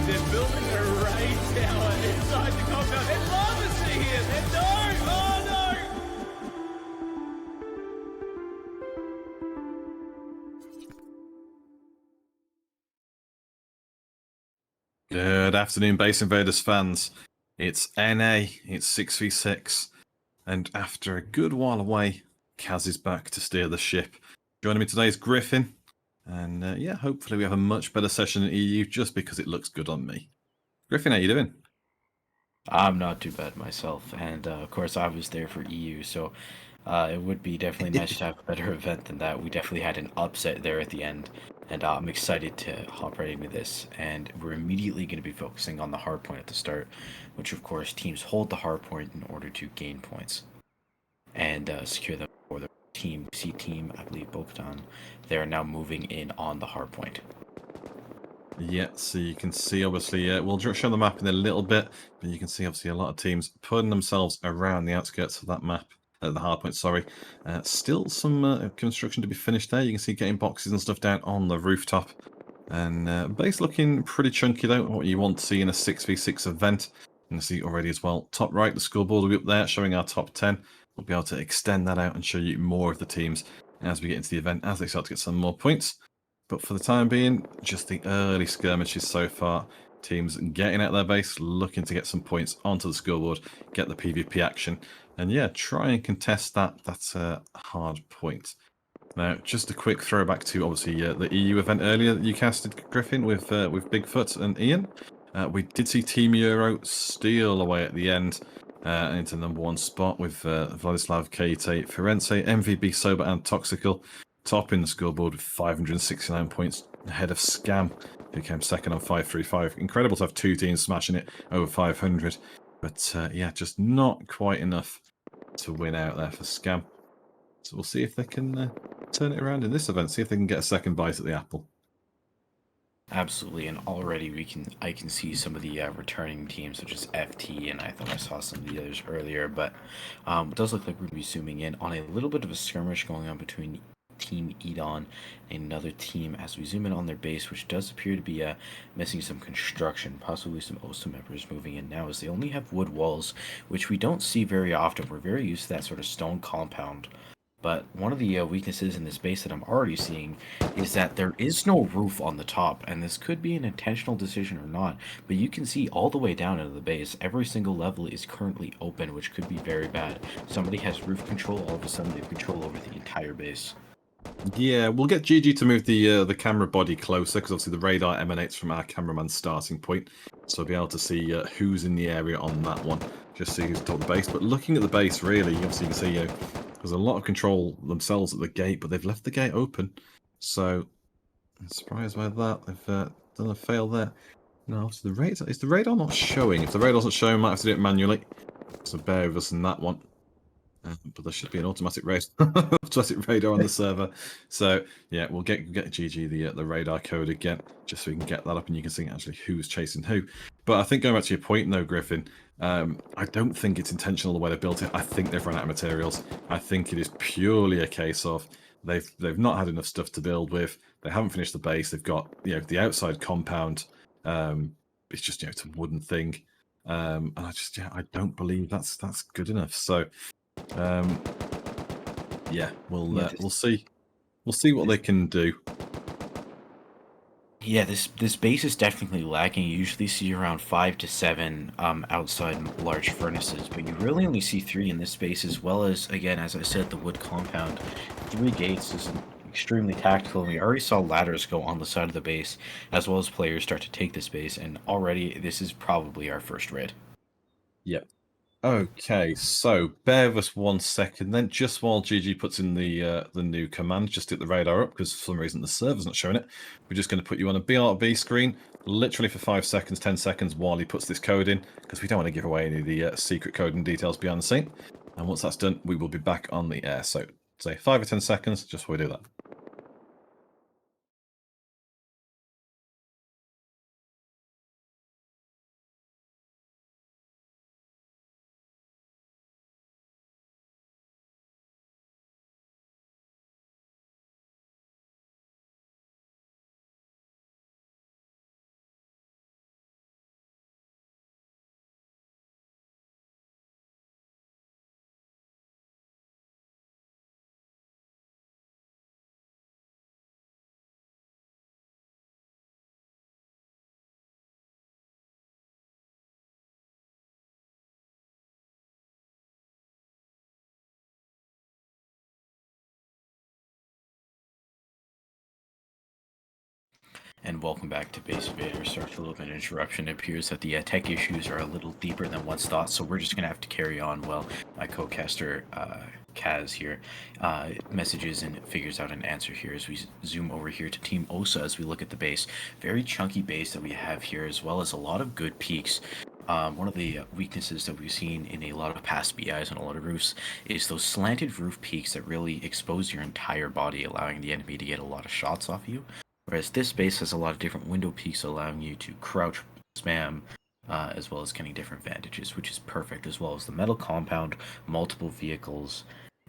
They're building a raid tower inside the compound. There's lava sea here. No! Oh no! Good afternoon, Base Invaders fans. It's NA, it's 6v6, and after a good while away, Kaz is back to steer the ship. Joining me today is Griffin, and yeah, hopefully we have a much better session in EU just because it looks good on me. Griffin, how you doing? I'm not too bad myself, and of course I was there for EU, so it would be definitely nice to have a better event than that. We definitely had an upset there at the end, and I'm excited to hop right into this. And we're immediately going to be focusing on the hard point at the start, which of course teams hold the hard point in order to gain points and secure them for the team. C team, I believe Bo-Katan, they are now moving in on the hard point. Yeah, so you can see, obviously, we'll show the map in a little bit, but you can see, obviously, a lot of teams putting themselves around the outskirts of that map, the hardpoint, sorry. Still some construction to be finished there. You can see getting boxes and stuff down on the rooftop. And base looking pretty chunky, though, what you want to see in a 6v6 event. You can see already as well, top right, the scoreboard will be up there, showing our top 10. We'll be able to extend that out and show you more of the teams as we get into the event, as they start to get some more points. But for the time being, just the early skirmishes so far. Teams getting out their base, looking to get some points onto the scoreboard, get the PvP action, and yeah, try and contest that. That's a hard point. Now, just a quick throwback to obviously the EU event earlier that you casted, Griffin, with Bigfoot and Ian. We did see Team Euro steal away at the end into number one spot with Vladislav, Keite, Firenze, MVB, Sober, and Toxical. Topping the scoreboard with 569 points ahead of Scam, who came second on 535. Incredible to have two teams smashing it over 500. But yeah, just not quite enough to win out there for Scam. So we'll see if they can turn it around in this event, see if they can get a second bite at the apple. Absolutely, and already I can see some of the returning teams such as FT, and I thought I saw some of the others earlier, but it does look like we're going to be zooming in on a little bit of a skirmish going on between Team Edon and another team as we zoom in on their base, which does appear to be missing some construction, possibly some OSA members moving in now, as they only have wood walls, which we don't see very often. We're very used to that sort of stone compound. But one of the weaknesses in this base that I'm already seeing is that there is no roof on the top, and this could be an intentional decision or not, but you can see all the way down into the base, every single level is currently open, which could be very bad. Somebody has roof control, all of a sudden they have control over the entire base. Yeah, we'll get Gigi to move the camera body closer, because obviously the radar emanates from our cameraman's starting point, so we'll be able to see who's in the area on that one, just see who's atop the base. But looking at the base, really, obviously you can see there's a lot of control themselves at the gate, but they've left the gate open, so I'm surprised by that. They've done a fail there. No, so is the radar not showing? If the radar's not showing, might have to do it manually, so bear with us in that one. But there should be an automatic radar on the server. So yeah, we'll get Gigi the radar code again, just so we can get that up and you can see actually who's chasing who. But I think going back to your point though, Griffin, I don't think it's intentional the way they built it. I think they've run out of materials. I think it is purely a case of they've not had enough stuff to build with. They haven't finished the base. They've got the outside compound. It's just it's a wooden thing, and I don't believe that's good enough. So. Yeah, we'll see what they can do. Yeah, this base is definitely lacking. You usually see around 5 to 7 outside large furnaces, but you really only see 3 in this space, as well as, again, as I said, the wood compound. 3 gates is extremely tactical, and we already saw ladders go on the side of the base, as well as players start to take this base, and already this is probably our first raid. Yep. Okay, so bear with us 1 second then, just while Gigi puts in the new command, just hit the radar up, because for some reason the server's not showing it. We're just going to put you on a BRB screen, literally for 5 seconds, 10 seconds, while he puts this code in, because we don't want to give away any of the secret code and details behind the scene. And once that's done, we will be back on the air. So, say 5 or 10 seconds, just before we do that. And welcome back to Base Invaders. Sorry for a little bit of interruption. It appears that the tech issues are a little deeper than once thought, so we're just going to have to carry on while my co-caster Kaz here messages and figures out an answer here as we zoom over here to Team Osa as we look at the base. Very chunky base that we have here, as well as a lot of good peaks. One of the weaknesses that we've seen in a lot of past BIs on a lot of roofs is those slanted roof peaks that really expose your entire body, allowing the enemy to get a lot of shots off you. Whereas this base has a lot of different window peaks, allowing you to crouch, spam, as well as getting different vantages, which is perfect, as well as the metal compound, multiple vehicles,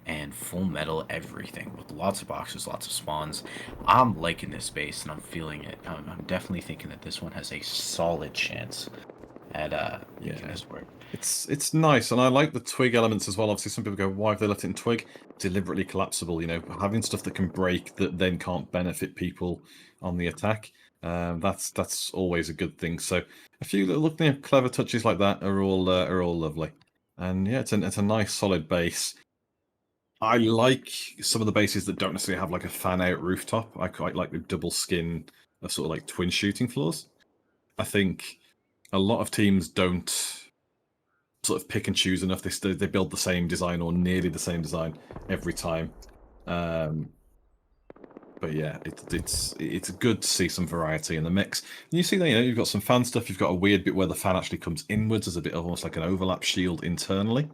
and full metal everything, with lots of boxes, lots of spawns. I'm liking this base, and I'm feeling it. I'm definitely thinking that this one has a solid chance at making this work. It's nice, and I like the twig elements as well. Obviously, some people go, why have they left it in twig? Deliberately collapsible, you know, having stuff that can break that then can't benefit people on the attack. That's always a good thing. So a few little clever touches like that are all lovely. And yeah, it's a nice solid base. I like some of the bases that don't necessarily have like a fan out rooftop. I quite like the double skin of sort of like twin shooting floors. I think a lot of teams don't sort of pick and choose enough. They build the same design or nearly the same design every time. But yeah, it's good to see some variety in the mix. And you see that, you know, you've got some fan stuff. You've got a weird bit where the fan actually comes inwards as a bit of almost like an overlap shield internally.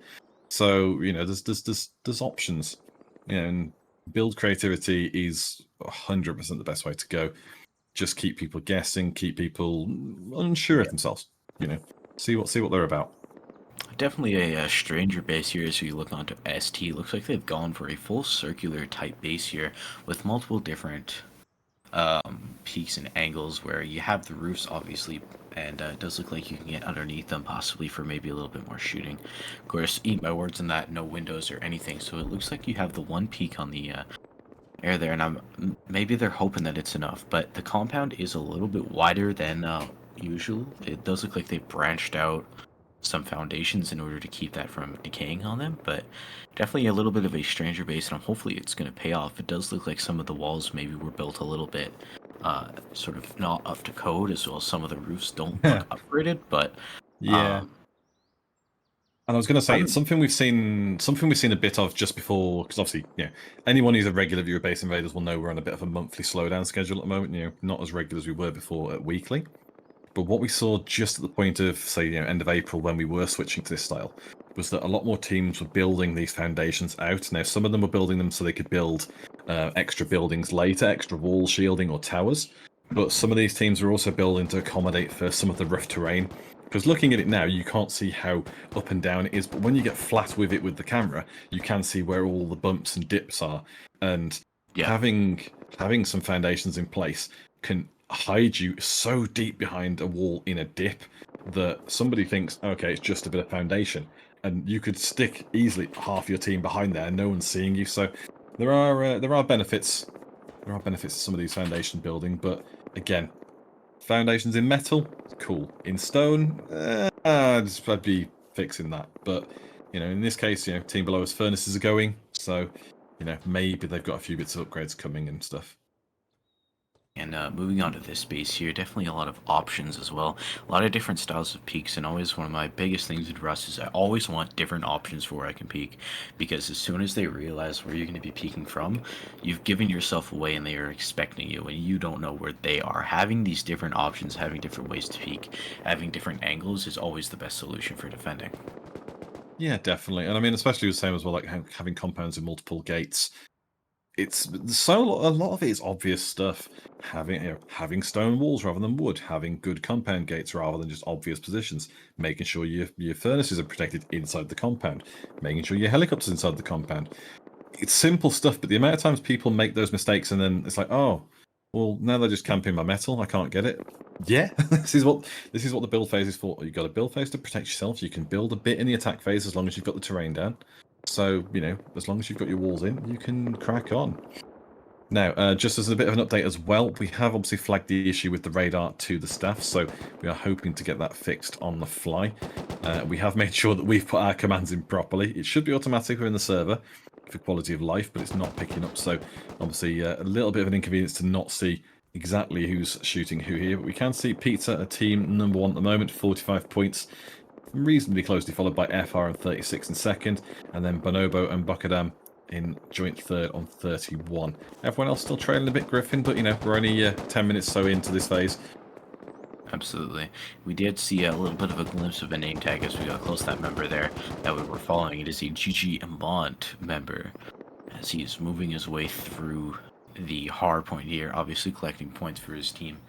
So you know, there's options. You know, and build creativity is 100% the best way to go. Just keep people guessing, keep people unsure of themselves. You know, see what they're about. Definitely a stranger base here as we look onto ST. Looks like they've gone for a full circular type base here with multiple different peaks and angles where you have the roofs obviously, and it does look like you can get underneath them possibly for maybe a little bit more shooting. Of course, eat my words on that, no windows or anything, so it looks like you have the one peak on the air there, and maybe they're hoping that it's enough, but the compound is a little bit wider than usual. It does look like they branched out some foundations in order to keep that from decaying on them, but definitely a little bit of a stranger base, and hopefully it's going to pay off. It does look like some of the walls maybe were built a little bit sort of not up to code, as well as some of the roofs don't look upgraded, but yeah. And I was going to say, it's something we've seen a bit of just before, because obviously, you know, anyone who's a regular viewer of Base Invaders will know we're on a bit of a monthly slowdown schedule at the moment. You know, not as regular as we were before at weekly. But what we saw just at the point of, say, you know, end of April when we were switching to this style, was that a lot more teams were building these foundations out. Now, some of them were building them so they could build extra buildings later, extra wall shielding or towers. But some of these teams were also building to accommodate for some of the rough terrain. Because looking at it now, you can't see how up and down it is, but when you get flat with it with the camera, you can see where all the bumps and dips are. And having some foundations in place can hide you so deep behind a wall in a dip that somebody thinks, okay, it's just a bit of foundation, and you could stick easily half your team behind there and no one's seeing you. So there are benefits. There are benefits to some of these foundation building, but again, foundations in metal, cool. In stone, I'd be fixing that. But you know, in this case, you know, team below us furnaces are going, so you know, maybe they've got a few bits of upgrades coming and stuff. And moving on to this space here, definitely a lot of options as well. A lot of different styles of peaks, and always one of my biggest things in Rust is I always want different options for where I can peak. Because as soon as they realize where you're going to be peaking from, you've given yourself away and they are expecting you, and you don't know where they are. Having these different options, having different ways to peak, having different angles is always the best solution for defending. Yeah, definitely. And I mean, especially the same as well, like having compounds in multiple gates. It's so a lot of it is obvious stuff. Having stone walls rather than wood, having good compound gates rather than just obvious positions, making sure your furnaces are protected inside the compound, making sure your helicopters inside the compound. It's simple stuff, but the amount of times people make those mistakes and then it's like, oh, well, now they're just camping my metal. I can't get it. Yeah, this is what the build phase is for. You've got a build phase to protect yourself. You can build a bit in the attack phase as long as you've got the terrain down. So, as long as you've got your walls in, you can crack on. Now, just as a bit of an update as well, we have obviously flagged the issue with the radar to the staff, so we are hoping to get that fixed on the fly. We have made sure that we've put our commands in properly. It should be automatic within the server for quality of life, but it's not picking up, so obviously a little bit of an inconvenience to not see exactly who's shooting who here, but we can see Pizza, a team number 1 at the moment, 45 points, reasonably closely followed by FR and 36 in second, and then Bonobo and Bokadam in joint third on 31. Everyone else still trailing a bit, Griffin, but we're only 10 minutes so into this phase. Absolutely. We did see a little bit of a glimpse of a name tag as we got close to that member there that we were following. It is a Gigi Amont member as he is moving his way through the hard point here, obviously collecting points for his team.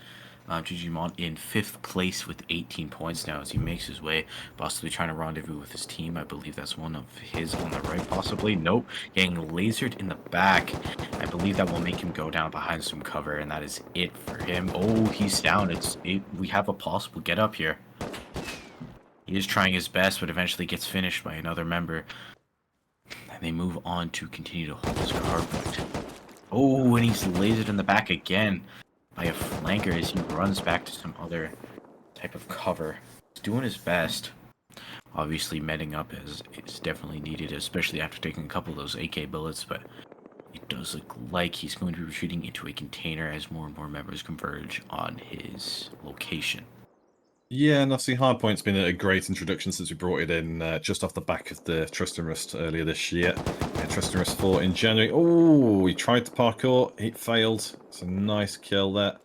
Gigi Amont in 5th place with 18 points now as he makes his way, possibly trying to rendezvous with his team. I believe that's one of his on the right, possibly. Nope, getting lasered in the back. I believe that will make him go down behind some cover, and that is it for him. Oh, he's down. We have a possible get up here. He is trying his best, but eventually gets finished by another member. And they move on to continue to hold his hard point. Oh, and he's lasered in the back again by a flanker as he runs back to some other type of cover. He's doing his best. Obviously, medding up is definitely needed, especially after taking a couple of those AK bullets, but it does look like he's going to be retreating into a container as more and more members converge on his location. Yeah, and obviously Hardpoint's been a great introduction since we brought it in just off the back of the Trust and Rust earlier this year. Trust and Rust 4 in January. Oh, he tried to parkour. It failed. It's a nice kill there.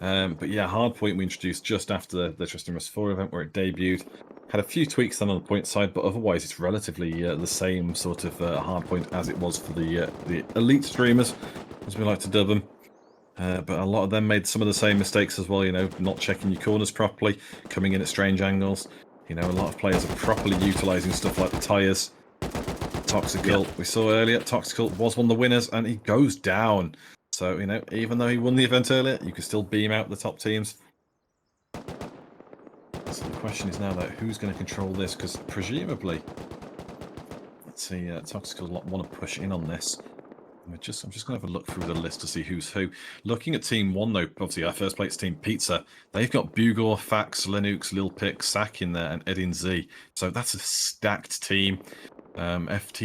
But yeah, Hardpoint we introduced just after the Trust and Rust 4 event where it debuted. Had a few tweaks then on the point side, but otherwise it's relatively the same sort of Hardpoint as it was for the elite streamers, as we like to dub them. But a lot of them made some of the same mistakes as well, not checking your corners properly, coming in at strange angles. A lot of players are properly utilising stuff like the tyres. Toxical, we saw earlier, Toxical was one of the winners, and he goes down. So, even though he won the event earlier, you can still beam out the top teams. So the question is now, though, who's going to control this? Because presumably, let's see, Toxical want to push in on this. I'm just going to have a look through the list to see who's who. Looking at Team 1, though, obviously our first place team, Pizza, they've got Bugor, Fax, Linux, Lil Pick, Sack in there, and Edin Z. So that's a stacked team. FR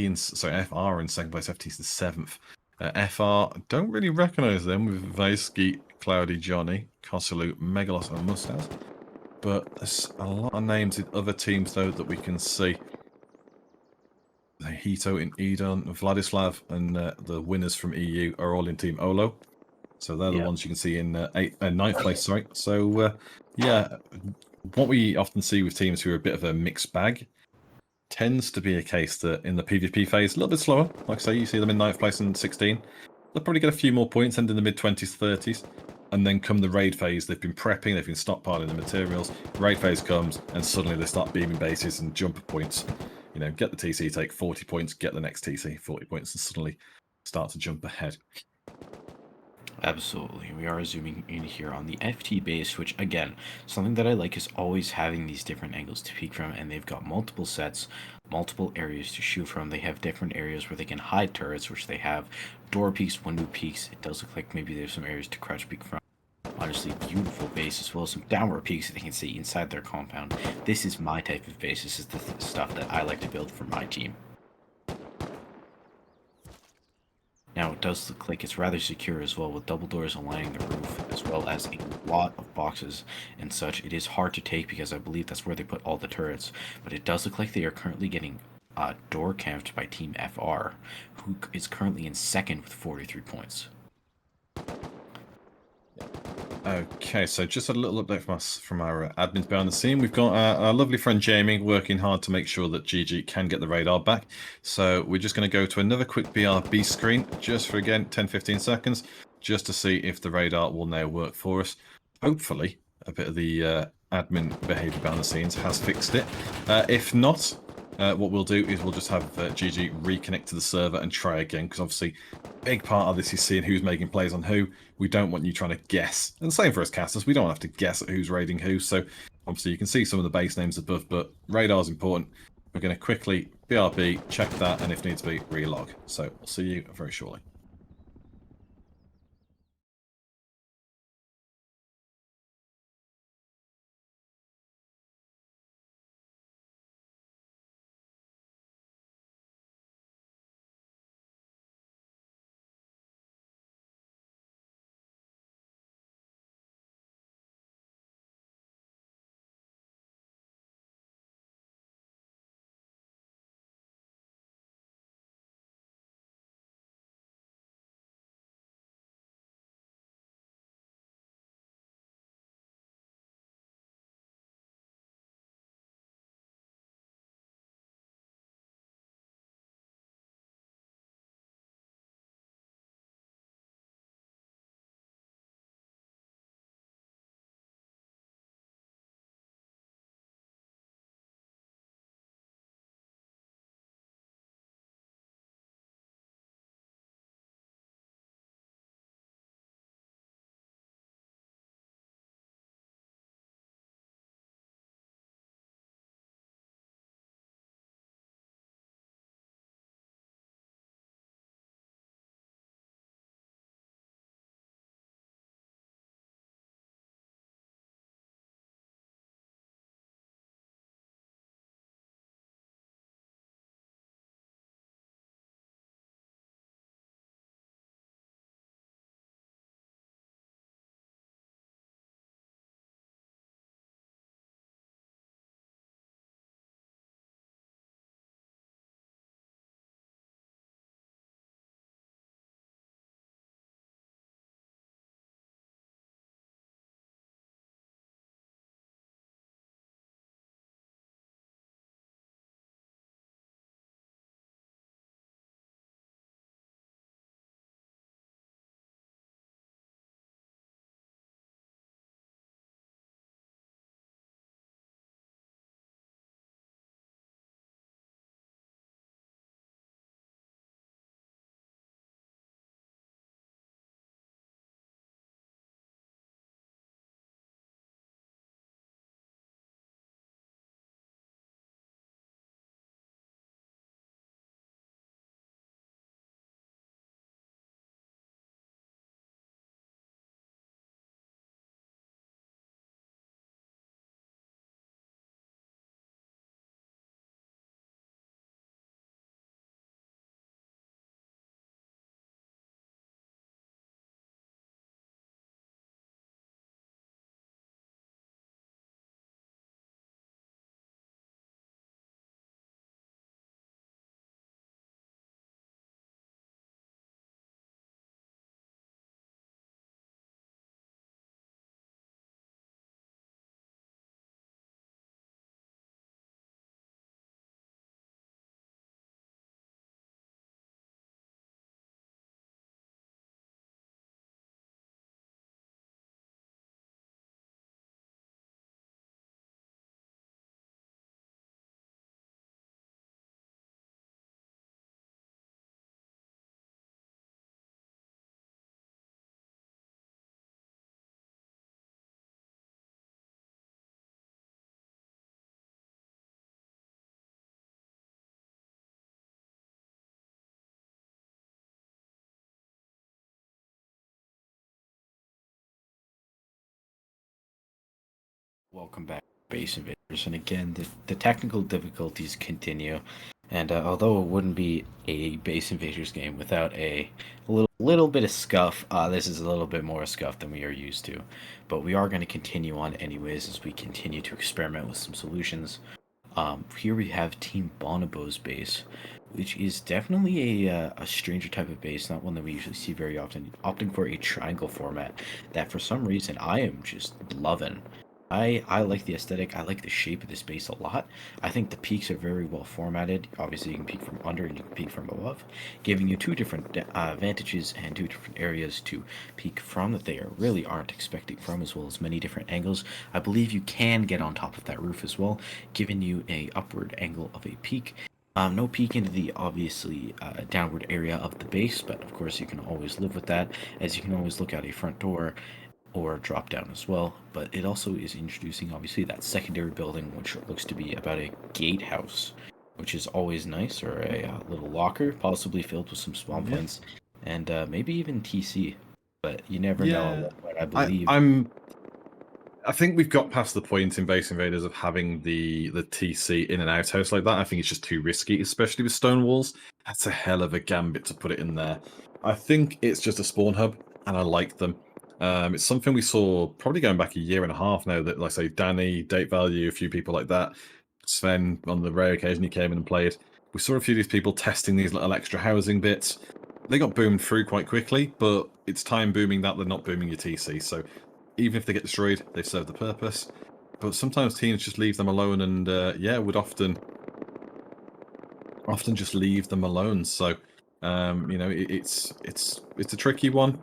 in second place, FT is the 7th. FR, don't really recognise them with Vaisky, Cloudy, Johnny, Kosalu, Megalos, and Mustaz. But there's a lot of names in other teams, though, that we can see. Hito in Edon, Vladislav, and the winners from EU are all in Team Olo. So they're the ones you can see in 9th place, sorry. So, yeah, what we often see with teams who are a bit of a mixed bag tends to be a case that in the PvP phase, a little bit slower. Like I say, you see them in 9th place and 16. They'll probably get a few more points, end in the mid-20s, 30s. And then come the raid phase, they've been prepping, they've been stockpiling the materials. Raid phase comes, and suddenly they start beaming bases and jumper points. Get the TC, take 40 points, get the next TC, 40 points, and suddenly start to jump ahead. Absolutely. We are zooming in here on the FT base, which, again, something that I like is always having these different angles to peek from, and they've got multiple sets, multiple areas to shoot from. They have different areas where they can hide turrets, which they have door peaks, window peaks. It does look like maybe there's some areas to crouch peek from. Honestly, beautiful base, as well as some downward peaks that they can see inside their compound. This is my type of base. This is the stuff that I like to build for my team. Now, it does look like it's rather secure as well, with double doors aligning the roof, as well as a lot of boxes and such. It is hard to take because I believe that's where they put all the turrets, but it does look like they are currently getting door camped by Team FR, who is currently in second with 43 points. Okay, so just a little update from us, from our admins behind the scene. We've got our lovely friend Jamie working hard to make sure that Gigi can get the radar back. So we're just going to go to another quick BRB screen, just for, again, 10-15 seconds, just to see if the radar will now work for us. Hopefully, a bit of the admin behavior behind the scenes has fixed it. If not, what we'll do is we'll just have Gigi reconnect to the server and try again, because obviously big part of this is seeing who's making plays on who. We don't want you trying to guess. And the same for us casters, we don't have to guess at who's raiding who. So obviously you can see some of the base names above, but radar's important. We're going to quickly BRB, check that, and if needs be, relog. So we'll see you very shortly. Welcome back, Base Invaders. And again, the technical difficulties continue. And although it wouldn't be a base invaders game without a little bit of scuff, this is a little bit more scuff than we are used to. But we are going to continue on anyways as we continue to experiment with some solutions. Here we have Team Bonobo's base, which is definitely a stranger type of base, not one that we usually see very often, opting for a triangle format that for some reason I am just loving. I like the aesthetic. I like the shape of this base a lot. I think the peaks are very well formatted. Obviously, you can peek from under and you can peek from above, giving you two different vantages and two different areas to peek from that they really aren't expecting from, as well as many different angles. I believe you can get on top of that roof as well, giving you a upward angle of a peak. No peek into the obviously downward area of the base, but of course you can always live with that, as you can always look out a front door or drop down as well. But it also is introducing obviously that secondary building, which looks to be about a gatehouse, which is always nice, or a little locker, possibly filled with some spawn points, and maybe even TC. But you never know. But I believe I think we've got past the point in Base Invaders of having the TC in an outhouse like that. I think it's just too risky, especially with stone walls. That's a hell of a gambit to put it in there. I think it's just a spawn hub, and I like them. It's something we saw probably going back a year and a half now that, like I say, Danny, Date Value, a few people like that, Sven, on the rare occasion he came in and played, we saw a few of these people testing these little extra housing bits. They got boomed through quite quickly, but it's time booming that they're not booming your TC. So even if they get destroyed, they serve the purpose. But sometimes teams just leave them alone, and would often just leave them alone. So it's a tricky one.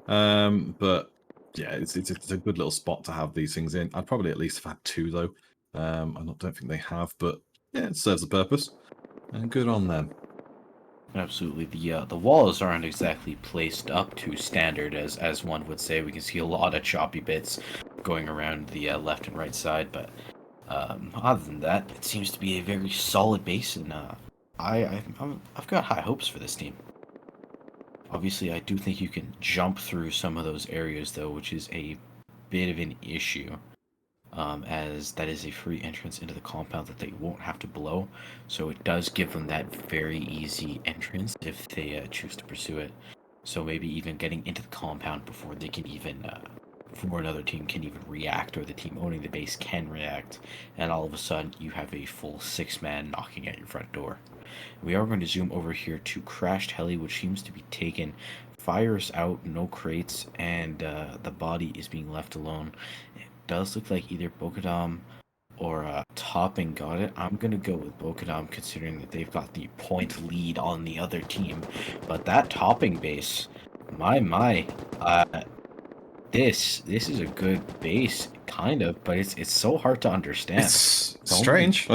But yeah, it's a good little spot to have these things in. I'd probably at least have had two though. I don't think they have, but yeah, it serves a purpose, and good on them. absolutely the walls aren't exactly placed up to standard, as one would say. We can see a lot of choppy bits going around the left and right side, but other than that, it seems to be a very solid base, and I've got high hopes for this team. Obviously, I do think you can jump through some of those areas, though, which is a bit of an issue, as that is a free entrance into the compound that they won't have to blow. So it does give them that very easy entrance if they choose to pursue it. So maybe even getting into the compound before they can even, before another team can even react, or the team owning the base can react, and all of a sudden you have a full 6-man knocking at your front door. We are going to zoom over here to Crashed Heli, which seems to be taken. Fires out, no crates, and the body is being left alone. It does look like either Bokadam or Topping got it. I'm going to go with Bokadam, considering that they've got the point lead on the other team. But that Topping base, my, this is a good base, kind of, but it's so hard to understand. It's strange.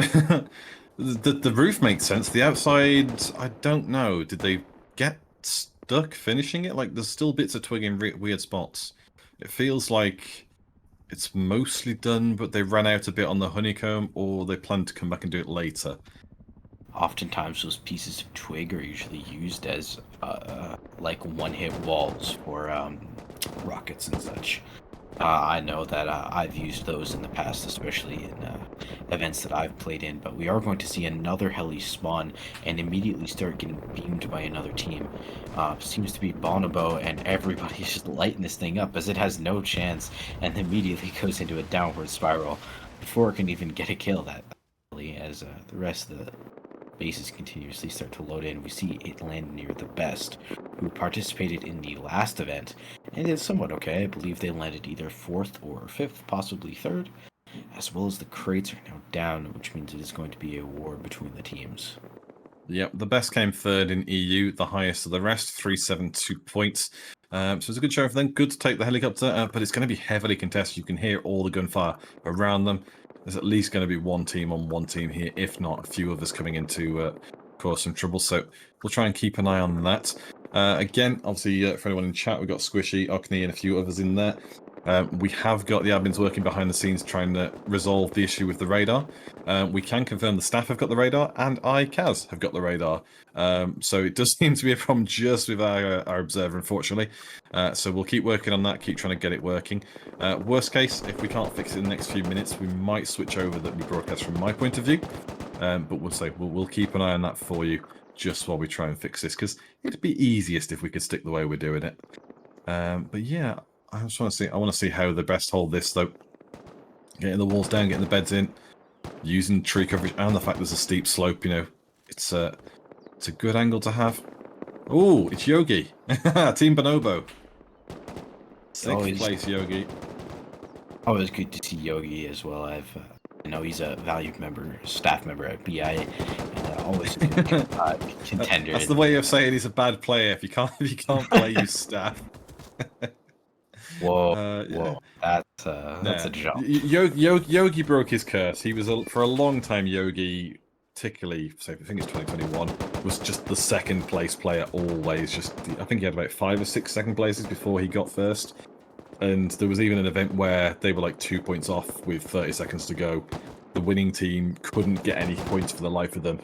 The roof makes sense. The outside, I don't know. Did they get stuck finishing it? Like, there's still bits of twig in weird spots. It feels like it's mostly done, but they ran out a bit on the honeycomb, or they plan to come back and do it later. Oftentimes, those pieces of twig are usually used as like one-hit walls for rockets and such. I know that I've used those in the past, especially in events that I've played in, but we are going to see another heli spawn and immediately start getting beamed by another team. Seems to be Bonobo, and everybody's just lighting this thing up as it has no chance, and immediately goes into a downward spiral before it can even get a kill. That heli, as the rest of the bases continuously start to load in. We see it land near the best, who participated in the last event and did somewhat okay. I believe they landed either 4th or 5th, possibly 3rd, as well as the crates are now down, which means it is going to be a war between the teams. Yep, the best came 3rd in EU, the highest of the rest, 372 points. So it's a good show for them. Good to take the helicopter, but it's going to be heavily contested. You can hear all the gunfire around them. There's at least going to be one team on one team here, if not a few others coming in to cause some trouble. So we'll try and keep an eye on that. Again, obviously, for anyone in chat, we've got Squishy, Ockney, and a few others in there. We have got the admins working behind the scenes trying to resolve the issue with the radar. We can confirm the staff have got the radar, and I, Kaz, have got the radar. So it does seem to be a problem just with our observer, unfortunately. So we'll keep working on that, keep trying to get it working. Worst case, if we can't fix it in the next few minutes, we might switch over the broadcast from my point of view. But we'll keep an eye on that for you just while we try and fix this, because it'd be easiest if we could stick the way we're doing it. But yeah, I just want to see. I want to see how they best hold this, though. Getting the walls down, getting the beds in, using tree coverage, and the fact there's a steep slope. You know, it's a good angle to have. Oh, it's Yogi, Team Bonobo. Sixth place, Yogi. Always good to see Yogi as well. I know he's a valued member, staff member at BI, and always a good contender. That's the way of saying he's a bad player. If you can't play, you staff. Whoa, Yeah. whoa, that's a jump. Yogi broke his curse. He was for a long time. Yogi, particularly, so I think it's 2021, was just the second place player always. I think he had about 5 or 6 second places before he got first. And there was even an event where they were like 2 points off with 30 seconds to go. The winning team couldn't get any points for the life of them,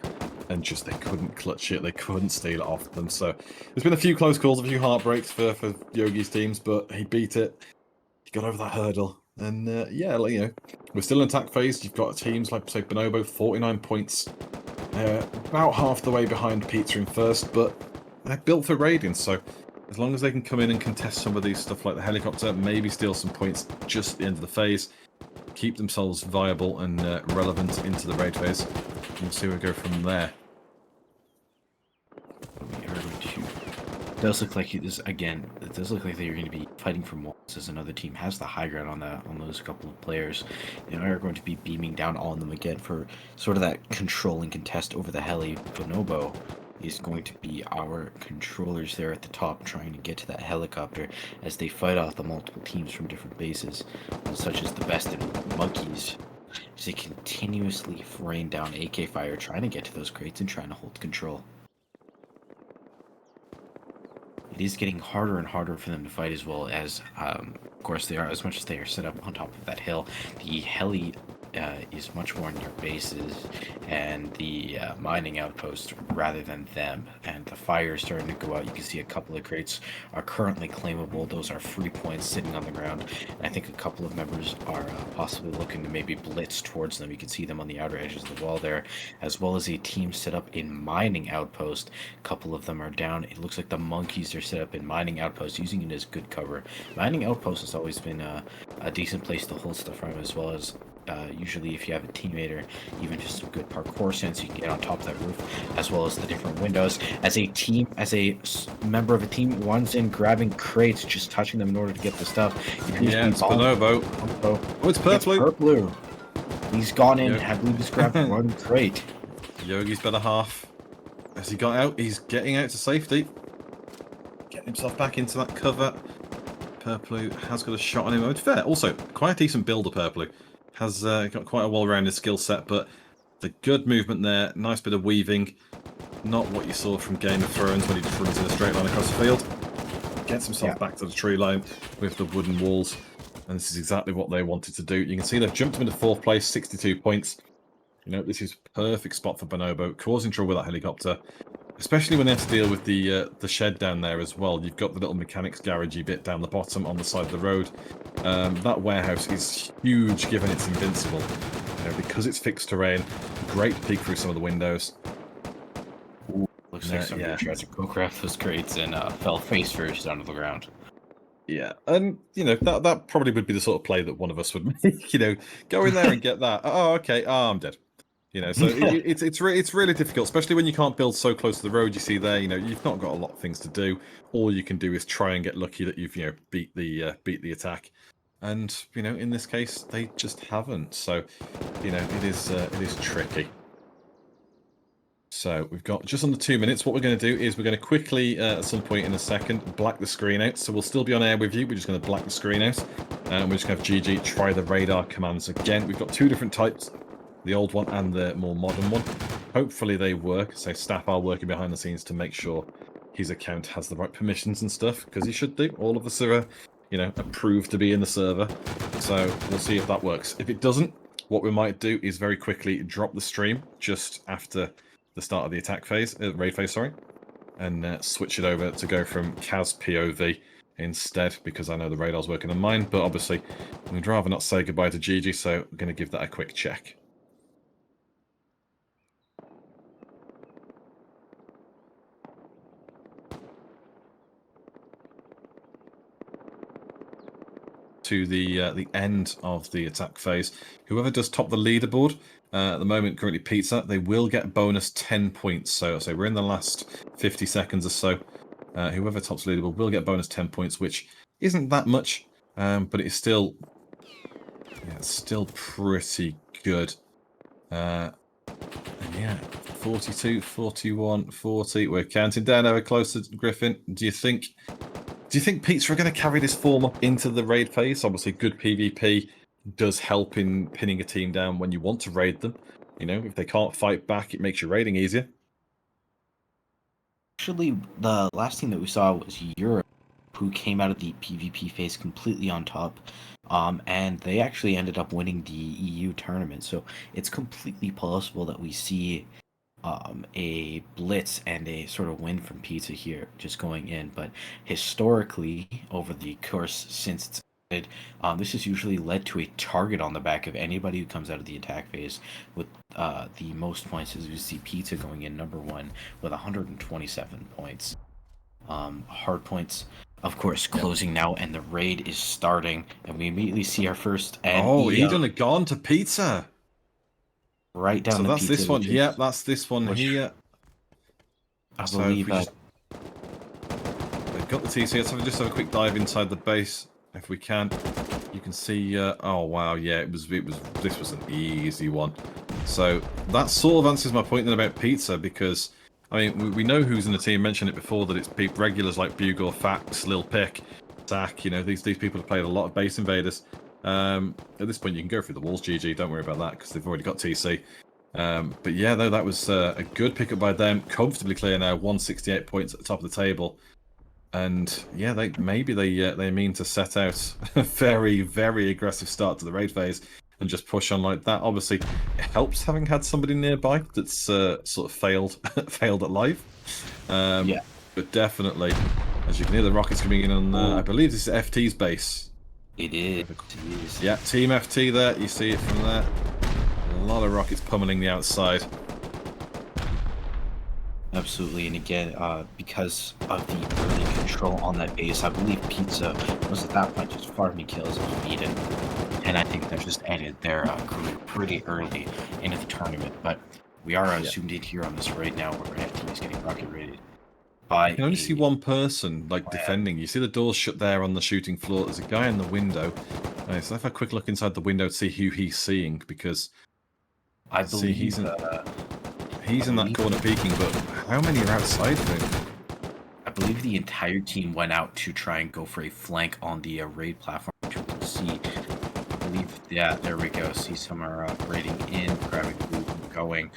and they couldn't clutch it. They couldn't steal it off them. So there's been a few close calls, a few heartbreaks for Yogi's teams, but he beat it. He got over that hurdle, and yeah, like, you know, we're still in attack phase. You've got teams like, say, Bonobo, 49 points, about half the way behind Pizza in first, but they're built for raiding. So as long as they can come in and contest some of these stuff like the helicopter, maybe steal some points just at the end of the phase, keep themselves viable and relevant into the raid phase, we'll see where we go from there. It does look like it does look like they're going to be fighting for walls as another team has the high ground on those couple of players. You know, are going to be beaming down on them again for sort of that control and contest over the heli. Bonobo is going to be our controllers there at the top, trying to get to that helicopter as they fight off the multiple teams from different bases, such as the best in monkeys, as they continuously rain down AK fire, trying to get to those crates and trying to hold control. It is getting harder and harder for them to fight, as well as, of course, they are, as much as they are set up on top of that hill. The heli is much more near bases and the mining outpost rather than them. And the fire is starting to go out. You can see a couple of crates are currently claimable. Those are free points sitting on the ground. And I think a couple of members are possibly looking to maybe blitz towards them. You can see them on the outer edges of the wall there, as well as a team set up in mining outpost. A couple of them are down. It looks like the monkeys are set up in mining outpost, using it as good cover. Mining outpost has always been a decent place to hold stuff from, as well as usually if you have a teammate or even just some good parkour sense, you can get on top of that roof, as well as the different windows. As a member of a team runs in, grabbing crates, just touching them in order to get the stuff. Yeah, it's Bonobo. Oh, it's Purploo. He's gone in, I believe he's grabbed one crate. Yogi's better half. As he got out, he's getting out to safety. Getting himself back into that cover. Purploo has got a shot on him. It's fair. Also, quite a decent builder, Purploo. Has got quite a well-rounded skill set, but the good movement there, nice bit of weaving. Not what you saw from Game of Thrones when he just runs in a straight line across the field. Gets himself back to the tree line with the wooden walls, and this is exactly what they wanted to do. You can see they've jumped him into 4th place, 62 points. You know, this is a perfect spot for Bonobo, causing trouble with that helicopter, especially when they have to deal with the shed down there as well. You've got the little mechanics garagey bit down the bottom on the side of the road. That warehouse is huge, given it's invincible. You know, because it's fixed terrain, great peek through some of the windows. Ooh, looks like somebody tried to go grab those crates and fell face first onto the ground. Yeah, and you know that probably would be the sort of play that one of us would make. You know, go in there and get that. Oh, okay. Oh, I'm dead. You know, so it's really difficult, especially when you can't build so close to the road. You see there, you know, you've not got a lot of things to do. All you can do is try and get lucky that you've beat the attack, and you know, in this case, they just haven't. So, you know, it is tricky. So we've got just under 2 minutes. What we're going to do is we're going to quickly, at some point in a second, black the screen out. So we'll still be on air with you. We're just going to black the screen out, and we're just going to have Gigi try the radar commands again. We've got 2 different types. The old one and the more modern one. Hopefully they work. So staff are working behind the scenes to make sure his account has the right permissions and stuff, because he should do. All of us are you know, approved to be in the server. So we'll see if that works. If it doesn't, what we might do is very quickly drop the stream just after the start of the attack phase, raid phase, sorry, and switch it over to go from Kaz POV instead, because I know the radar's working on mine, but obviously we'd rather not say goodbye to Gigi, so I'm going to give that a quick check. To the end of the attack phase. Whoever does top the leaderboard, at the moment, currently Pizza, they will get bonus 10 points. So we're in the last 50 seconds or so. Whoever tops the leaderboard will get bonus 10 points, which isn't that much, but it's still, yeah, it's still pretty good. And yeah, 42, 41, 40. We're counting down ever closer to Griffin. Do you think Pizza are going to carry this form up into the raid phase? Obviously, good PvP does help in pinning a team down when you want to raid them. You know, if they can't fight back, it makes your raiding easier. Actually, the last thing that we saw was Europe, who came out of the PvP phase completely on top, and they actually ended up winning the EU tournament. So it's completely possible that we see a blitz and a sort of win from Pizza here, just going in. But historically, over the course since it's ended, this has usually led to a target on the back of anybody who comes out of the attack phase, with the most points as you see Pizza going in number 1 with 127 points. Hard points, of course, closing now, and the raid is starting, and we immediately see our first. And he done a gone to Pizza. Right down so the that's Pizza, this one. Yeah, that's this one here. I believe they've got the TC. Let's just have a quick dive inside the base if we can. You can see. Oh wow, yeah, this was an easy one. So that sort of answers my point then about Pizza, because I mean we know who's in the team. Mentioned it before that it's regulars like Bugle, Fax, Lil Pick, Zach. You know, these people have played a lot of base invaders. At this point, you can go through the walls, GG. Don't worry about that, because they've already got TC. But yeah, though, that was a good pickup by them. Comfortably clear now, 168 points at the top of the table. And yeah, they mean to set out a very, very aggressive start to the raid phase and just push on like that. Obviously, it helps having had somebody nearby that's sort of failed at live. Yeah. But definitely, as you can hear, the rockets coming in on, I believe this is FT's base. It is. Yeah, Team FT there. You see it from there. A lot of rockets pummeling the outside. Absolutely, and again, because of the early control on that base, I believe Pizza was at that point just farming kills if needed. And I think that just ended their career pretty early into the tournament. But we are zoomed in here on this raid now, where FT is getting rocket raided. You can only see one person defending. You see the doors shut there on the shooting floor. There's a guy in the window. So let's have a quick look inside the window to see who he's seeing, because I believe he's in that corner peeking. But how many are outside of him? I believe the entire team went out to try and go for a flank on the raid platform. Which we can see. I believe, yeah, there we go. See some are raiding in, grabbing loot, and going.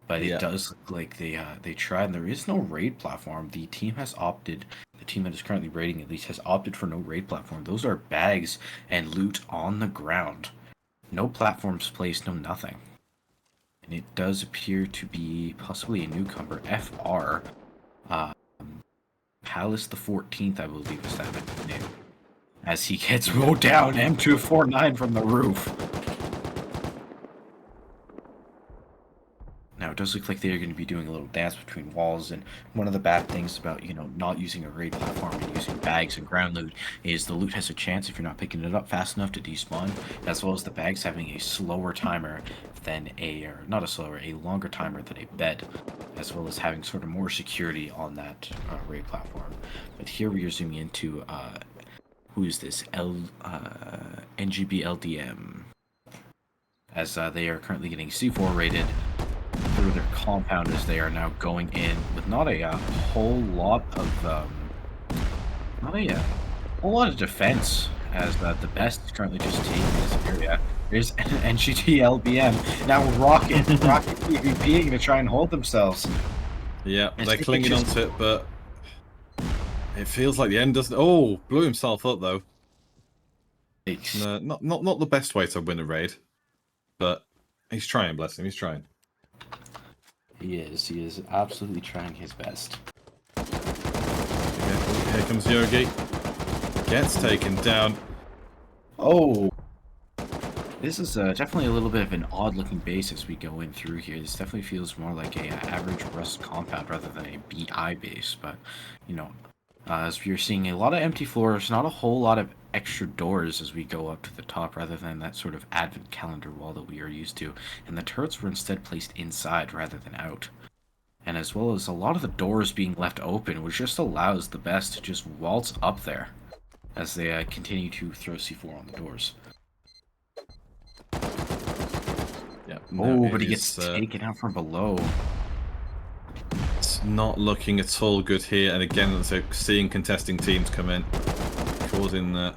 But it does look like they tried, and there is no raid platform. The team that is currently raiding at least has opted for no raid platform. Those are bags and loot on the ground. No platforms placed, no nothing. And it does appear to be possibly a newcomer, FR. Palace the 14th, I believe, is that name. As he gets mowed down, M249 from the roof. Now, it does look like they're going to be doing a little dance between walls, and one of the bad things about, not using a raid platform and using bags and ground loot is the loot has a chance, if you're not picking it up fast enough, to despawn, as well as the bags having a slower timer than a longer timer than a bed, as well as having sort of more security on that raid platform. But here we are zooming into, who is this? NGB LDM. As they are currently getting C4 rated through their compound, as they are now going in with not a whole lot of defense, as the best is currently just taking this area. There's NGT LBM now rocket PvPing to try and hold themselves. Yeah, they're clinging onto it, but it feels like the end doesn't. Oh, blew himself up though. No, not the best way to win a raid, but he's trying. Bless him, he's trying. He is absolutely trying his best. Here comes Yogi. Gets taken down. Oh, this is definitely a little bit of an odd-looking base as we go in through here. This definitely feels more like a average Rust compound rather than a BI base. But you know, as we're seeing a lot of empty floors, not a whole lot of extra doors as we go up to the top, rather than that sort of advent calendar wall that we are used to. And the turrets were instead placed inside rather than out. And as well as a lot of the doors being left open, which just allows the best to just waltz up there as they continue to throw C4 on the doors. Yeah. Oh, but he gets taken out from below. It's not looking at all good here, and again, so seeing contesting teams come in, causing a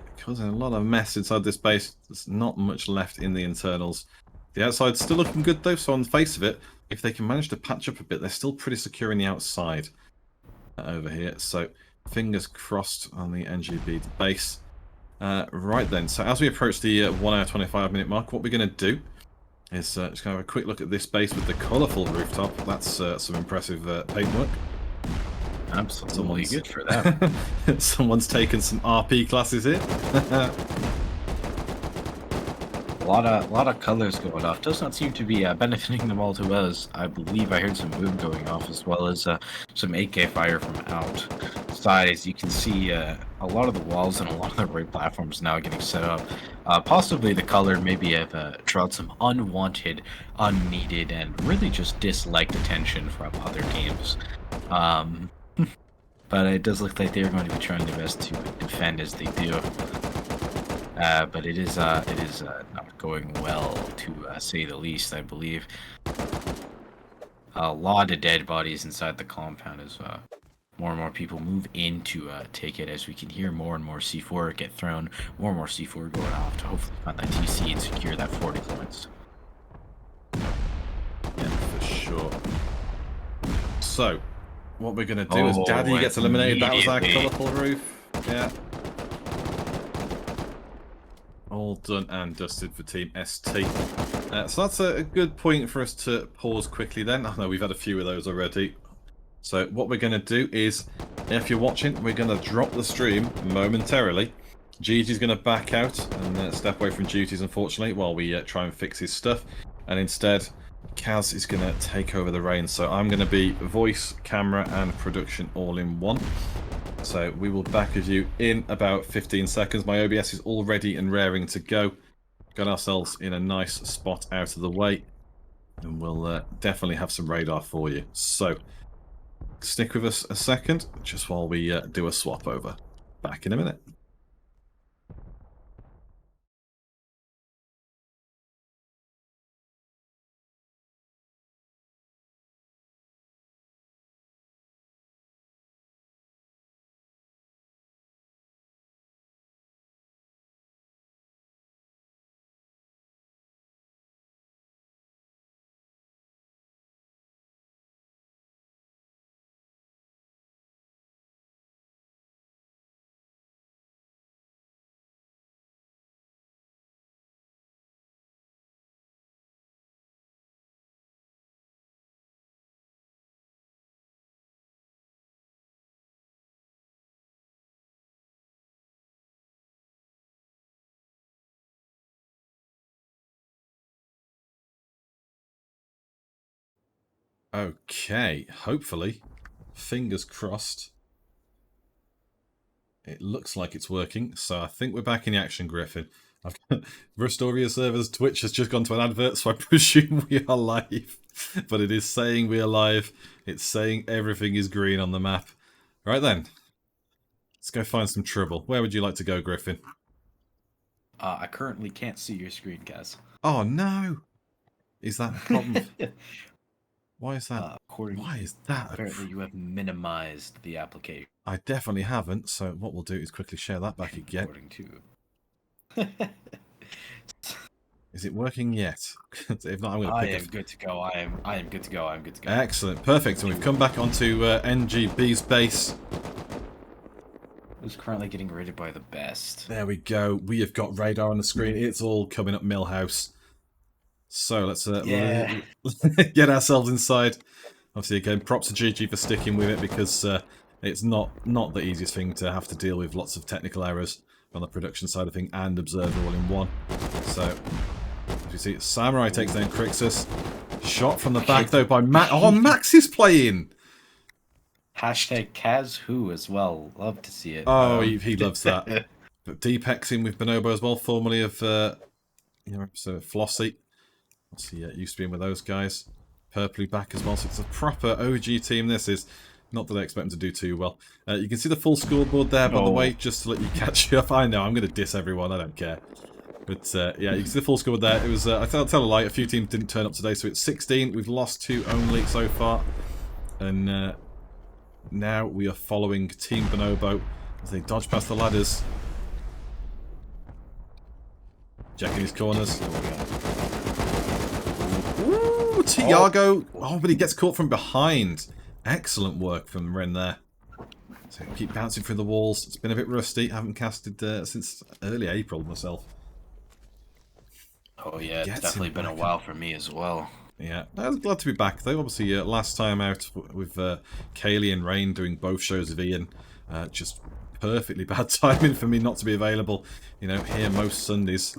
lot of mess inside this base. There's not much left in the internals. The outside's still looking good though, so on the face of it, if they can manage to patch up a bit, they're still pretty secure in the outside over here. So fingers crossed on the NGB base. Right then, so as we approach the 1 hour 25-minute mark, what we're going to do is just going to have a quick look at this base with the colourful rooftop. That's some impressive paintwork. Absolutely good for that. Someone's taken some RP classes here. A lot of colors going off. Does not seem to be benefiting them all too well. As I believe I heard some boom going off, as well as some AK fire from outside. As you can see, a lot of the walls and a lot of the raid platforms now getting set up. Possibly the color maybe have drawn some unwanted, unneeded, and really just disliked attention from other teams. But it does look like they're going to be trying their best to defend as they do. But it is not going well, to say the least, I believe. A lot of dead bodies inside the compound as more and more people move in to take it, as we can hear more and more C4 get thrown, more and more C4 going off to hopefully find that TC and secure that 40 points. Yeah, for sure. So, what we're going to do is Daddy gets eliminated. That was our colourful roof. Yeah. All done and dusted for Team ST. So that's a good point for us to pause quickly then. I know we've had a few of those already. So what we're going to do is, if you're watching, we're going to drop the stream momentarily. Gigi's going to back out and step away from duties, unfortunately, while we try and fix his stuff. And instead, Kaz is going to take over the reins. So I'm going to be voice, camera, and production all in one. So we will back with you in about 15 seconds. My OBS is all ready and raring to go. Got ourselves in a nice spot out of the way. And we'll definitely have some radar for you. So stick with us a second, just while we do a swap over. Back in a minute. Okay, hopefully, fingers crossed, it looks like it's working, so I think we're back in the action, Griffin. Rustoria Servers Twitch has just gone to an advert, so I presume we are live. But it is saying we are live, it's saying everything is green on the map. Right then, let's go find some trouble. Where would you like to go, Griffin? I currently can't see your screen, Kaz. Oh no! Is that a problem? Why is that? Why is that? Apparently you have minimized the application. I definitely haven't, so what we'll do is quickly share that back again. Is it working yet? If not, I'm going to pick I am good to go. I am good to go. I'm good to go. Excellent. Perfect. And we've come back onto NGB's base. Who's currently getting rated by the best. There we go. We have got radar on the screen. It's all coming up Millhouse. So let's get ourselves inside. Obviously, again, props to Gigi for sticking with it because it's not the easiest thing to have to deal with lots of technical errors on the production side of thing and Observer all in one. So, as you see, Samurai takes down Crixus. Shot from the back though by Max. Oh, Max is playing! Hashtag Kaz who as well. Love to see it. Oh, he loves that. But Deepexing with Bonobo as well, formerly of so Flossie. Obviously, used to be in with those guys. Purpley back as well, so it's a proper OG team. This is not that I expect them to do too well. You can see the full scoreboard there, by the way, just to let you catch up. I know I'm going to diss everyone. I don't care. But yeah, you can see the full scoreboard there. It was I tell a lie. A few teams didn't turn up today, so it's 16. We've lost 2 only so far, and now we are following Team Bonobo as they dodge past the ladders. Checking his corners. Ooh, Tiago! Oh, but he gets caught from behind. Excellent work from Ren there. So keep bouncing through the walls. It's been a bit rusty. I haven't casted since early April myself. Oh yeah, it's definitely been a while for me as well. Yeah, I was glad to be back though. Obviously, last time out with Kaylee and Rain doing both shows of Ian, just perfectly bad timing for me not to be available. You know, here most Sundays.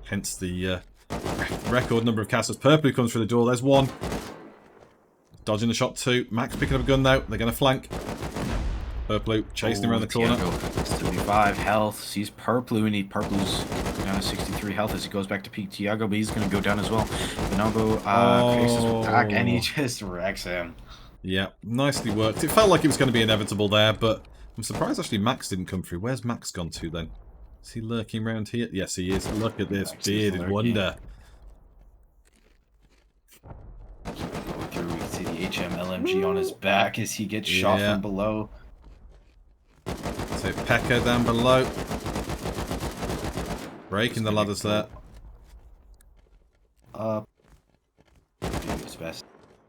Hence the record number of casters. Purpley comes through the door. There's one. Dodging the shot 2. Max picking up a gun now. They're going to flank. Purpley chasing around the corner. 75 health. Sees Purpley and Purpley's down to 63 health as he goes back to peak Tiago, but he's going to go down as well. Bonobo faces back and he just wrecks him. Yeah, nicely worked. It felt like it was going to be inevitable there, but I'm surprised actually Max didn't come through. Where's Max gone to then? Is he lurking around here? Yes, he is. Look at this bearded wonder. Going through, we can see the HM LMG on his back as he gets shot from below. So Pekka down below. Breaking the ladders there. Up. Doing his best.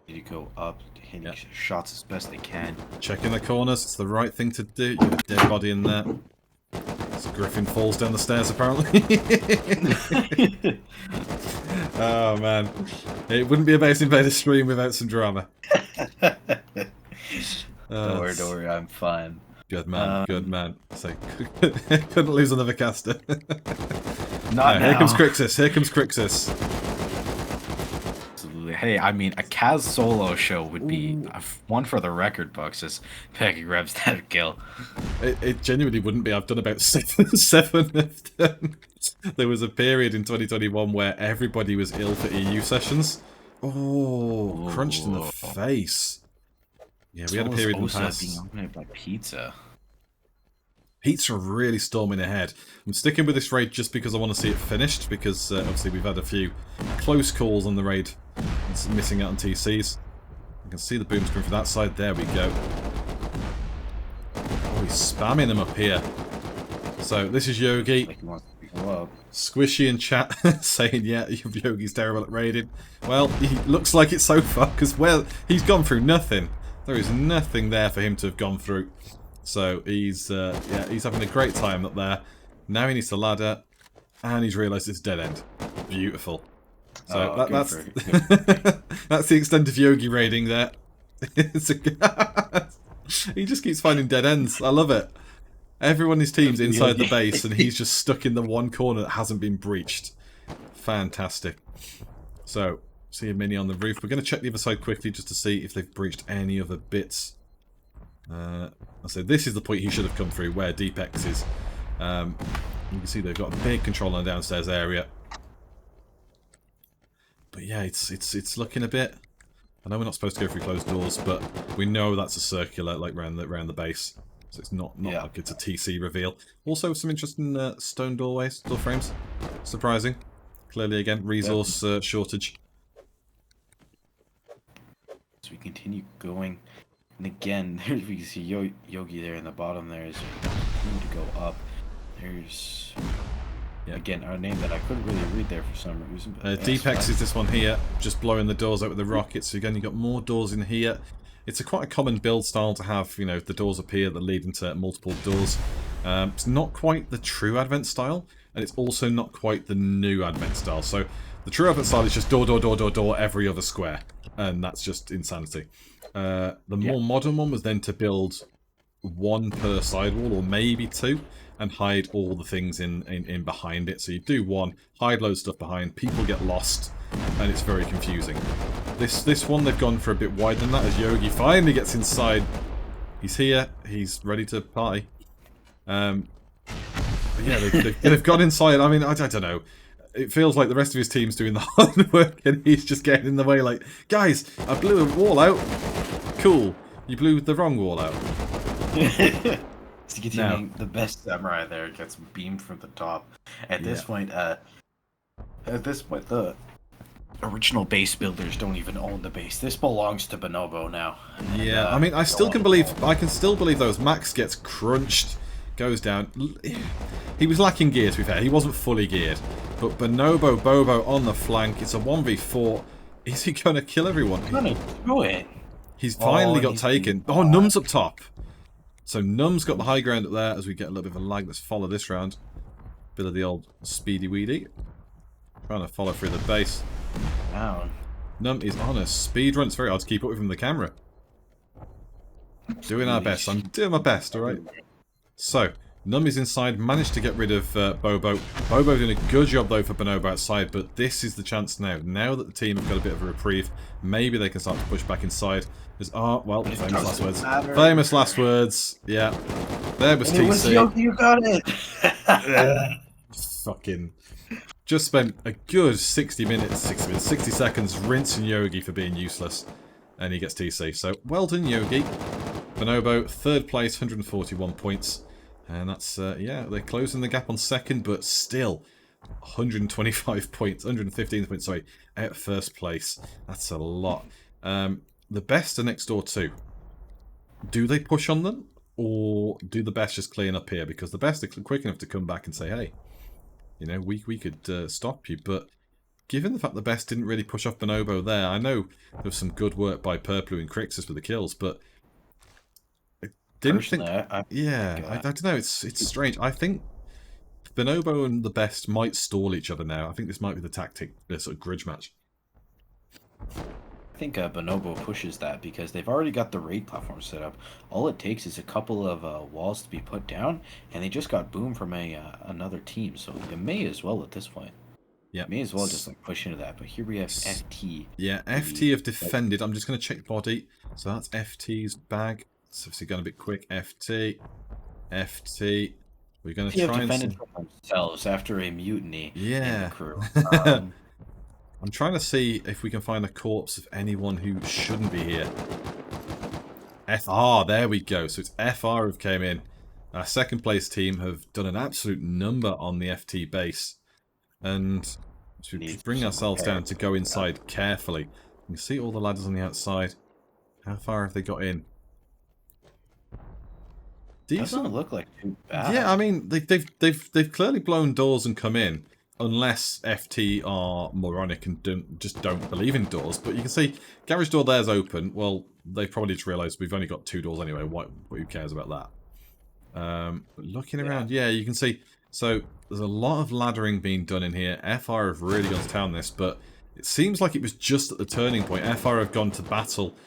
Need to go up, hitting shots as best they can. Checking the corners. It's the right thing to do. You got a dead body in there. So Griffin falls down the stairs apparently. Oh man. It wouldn't be a base Invaders stream without some drama. Don't worry, I'm fine. Good man, good man. So couldn't lose another caster. Not now. Here comes Crixus. Here comes Crixus. Absolutely. Hey, I mean, a Kaz solo show would be one for the record books as Peggy grabs that kill. It genuinely wouldn't be. I've done about seven of them. There was a period in 2021 where everybody was ill for EU sessions. Oh, crunched in the face. Yeah, we had a period in the past. Being dominated by Pizza. Pizza really storming ahead. I'm sticking with this raid just because I want to see it finished, because obviously we've had a few close calls on the raid. It's missing out on TCs. You can see the booms coming from that side. There we go. Oh, he's spamming them up here. So this is Yogi. Like he wants to go up. Squishy in chat saying, yeah, Yogi's terrible at raiding. Well, he looks like it so far, because, well, he's gone through nothing. There is nothing there for him to have gone through. So he's he's having a great time up there. Now he needs to ladder, and he's realised it's dead end. Beautiful. So that's that's the extent of Yogi raiding there. He just keeps finding dead ends. I love it. Everyone in his team's inside the base, and he's just stuck in the one corner that hasn't been breached. Fantastic. So, see a mini on the roof. We're going to check the other side quickly just to see if they've breached any other bits. I said this is the point he should have come through, where Deepex is. You can see they've got a big control on the downstairs area. But yeah, it's looking a bit. I know we're not supposed to go through closed doors, but we know that's a circular, like round the base. So it's not like it's a TC reveal. Also, some interesting stone doorways, door frames. Surprising. Clearly, again, resource shortage. So we continue going. And again, we can see Yogi there in the bottom there is room to go up. There's, again, our name that I couldn't really read there for some reason. Deepex is this one here, just blowing the doors out with the rockets. So again, you've got more doors in here. It's quite a common build style to have, you know, the doors appear that lead into multiple doors. It's not quite the true Advent style, and it's also not quite the new Advent style. So the true Advent style is just door, door, door, door, door, every other square, and that's just insanity. The more modern one was then to build one per sidewall, or maybe two, and hide all the things in behind it. So you do one, hide loads of stuff behind, people get lost, and it's very confusing. This one, they've gone for a bit wider than that, as Yogi finally gets inside. He's here, he's ready to party. Yeah, they've gone inside. I mean, I don't know. It feels like the rest of his team's doing the hard work, and he's just getting in the way like, guys, I blew a wall out. Cool. You blew the wrong wall out. The best samurai there gets beamed from the top. At this point, the original base builders don't even own the base. This belongs to Bonobo now. Yeah, I mean, I can still believe those. Max gets crunched, goes down. He was lacking gear, to be fair. He wasn't fully geared. But Bobo on the flank. It's a 1v4. Is he going to kill everyone? He's going to do it. He's finally got taken. Oh, Num's up top. So Num's got the high ground up there as we get a little bit of a lag. Let's follow this round. Bit of the old speedy weedy. Trying to follow through the base. Down. Num is on a speed run. It's very hard to keep up with him in the camera. Doing our best. I'm doing my best, alright? So, Num is inside. Managed to get rid of Bobo. Bobo doing a good job, though, for Bonobo outside. But this is the chance now. Now that the team have got a bit of a reprieve, maybe they can start to push back inside. Well, famous last words. Famous last words. Yeah. There was TC. Yogi, you got it. Fucking. Just spent a good 60 seconds rinsing Yogi for being useless. And he gets TC. So, well done, Yogi. Bonobo, 3rd place, 141 points. And that's, yeah, they're closing the gap on 2nd, but still 125 points, 115 points, sorry, at 1st place. That's a lot. The best are next door too. Do they push on them? Or do the best just clean up here? Because the best are quick enough to come back and say, hey, you know, we could stop you. But given the fact the best didn't really push off Bonobo there, I know there was some good work by Purploo and Crixus with the kills, but I didn't think... I don't know, it's strange. I think Bonobo and the best might stall each other now. I think this might be the tactic, this sort of grudge match. I think Bonobo pushes that because they've already got the raid platform set up. All it takes is a couple of walls to be put down, and they just got boomed from another team. So you may as well at this point. Yeah, may as well just like push into that. But here we have FT. Yeah, FT have defended. I'm just going to check body. So that's FT's bag. It's obviously going a bit quick. FT. We're going to try and defended themselves after a mutiny. Yeah. In the crew. I'm trying to see if we can find a corpse of anyone who shouldn't be here. FR, there we go. So it's FR who came in. Our 2nd place team have done an absolute number on the FT base. And so we bring ourselves down to go inside carefully. You can see all the ladders on the outside. How far have they got in? Decent. Doesn't look like too bad. Yeah, I mean they've clearly blown doors and come in. Unless FT are moronic and don't believe in doors. But you can see, garage door there's open. Well, they probably just realised we've only got 2 doors anyway. Who cares about that? But looking around, yeah, you can see. So, there's a lot of laddering being done in here. FR have really gone to town this, but it seems like it was just at the turning point. FR have gone to battle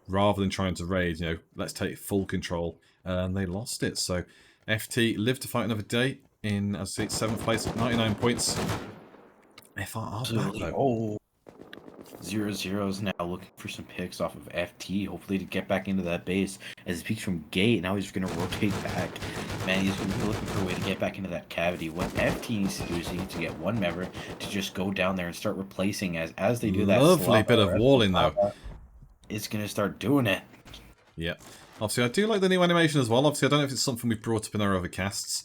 rather than trying to raid. You know, let's take full control. And they lost it. So, FT lived to fight another day. In, I see, 7th place at 99 points. FR are back, though. 0-0's now looking for some picks off of FT, hopefully to get back into that base. As he peeks from gate, now he's going to rotate back. Man, he's going to be looking for a way to get back into that cavity. What FT needs to do is he needs to get one member to just go down there and start replacing as they do that. Lovely bit of walling, though. It's going to start doing it. Yeah. Obviously, I do like the new animation as well. Obviously, I don't know if it's something we've brought up in our other casts.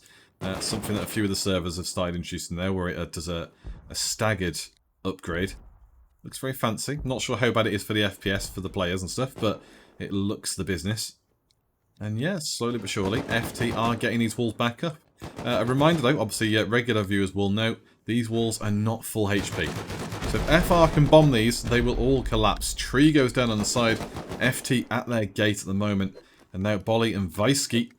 Something that a few of the servers have started introducing there, where it does a staggered upgrade. Looks very fancy. Not sure how bad it is for the FPS for the players and stuff, but it looks the business. And yeah, slowly but surely, FT are getting these walls back up. A reminder though, obviously regular viewers will note, these walls are not full HP. So if FR can bomb these, they will all collapse. Tree goes down on the side, FT at their gate at the moment. And now Bolly and Vaisky.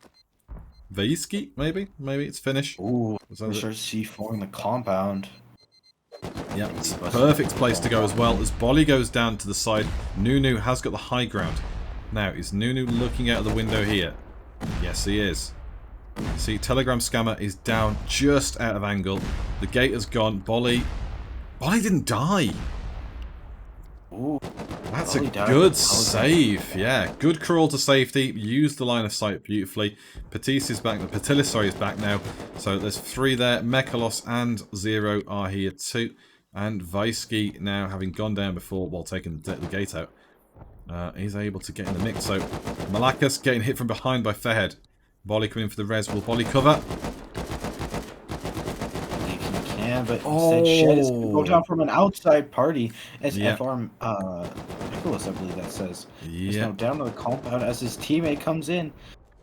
Vaisky, maybe? Maybe it's Finnish. Ooh, Was we're that it? starting to see forming the compound. Yeah, it's a perfect place to go as well. As Bolly goes down to the side, Nunu has got the high ground. Now, is Nunu looking out of the window here? Yes, he is. See, Telegram Scammer is down just out of angle. The gate has gone. Bolly didn't die. Ooh, That's a Bolly died good with save. Yeah, good crawl to safety. Used the line of sight beautifully. Patis is back. Patilis, sorry, is back now. So there's 3 there. Mekalos and Zero are here too. And Vaisky now, having gone down before while taking the gate out, he's able to get in the mix. So Malakas getting hit from behind by Fairhead. Bolly coming in for the res. Will Bolly cover? If he can, but instead Shed is going to go down from an outside party as Yeah. FR Nicholas, I believe that says, is Yeah. now down to the compound as his teammate comes in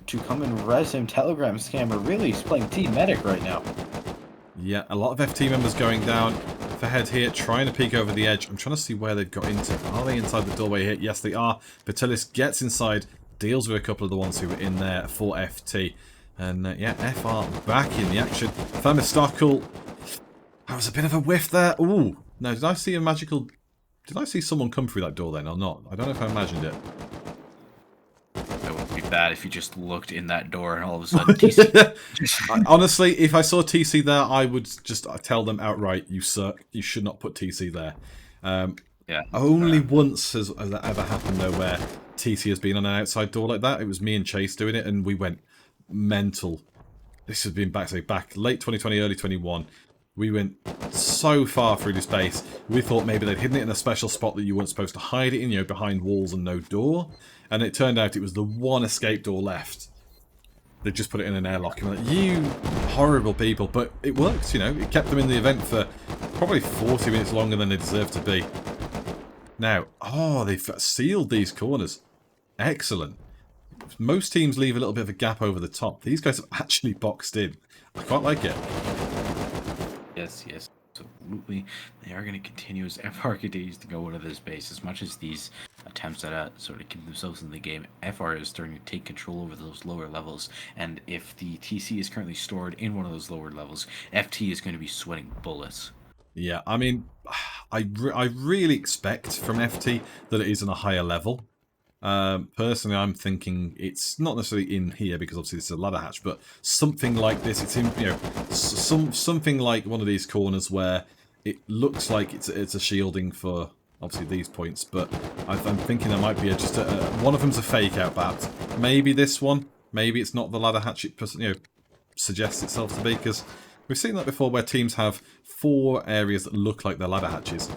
to come and res him. Telegram Scammer really is playing team medic right now. Yeah, a lot of FT members going down. Fairhead here, trying to peek over the edge. I'm trying to see where they've got into. Are they inside the doorway here? Yes, they are. Patilis gets inside, deals with a couple of the ones who were in there for FT. And yeah, FR back in the action. Thermostacle. That was a bit of a whiff there. Ooh. No, did I see a magical... Did I see someone come through that door then or not? I don't know if I imagined it. It would be bad if you just looked in that door and all of a sudden TC. Honestly, if I saw TC there, I would just tell them outright, you suck. You should not put TC there. Yeah. Only once has that ever happened, though, where TC has been on an outside door like that. It was me and Chase doing it, and we went mental. This has been back late 2020, early 21. We went so far through this base. We thought maybe they'd hidden it in a special spot that you weren't supposed to hide it in, you know, behind walls and no door. And it turned out it was the one escape door left. They just put it in an airlock. And we're like, you horrible people. But it worked, you know. It kept them in the event for probably 40 minutes longer than they deserved to be. Now, oh, they've sealed these corners. Excellent. Most teams leave a little bit of a gap over the top. These guys have actually boxed in. I quite like it. Yes, yes, absolutely. They are going to continue as FR continues to go into this base. As much as these attempts at sort of keep themselves in the game, FR is starting to take control over those lower levels. And if the TC is currently stored in one of those lower levels, FT is going to be sweating bullets. Yeah, I mean, I really expect from FT that it is on a higher level. Personally, I'm thinking it's not necessarily in here because obviously it's a ladder hatch, but something like this. It's in, you know, something like one of these corners where it looks like it's a shielding for obviously these points. But I'm thinking there might be just one of them's a fake out, perhaps. Maybe this one. Maybe it's not the ladder hatch it suggests itself to be, because we've seen that before where teams have 4 areas that look like they're ladder hatches,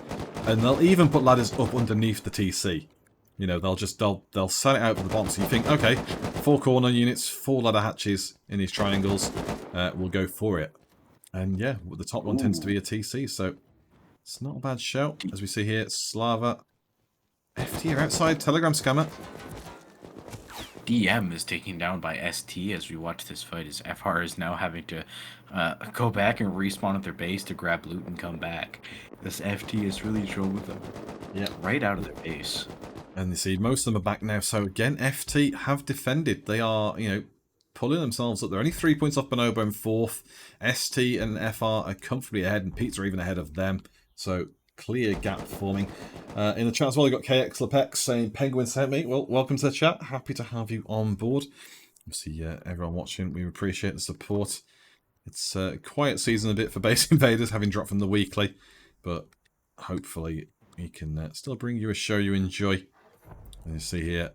and they'll even put ladders up underneath the TC. You know, they'll set it out for the bottom. So you think, okay, 4 corner units, 4 ladder hatches in these triangles. We'll go for it. And yeah, the top one tends to be a TC, so it's not a bad shout. As we see here, Slava. FT are outside, Telegram Scammer. DM is taken down by ST as we watch this fight, as FR is now having to go back and respawn at their base to grab loot and come back. This FT is really drove them right out of their base. And you see, most of them are back now. So again, FT have defended. They are, you know, pulling themselves up. They're only 3 points off Bonobo in 4th. ST and FR are comfortably ahead, and Pete's are even ahead of them. So clear gap forming. In the chat as well, we've got KX Lepex saying, Penguin sent me. Well, welcome to the chat. Happy to have you on board. Obviously, everyone watching, we appreciate the support. It's a quiet season a bit for Base Invaders, having dropped from the weekly. But hopefully, we can still bring you a show you enjoy. And you see here,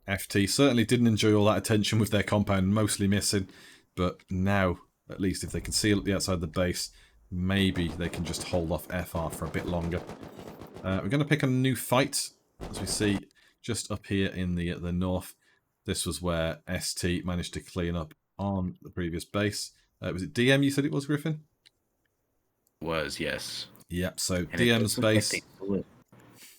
FT certainly didn't enjoy all that attention with their compound mostly missing, but now, at least if they can seal at the outside of the base, maybe they can just hold off FR for a bit longer. We're going to pick a new fight, as we see just up here in the north. This was where ST managed to clean up on the previous base. Was it DM you said it was, Griffin? Was, yes. Yep, so And DM's base...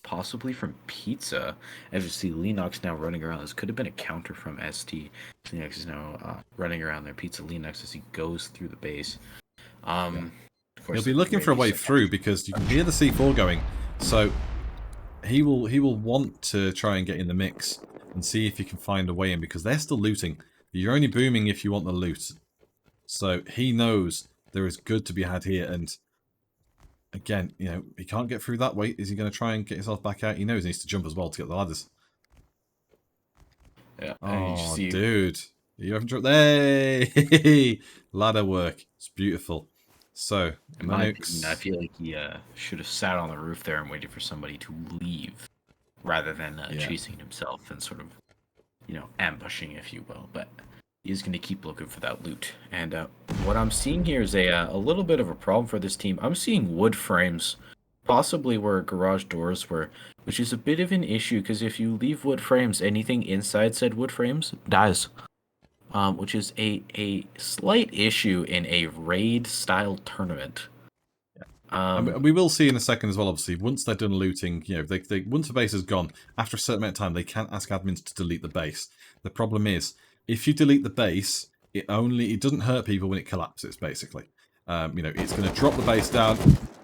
Possibly from Pizza. As you see, Linux now running around. This could have been a counter from ST. Linux is now running around their Pizza Linux as he goes through the base. Of course, he'll be looking for a way through because you can hear the C4 going. So he will want to try and get in the mix and see if he can find a way in, because they're still looting. You're only booming if you want the loot. So he knows there is good to be had here, and again, you know, he can't get through that way. Is he going to try and get himself back out? He knows he needs to jump as well to get the ladders. Yeah. Oh, dude. You haven't dropped... Hey! Ladder work. It's beautiful. So, in my opinion, I feel like he should have sat on the roof there and waited for somebody to leave, rather than chasing himself and sort of, you know, ambushing, if you will. But he's going to keep looking for that loot. And what I'm seeing here is a little bit of a problem for this team. I'm seeing wood frames, possibly where garage doors were, which is a bit of an issue, because if you leave wood frames, anything inside said wood frames dies. Which is a slight issue in a raid-style tournament. We will see in a second as well, obviously. Once they're done looting, you know, once the base is gone, after a certain amount of time, they can't ask admins to delete the base. The problem is, if you delete the base, it doesn't hurt people when it collapses, basically. You know, it's going to drop the base down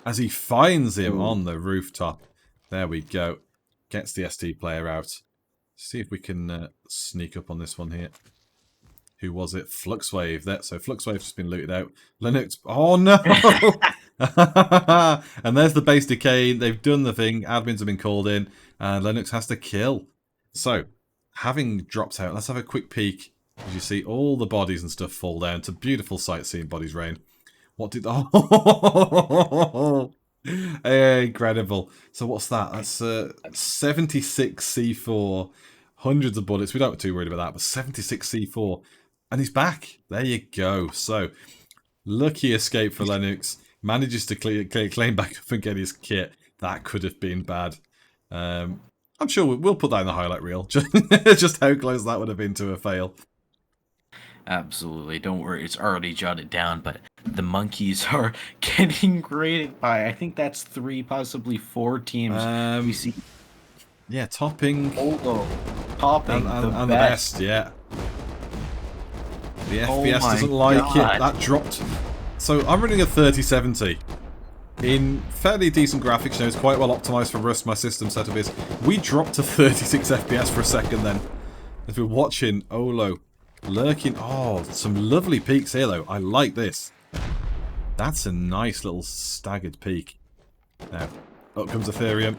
as he finds him on the rooftop. There we go. Gets the ST player out. See if we can sneak up on this one here. Who was it? Fluxwave. So Fluxwave's just been looted out. Linux. Oh no! And there's the base decay. They've done the thing. Admins have been called in, and Linux has to kill. So, having dropped out, let's have a quick peek. As you see all the bodies and stuff fall down. It's a beautiful sight seeing bodies rain. What did... Oh! Incredible. So what's that? That's 76 C4. Hundreds of bullets. We don't get too worried about that, but 76 C4. And he's back. There you go. So, lucky escape for Lennox. Manages to claim back up and get his kit. That could have been bad. I'm sure we'll put that in the highlight reel. Just how close that would have been to a fail. Absolutely. Don't worry. It's already jotted down, but the monkeys are getting graded by, I think that's 3, possibly 4 teams. We see... Yeah, topping. Topping. And the best, yeah. The FPS doesn't like it. That dropped. So I'm running a 3070 in fairly decent graphics. You know, it's quite well optimized for Rust. My system setup is. We dropped to 36 FPS for a second then. As we're watching Olo lurking. Oh, some lovely peaks here though. I like this. That's a nice little staggered peak. Now, up comes Ethereum.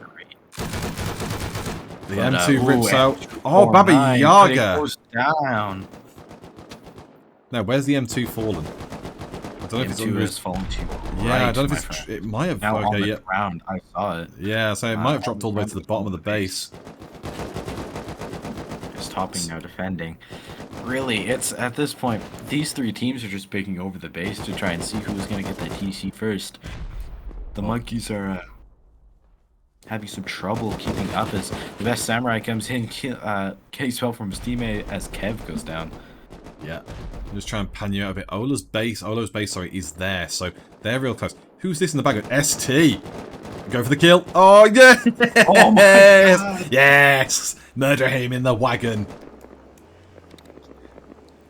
The M2 rips out. Oh, Baba Yaga! It goes down. Now, where's the M2 fallen? I don't know if it's under his... fallen too. Yeah, I don't know if it's... It might have... Now on the ground, I saw it. Yeah, so it might have dropped all the way to the bottom of the base. Just topping now, defending. Really, it's at this point, these 3 teams are just picking over the base to try and see who's going to get that TC first. The monkeys are having some trouble keeping up as the best samurai comes in, getting spelled from his teammate as Kev goes down. Yeah, just try and pan you out a bit. Olo's base, sorry, is there, so they're real close. Who's this in the back? ST! Go for the kill. Oh, yes! Oh my God. Yes! Murder him in the wagon.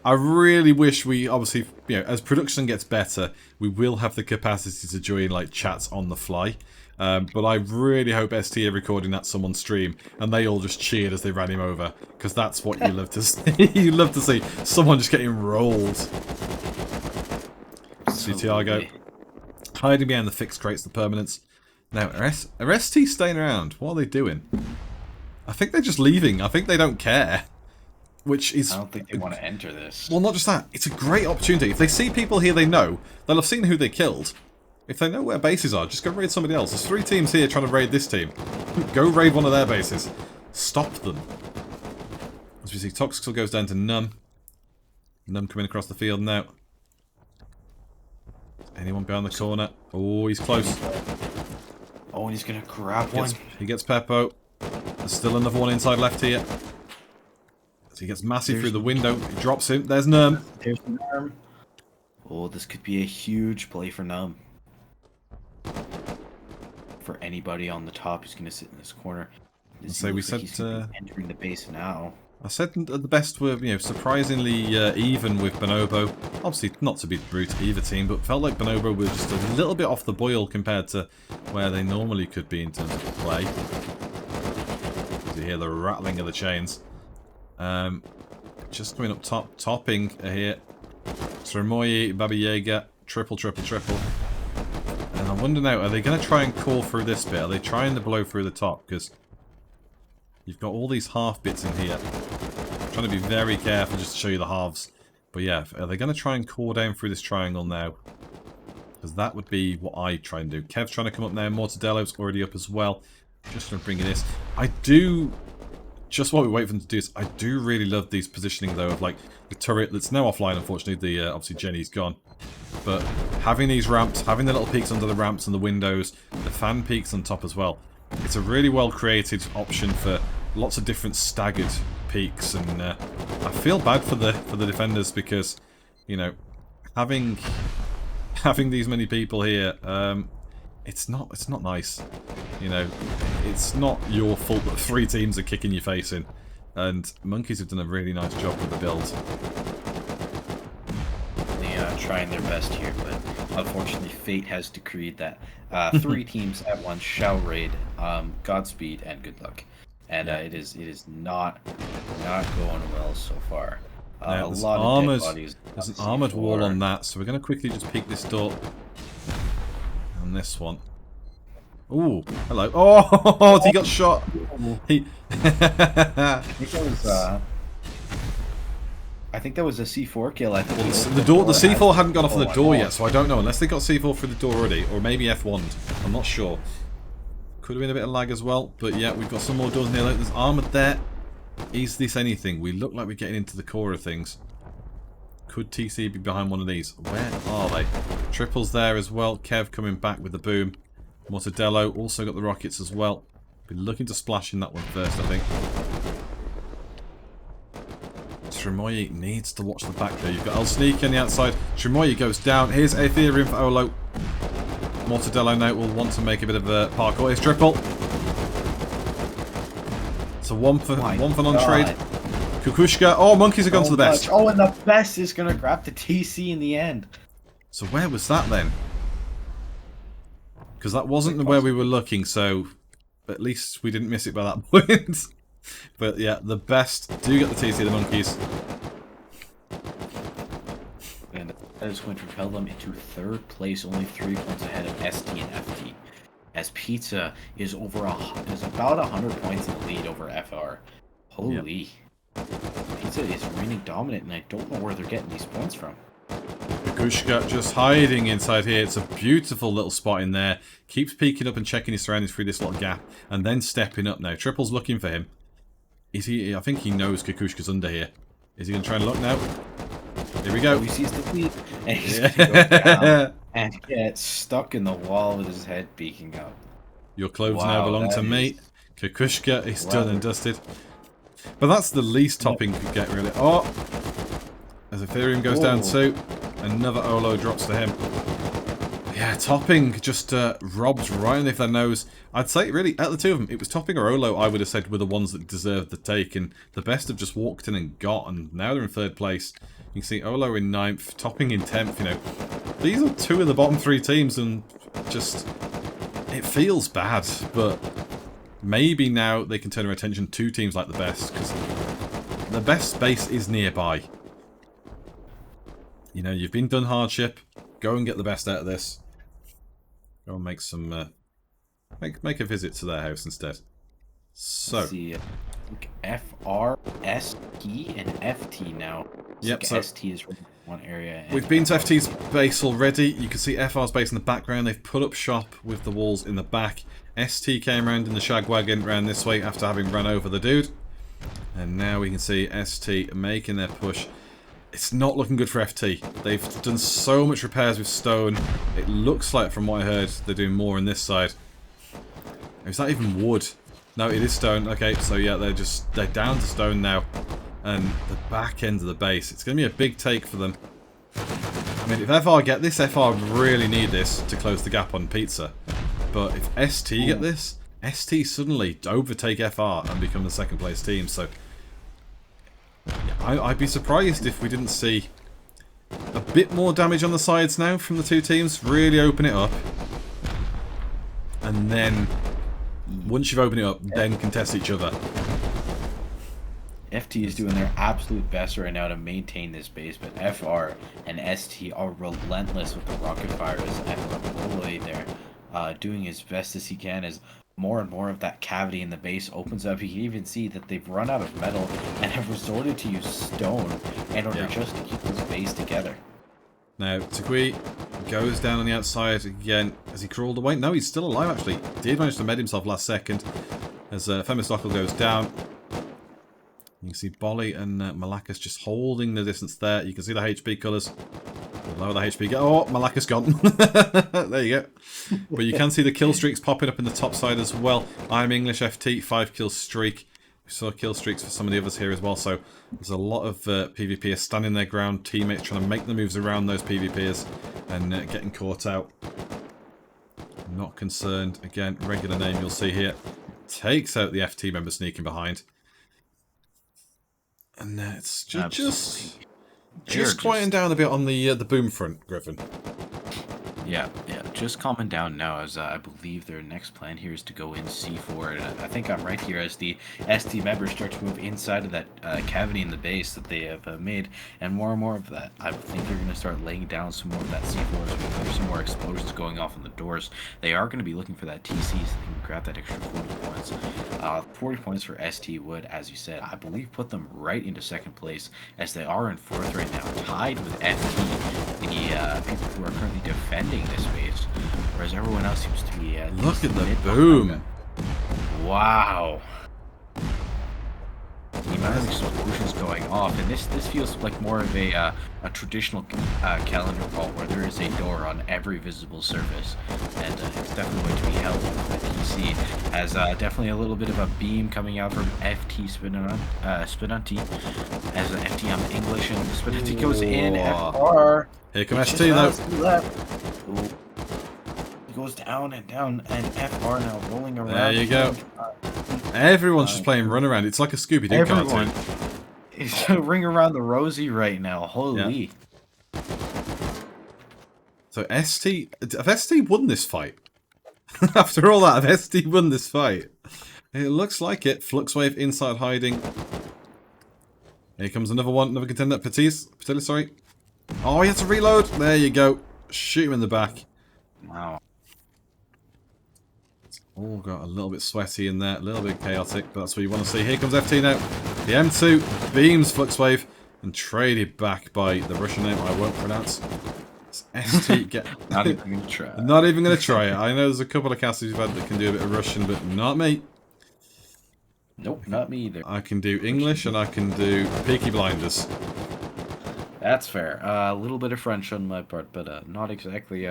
I really wish we, obviously, you know, as production gets better, we will have the capacity to join, like, chats on the fly. But I really hope ST are recording that someone's stream and they all just cheered as they ran him over, because that's what you love to see. You love to see someone just getting rolled. See Tiago hiding behind the fixed crates, the permanents. Now, are ST staying around? What are they doing? I think they're just leaving. I think they don't care. Which is... I don't think they want to enter this. Well, not just that. It's a great opportunity. If they see people here they know, they'll have seen who they killed. If they know where bases are, just go raid somebody else. There's 3 teams here trying to raid this team. Go raid one of their bases. Stop them. As we see, Toxical goes down to Num. Num coming across the field now. Anyone behind the corner? Oh, he's close. Oh, and he's going to grab one. He gets Peppo. There's still another one inside left here. So he gets massive through the window. He drops him. There's Num. There's Num. Oh, this could be a huge play for Num. For anybody on the top who's going to sit in this corner. So we said entering the base now. I said the best were, you know, surprisingly even with Bonobo. Obviously not to be brute either team, but felt like Bonobo were just a little bit off the boil compared to where they normally could be in terms of play. hear the rattling of the chains. Just coming up top, topping here. Tremoyi, Baba Yaga, triple. And I wonder now, are they going to try and core through this bit? Are they trying to blow through the top? Because you've got all these half bits in here. I'm trying to be very careful just to show you the halves. But yeah, are they going to try and core down through this triangle now? Because that would be what I try and do. Kev's trying to come up now. Mortadello's already up as well. Just going to bring this. I do... Just while we wait for them to do this, I do really love these positioning though of like the turret that's now offline, unfortunately. The obviously Jenny's gone. But having these ramps, having the little peaks under the ramps and the windows, the fan peaks on top as well. It's a really well created option for lots of different staggered peaks, and I feel bad for the defenders because, you know, having these many people here, it's not nice. You know, it's not your fault that 3 teams are kicking your face in. And Monkeys have done a really nice job with the build. They are trying their best here, but unfortunately fate has decreed that 3 teams at once shall raid. Godspeed and good luck. And it is not going well so far. A lot of dead bodies. There's an armoured wall on that, so we're going to quickly just peek this door. And this one. Ooh, hello. Oh, he got shot. He. I think that was a C4 kill. I think the C4 hadn't gone off of the door yet, so I don't know. Unless they got C4 through the door already, or maybe F1'd. I'm not sure. Could have been a bit of lag as well, but yeah, we've got some more doors in here. Look, there's armoured there. Is this anything? We look like we're getting into the core of things. Could TC be behind one of these? Where are they? Triples there as well. Kev coming back with the boom. Mortadello also got the rockets as well. Be looking to splash in that one first, I think. Tremoyi needs to watch the back there. You've got El Sneaky on the outside. Tremoyi goes down. Here's Aetherium for Olo. Mortadello now will want to make a bit of a parkour. Here's triple. So one for non-trade. Kukushka. Oh, Monkeys have gone to the best. Oh, and the best is going to grab the TC in the end. So where was that then? Because that wasn't where we were looking, so at least we didn't miss it by that point. But yeah, the best do get the TC, the Monkeys. And that is going to propel them into 3rd place, only 3 points ahead of ST and FT. As Pizza is about 100 points in the lead over FR. Holy. Yep. Pizza is reigning dominant, and I don't know where they're getting these points from. Kukushka just hiding inside here. It's a beautiful little spot in there. Keeps peeking up and checking his surroundings through this little gap, and then stepping up now. Triple's looking for him. Is he? I think he knows Kukushka's under here. Is he going to try and look now? Here we go. Oh, he sees the lead, and he's going to go down and get stuck in the wall with his head peeking out. Your clothes now belong to me. Kukushka is done and dusted. But that's the least topping you could get, really. Oh! As Ethereum goes down too, another Olo drops to him. Yeah, topping just robbed right underneath their nose. I'd say, really, out of the 2 of them, it was topping or Olo, I would have said, were the ones that deserved the take. And the best have just walked in and got, and now they're in 3rd place. You can see Olo in 9th, topping in 10th, you know. These are 2 of the bottom 3 teams, and just... it feels bad, but maybe now they can turn their attention to teams like the best, because the best space is nearby. You know, you've been done hardship. Go and get the best out of this. Go and make some... make a visit to their house instead. So... Let's see, FR, ST, and FT now. Yep, so ST is one area. We've been to FT's base already. You can see FR's base in the background. They've put up shop with the walls in the back. ST came around in the shag wagon round this way after having run over the dude. And now we can see ST making their push. It's not looking good for FT. They've done so much repairs with stone. It looks like, from what I heard, they're doing more on this side. Is that even wood? No, it is stone. Okay, so yeah, they're down to stone now. And the back end of the base, it's going to be a big take for them. I mean, if FR get this, FR really need this to close the gap on Pizza. But if ST get this, ST suddenly overtake FR and become the 2nd place team. So yeah, I'd be surprised if we didn't see a bit more damage on the sides now from the 2 teams. Really open it up. And then, once you've opened it up, then contest each other. FT is doing their absolute best right now to maintain this base, but FR and ST are relentless with the rocket fire as FR all the way there, doing his best as he can as more and more of that cavity in the base opens up. You can even see that they've run out of metal and have resorted to use stone in order just to keep this base together. Now, Tagui goes down on the outside again as he crawled away. No, he's still alive, actually. Did manage to med himself last second as Femistockle goes down. You can see Bolly and Malakas just holding the distance there. You can see the HP colours. Lower the HP. Oh, Malakas gone. There you go. But you can see the kill streaks popping up in the top side as well. I'm English FT, 5 kill streak. We saw kill streaks for some of the others here as well. So there's a lot of PvPers standing their ground. Teammates trying to make the moves around those PvPers and getting caught out. Not concerned. Again, regular name you'll see here. Takes out the FT member sneaking behind. And it's just quieting down a bit on the boom front, Griffin. Yeah, just calming down now as I believe their next plan here is to go in C4, and I think I'm right here as the ST members start to move inside of that cavity in the base that they have made, and more of that. I think they're going to start laying down some more of that C4 as well. There's some more explosions going off on the doors. They are going to be looking for that TC so they can grab that extra 40 points. 40 points for ST would, as you said, I believe put them right into second place as they are in fourth right now, tied with FT, the people who are currently defending this base, whereas everyone else seems to be look at the boom. Wow, the amount of explosions going off, and this feels like more of a traditional calendar vault where there is a door on every visible surface, and it's definitely going to be held with the TC as definitely a little bit of a beam coming out from FT Spinunti as FT on English, and Spinunti goes in. FR here comes ST though. He goes down and down, and FR now rolling around. There you go. Everyone's just playing run around. It's like a Scooby-Doo cartoon. It's a ring around the rosy right now. Holy. Yeah. So have ST won this fight? After all that, have ST won this fight? It looks like it. Fluxwave inside hiding. Here comes another one, another contender. Patilla, sorry. Oh, he has to reload. There you go. Shoot him in the back. Wow. It's all got a little bit sweaty in there, a little bit chaotic, but that's what you want to see. Here comes FT now. The M2 beams Fluxwave and traded back by the Russian name I won't pronounce. It's ST get Not even gonna try. Not even gonna try it. I know there's a couple of casters you've had that can do a bit of Russian, but not me. Nope, not me either. I can do English and I can do Peaky Blinders. That's fair. A little bit of French on my part, but not exactly.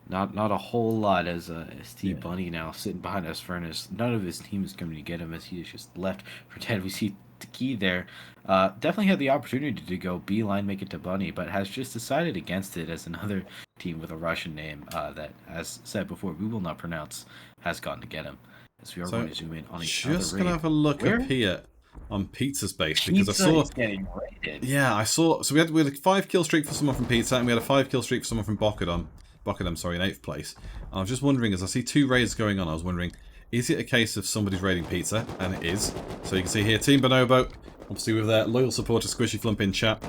Not a whole lot as ST Bunny now sitting behind us Furnace. None of his team is coming to get him as he is just left for dead. We see Taki there. Definitely had the opportunity to go beeline, make it to Bunny, but has just decided against it as another team with a Russian name that, as said before, we will not pronounce, has gotten to get him. As we are going to zoom in on each other. Just gonna have a look up here on Pizza's base because I saw. Getting raided. Yeah, I saw. So we had a 5 kill streak for someone from Pizza, and we had a 5 kill streak for someone from Bokadam, sorry, in 8th place. And I was just wondering, as I see 2 raids going on, I was wondering, is it a case of somebody's raiding Pizza? And it is. So you can see here, Team Bonobo, obviously with their loyal supporter Squishy Flump in chat.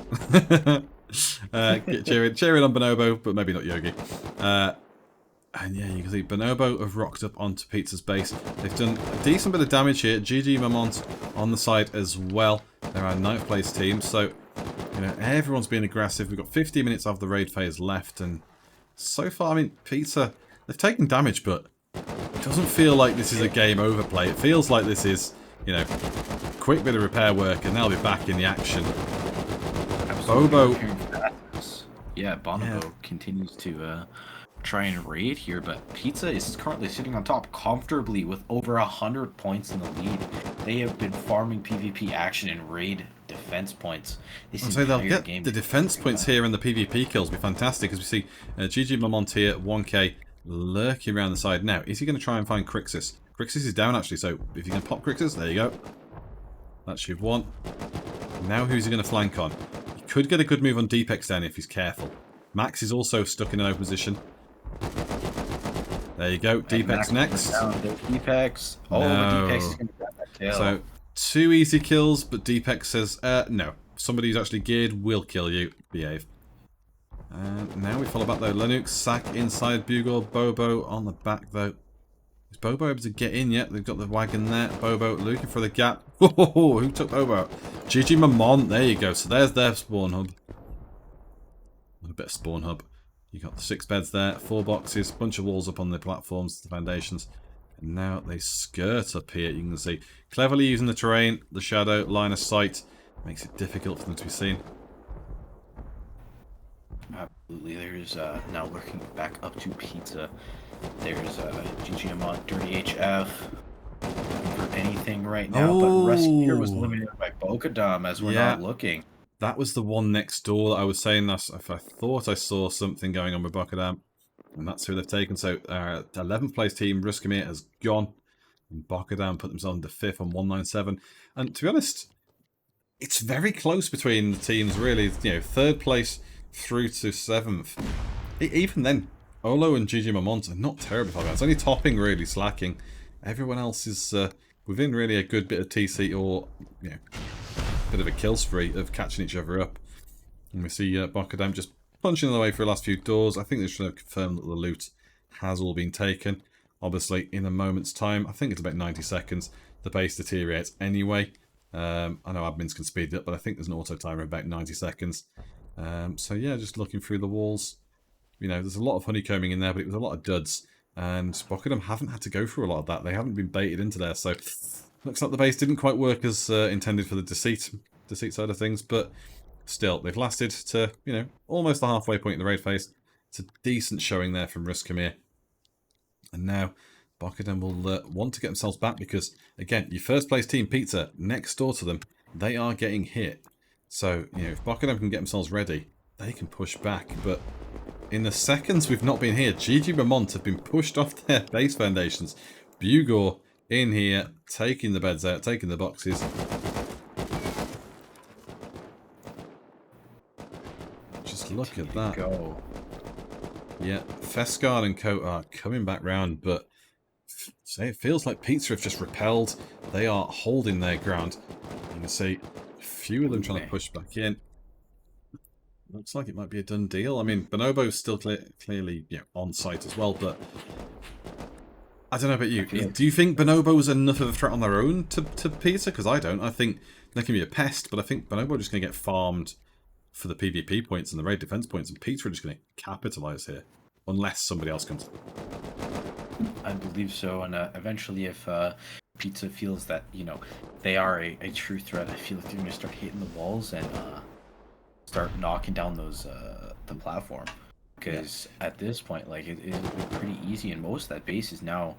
Cheering on Bonobo, but maybe not Yogi. And yeah, you can see Bonobo have rocked up onto Pizza's base. They've done a decent bit of damage here. Gigi Mamont on the side as well. They're our 9th place team. So, you know, everyone's been aggressive. We've got 50 minutes of the raid phase left. And so far, I mean, Pizza, they've taken damage, but it doesn't feel like this is a game over play. It feels like this is, you know, quick bit of repair work and they'll be back in the action. Bobo. Yeah, Bonobo continues to try and raid here, but Pizza is currently sitting on top comfortably with over 100 points in the lead. They have been farming PvP action and raid defense points. So they'll get the defense points here and the PvP kills will be fantastic as we see Gigi Mamont here, 1k, lurking around the side. Now, is he going to try and find Crixus? Crixus is down actually, so if you can pop Crixus, there you go. That's your one. Now who's he going to flank on? He could get a good move on Deepex down if he's careful. Max is also stuck in an open position. There you go, Deepex next. Deepex. Oh, no. Deepex is going to grab that tail. So 2 easy kills, but Deepex says, no. Somebody who's actually geared will kill you. Behave. And now we follow back though. Lennox, Sack inside, Bugle, Bobo on the back though. Is Bobo able to get in yet? They've got the wagon there. Bobo looking for the gap. Whoa, who took Bobo out? Gigi Mamont, there you go. So there's their spawn hub. A bit of spawn hub. You got the 6 beds there, 4 boxes, bunch of walls up on the platforms, the foundations. And now they skirt up here, you can see. Cleverly using the terrain, the shadow, line of sight. Makes it difficult for them to be seen. Absolutely. There's now working back up to Pizza. There's Gigi Amont, Dirty HF. For anything right now, but Rescue was limited by Bokadam as we're not looking. That was the one next door that I was saying. That's if I thought I saw something going on with Bokadam. And that's who they've taken. So 11th place team, Ruskamir, has gone. And Bokadam put themselves into 5th on 197. And to be honest, it's very close between the teams, really. You know, 3rd place through to 7th. Even then, Olo and Gigi Mamont are not terribly far behind. It's only Topping really slacking. Everyone else is within really a good bit of TC or, you know, bit of a kill spree of catching each other up. And we see Bokadam just punching their way through the last few doors. I think they're trying to confirm that the loot has all been taken. Obviously, in a moment's time, I think it's about 90 seconds, the base deteriorates anyway. I know admins can speed it up, but I think there's an auto timer of about 90 seconds. So yeah, just looking through the walls. You know, there's a lot of honeycombing in there, but it was a lot of duds. And Bokadam haven't had to go through a lot of that. They haven't been baited into there, so looks like the base didn't quite work as intended for the deceit side of things, but still, they've lasted to, you know, almost the halfway point in the raid phase. It's a decent showing there from Ruskamir. And now Bokadam will want to get themselves back because, again, your first place team, Pizza, next door to them, they are getting hit. So, you know, if Bokadam can get themselves ready, they can push back. But in the seconds we've not been here, Gigi Mamont have been pushed off their base foundations. Bugor in here, taking the beds out, taking the boxes. Just look at that. Go. Yeah, Fescard and Co are coming back round, but it feels like Pizza have just repelled. They are holding their ground. You can see a few of them trying to push back in. Looks like it might be a done deal. I mean, Bonobo's still clearly, you know, on site as well, but I don't know about you. Do you think Bonobo's enough of a threat on their own to Pizza? Because I don't. I think they can be a pest, but I think Bonobo just going to get farmed for the PvP points and the raid defense points, and Pizza are just going to capitalize here, unless somebody else comes. I believe so, and eventually, if Pizza feels that, you know, they are a true threat, I feel like they're going to start hitting the walls and start knocking down those the platform. Because at this point, like, it would be pretty easy, and most of that base is now,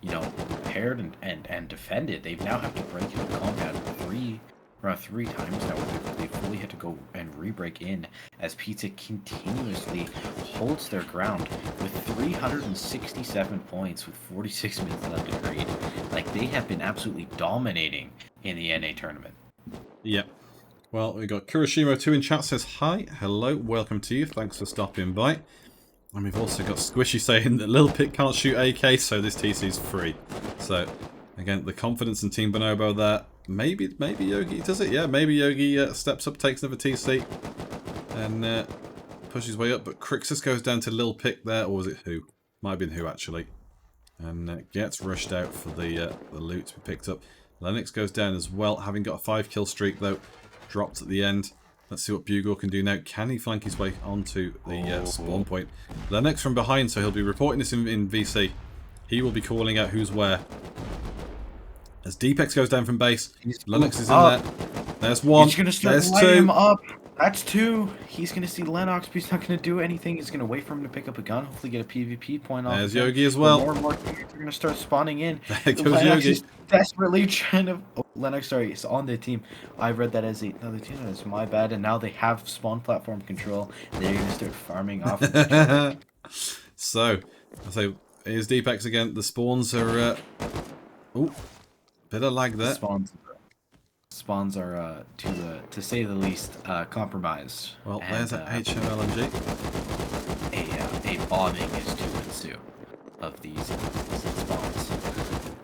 you know, repaired and defended. They now have to break into the compound around 3 times now. They fully had to go and re-break in as Pizza continuously holds their ground with 367 points with 46 minutes left to grade. Like, they have been absolutely dominating in the NA tournament. Yep. Well, we got Kurashimo2 in chat says, hi, hello, welcome to you, thanks for stopping by. And we've also got Squishy saying that Lil Pit can't shoot AK, so this TC is free. So, again, the confidence in Team Bonobo there. Maybe Yogi does it, yeah, maybe Yogi steps up, takes another TC, and pushes his way up, but Crixus goes down to Lil Pick there, or was it Who? Might have been Who, actually. And gets rushed out for the loot to be picked up. Lennox goes down as well, having got a 5-kill streak, though. Dropped at the end. Let's see what Bugor can do now. Can he flank his way onto the spawn point? Lennox from behind, so he'll be reporting this in VC. He will be calling out who's where. As Deepex goes down from base, Lennox is in there. There's one. He's gonna start lighting him up. That's 2. He's going to see Lennox, but he's not going to do anything. He's going to wait for him to pick up a gun, hopefully get a PvP point off. There's Yogi as well. More and more things are going to start spawning in. There goes Lennox Yogi. is desperately trying to... Oh, Lennox, sorry, is on the team. I read that as another team. That's my bad. And now they have spawn platform control. They're going to start farming off. So, I say, here's Deepex again. The spawns are... Oh, bit of lag there. Spawns are, to say the least, compromised. Well, there's an HMLMG. A bombing is to ensue of these spawns.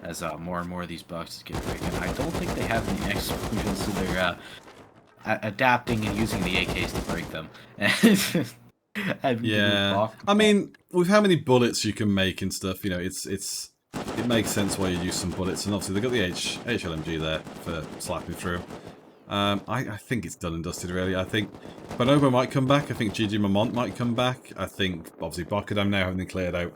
as more and more of these boxes get breaking. I don't think they have any explosions, so they're adapting and using the AKs to break them. Yeah, I mean, with how many bullets you can make and stuff, you know, it makes sense why you use some bullets, and obviously they got the HLMG there for slapping through. I think it's done and dusted, really. I think Bonobo might come back. I think Gigi Mamont might come back. I think, obviously, Bokadam now having cleared out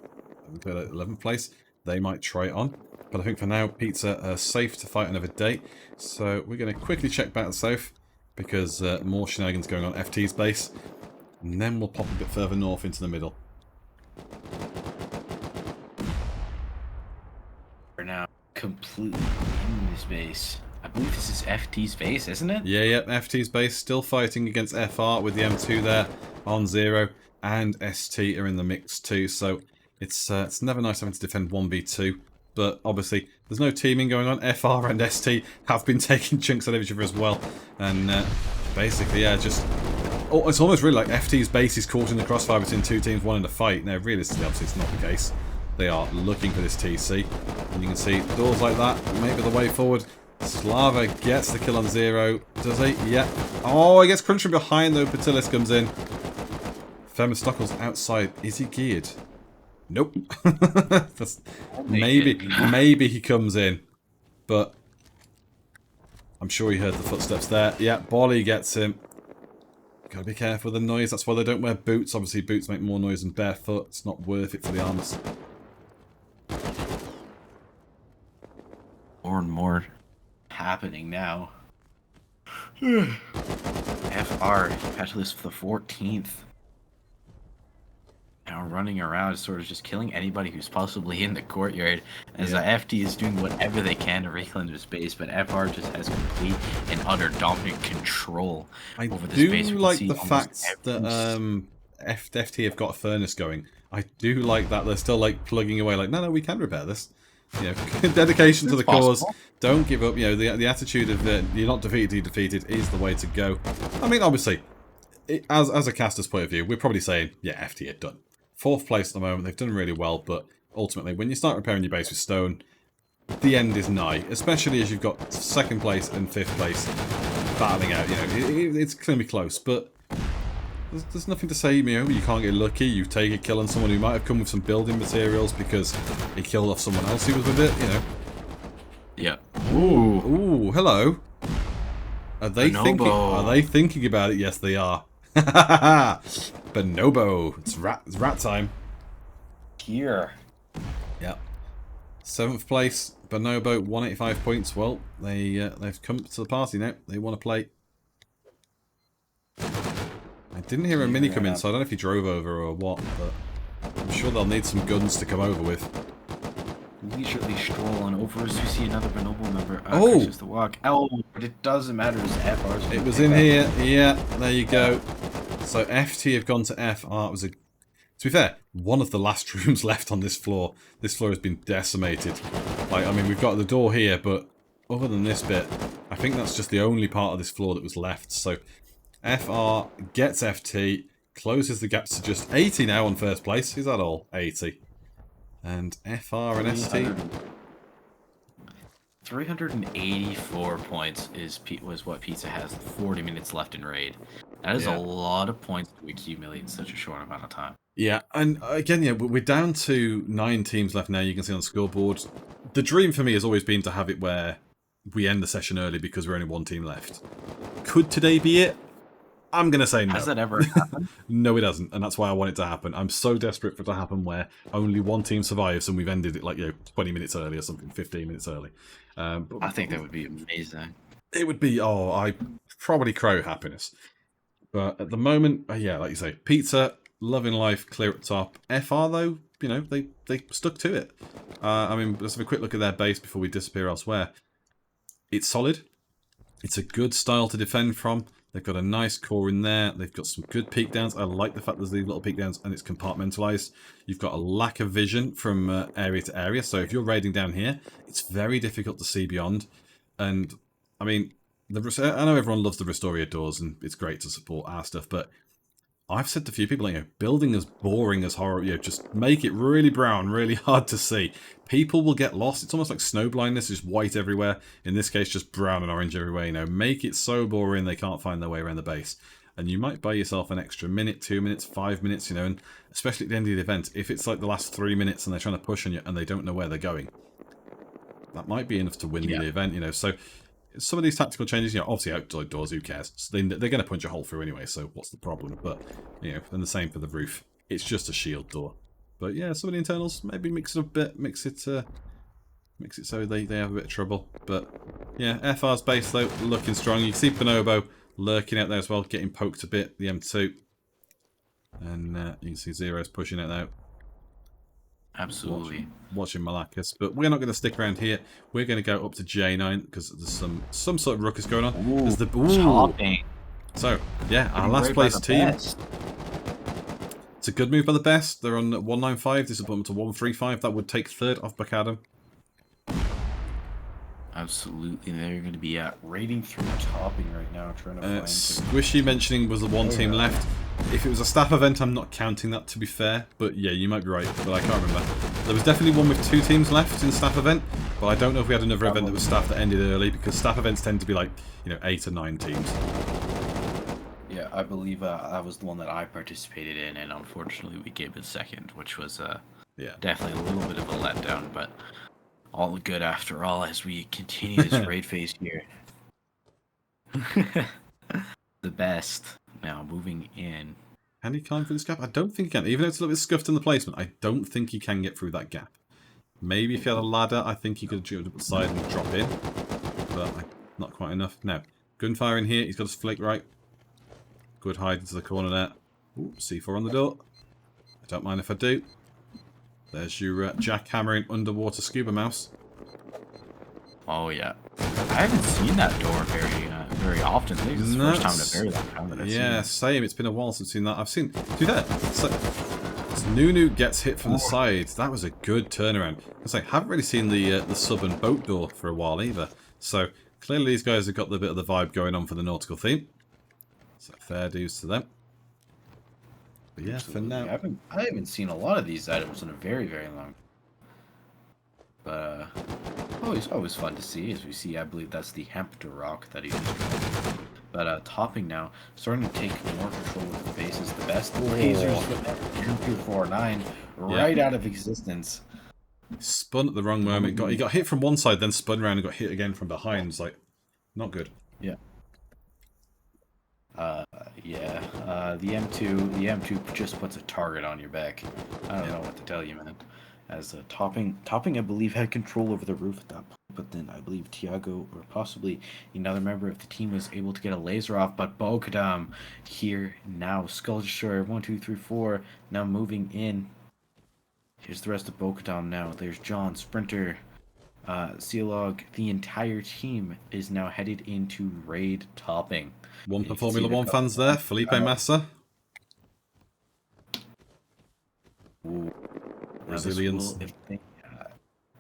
11th place, they might try it on. But I think for now, Pizza are safe to fight another day. So we're going to quickly check back to south, because more shenanigans going on FT's base. And then we'll pop a bit further north into the middle. We're now completely in this base. I believe this is FT's base, isn't it? Yeah, FT's base still fighting against FR with the M2 there on 0, and ST are in the mix too. So it's never nice having to defend 1v2, but obviously there's no teaming going on. FR and ST have been taking chunks out of each other as well, and basically, yeah, just it's almost really like FT's base is caught in the crossfire between two teams wanting to fight. Now, realistically, obviously, it's not the case. They are looking for this TC, and you can see doors like that may be the way forward. Slava gets the kill on 0. Does he? Yeah. Oh, he gets crunched from behind, though. Patilis comes in. Themistocles outside. Is he geared? Nope. Maybe he comes in. But I'm sure he heard the footsteps there. Yeah, Bolly gets him. Gotta be careful with the noise. That's why they don't wear boots. Obviously, boots make more noise than barefoot. It's not worth it for the arms. More and more happening now. FR, Petalist for the 14th. Now running around, sort of just killing anybody who's possibly in the courtyard, as FT is doing whatever they can to reclaim their space, but FR just has complete and utter dominant control over the space. I do like the fact that FT have got a furnace going. I do like that they're still like plugging away, like, no, we can repair this. You know, dedication to the cause. Don't give up. You know, the attitude of you're not defeated, you're defeated is the way to go. I mean, obviously, as a caster's point of view, we're probably saying, yeah, FT are done. 4th place at the moment, they've done really well, but ultimately, when you start repairing your base with stone, the end is nigh. Especially as you've got 2nd place and 5th place battling out. You know, it's going to be close, but there's nothing to say, you know, you can't get lucky. You take a kill on someone who might have come with some building materials because he killed off someone else who was with it, you know. Yeah. Ooh, hello. Are they thinking about it? Yes, they are. Bonobo. It's rat time. Here. Yep. 7th place, Bonobo, 185 points. Well, they've come to the party now. They want to play. I didn't hear a mini come in, so I don't know if he drove over or what, but I'm sure they'll need some guns to come over with. Leisurely stroll on over as we see another Bonobo member. Oh! The walk. Oh, but it doesn't matter. It was in here. Yeah, there you go. So FT have gone to FR. It was to be fair, one of the last rooms left on this floor. This floor has been decimated. Like, I mean, we've got the door here, but other than this bit, I think that's just the only part of this floor that was left. So FR gets FT, closes the gap to just 80 now on 1st place. Is that all? 80. And FR and ST. 384 points was what Pizza has. 40 minutes left in raid. That is a lot of points to accumulate in such a short amount of time. Yeah, and again, yeah, we're down to 9 teams left now. You can see on the scoreboard. The dream for me has always been to have it where we end the session early because we're only 1 team left. Could today be it? I'm going to say no. Has that ever happened? No, it hasn't, and that's why I want it to happen. I'm so desperate for it to happen where only 1 team survives and we've ended it like, you know, 20 minutes early or something, 15 minutes early. But I think that would be amazing. It would be, I probably cry with happiness. But at the moment, yeah, like you say, Pizza, loving life, clear at top. FR, though, you know, they stuck to it. I mean, let's have a quick look at their base before we disappear elsewhere. It's solid. It's a good style to defend from. They've got a nice core in there. They've got some good peak downs. I like the fact there's these little peak downs and it's compartmentalized. You've got a lack of vision from area to area. So if you're raiding down here, it's very difficult to see beyond. And, I mean, I know everyone loves the Rustoria doors and it's great to support our stuff, but I've said to a few people, you know, building as boring as horror, you know, just make it really brown, really hard to see. People will get lost. It's almost like snow blindness, just white everywhere. In this case, just brown and orange everywhere. You know, make it so boring they can't find their way around the base. And you might buy yourself an extra minute, 2 minutes, 5 minutes, you know, and especially at the end of the event, if it's like the last 3 minutes and they're trying to push on you and they don't know where they're going, that might be enough to win the event, you know. So some of these tactical changes, you know, obviously outdoors, who cares? So they're going to punch a hole through anyway, so what's the problem? But, you know, and the same for the roof. It's just a shield door. But yeah, some of the internals, maybe mix it up a bit, mix it so they have a bit of trouble. But yeah, FR's base though, looking strong. You can see Bonobo lurking out there as well, getting poked a bit, the M2. And you can see Zero's pushing it out. Absolutely. Watching Malakas, but we're not going to stick around here. We're going to go up to J9 because there's some sort of ruckus going on. Ooh, there's the chopping. So yeah, our last place team. Best. It's a good move by the best. They're on 195. This will put them to 135. That would take third off Bacadam. Absolutely, they're going to be raiding through topping right now, trying to find. Squishy mentioning was the one team left. If it was a staff event, I'm not counting that, to be fair. But yeah, you might be right, but I can't remember. There was definitely one with 2 teams left in the staff event, but I don't know if we had another event that was staff that ended early, because staff events tend to be like, you know, 8 or 9 teams. Yeah, I believe that was the one that I participated in, and unfortunately we gave it second, which was definitely a little bit of a letdown, but all good after all as we continue this raid phase here. The best. Now moving in. Can he climb through this gap? I don't think he can. Even though it's a little bit scuffed in the placement, I don't think he can get through that gap. Maybe if he had a ladder, I think he could have jumped up the side and drop in. But not quite enough. Now, gunfire in here. He's got his flake right. Good hide into the corner there. Ooh, C4 on the door. I don't mind if I do. There's your jackhammering underwater scuba mouse. Oh yeah, I haven't seen that door very often. I think it's the first time in a very long time that I've seen it. Same. It's been a while since I've seen that. I've seen. Do that. So, Nunu gets hit from the side. That was a good turnaround. I haven't really seen the sub and boat door for a while either. So clearly these guys have got the bit of the vibe going on for the nautical theme. So fair dues to them. But yeah, Absolutely. for now, I haven't seen a lot of these items in a very long. But always fun to see. As we see, I believe that's the Hemp rock that he used. But topping now, starting to take more control of the bases. The best lasers with that 249 right out of existence. Spun at the wrong moment. He got hit from one side, then spun around and got hit again from behind. It's like not good. Yeah. The M2 just puts a target on your back. I don't know what to tell you, man. As topping, I believe, had control over the roof at that point, but then I believe Tiago or possibly another member of the team was able to get a laser off. But Bo-Khaddam here now, Skull Destroyer 1, 2, 3, 4 now moving in. Here's the rest of Bo-Khaddam now. There's John, Sprinter, Sealog. The entire team is now headed into raid topping. One for Formula 1 fans there, Felipe Massa. Ooh. Brazilians. If they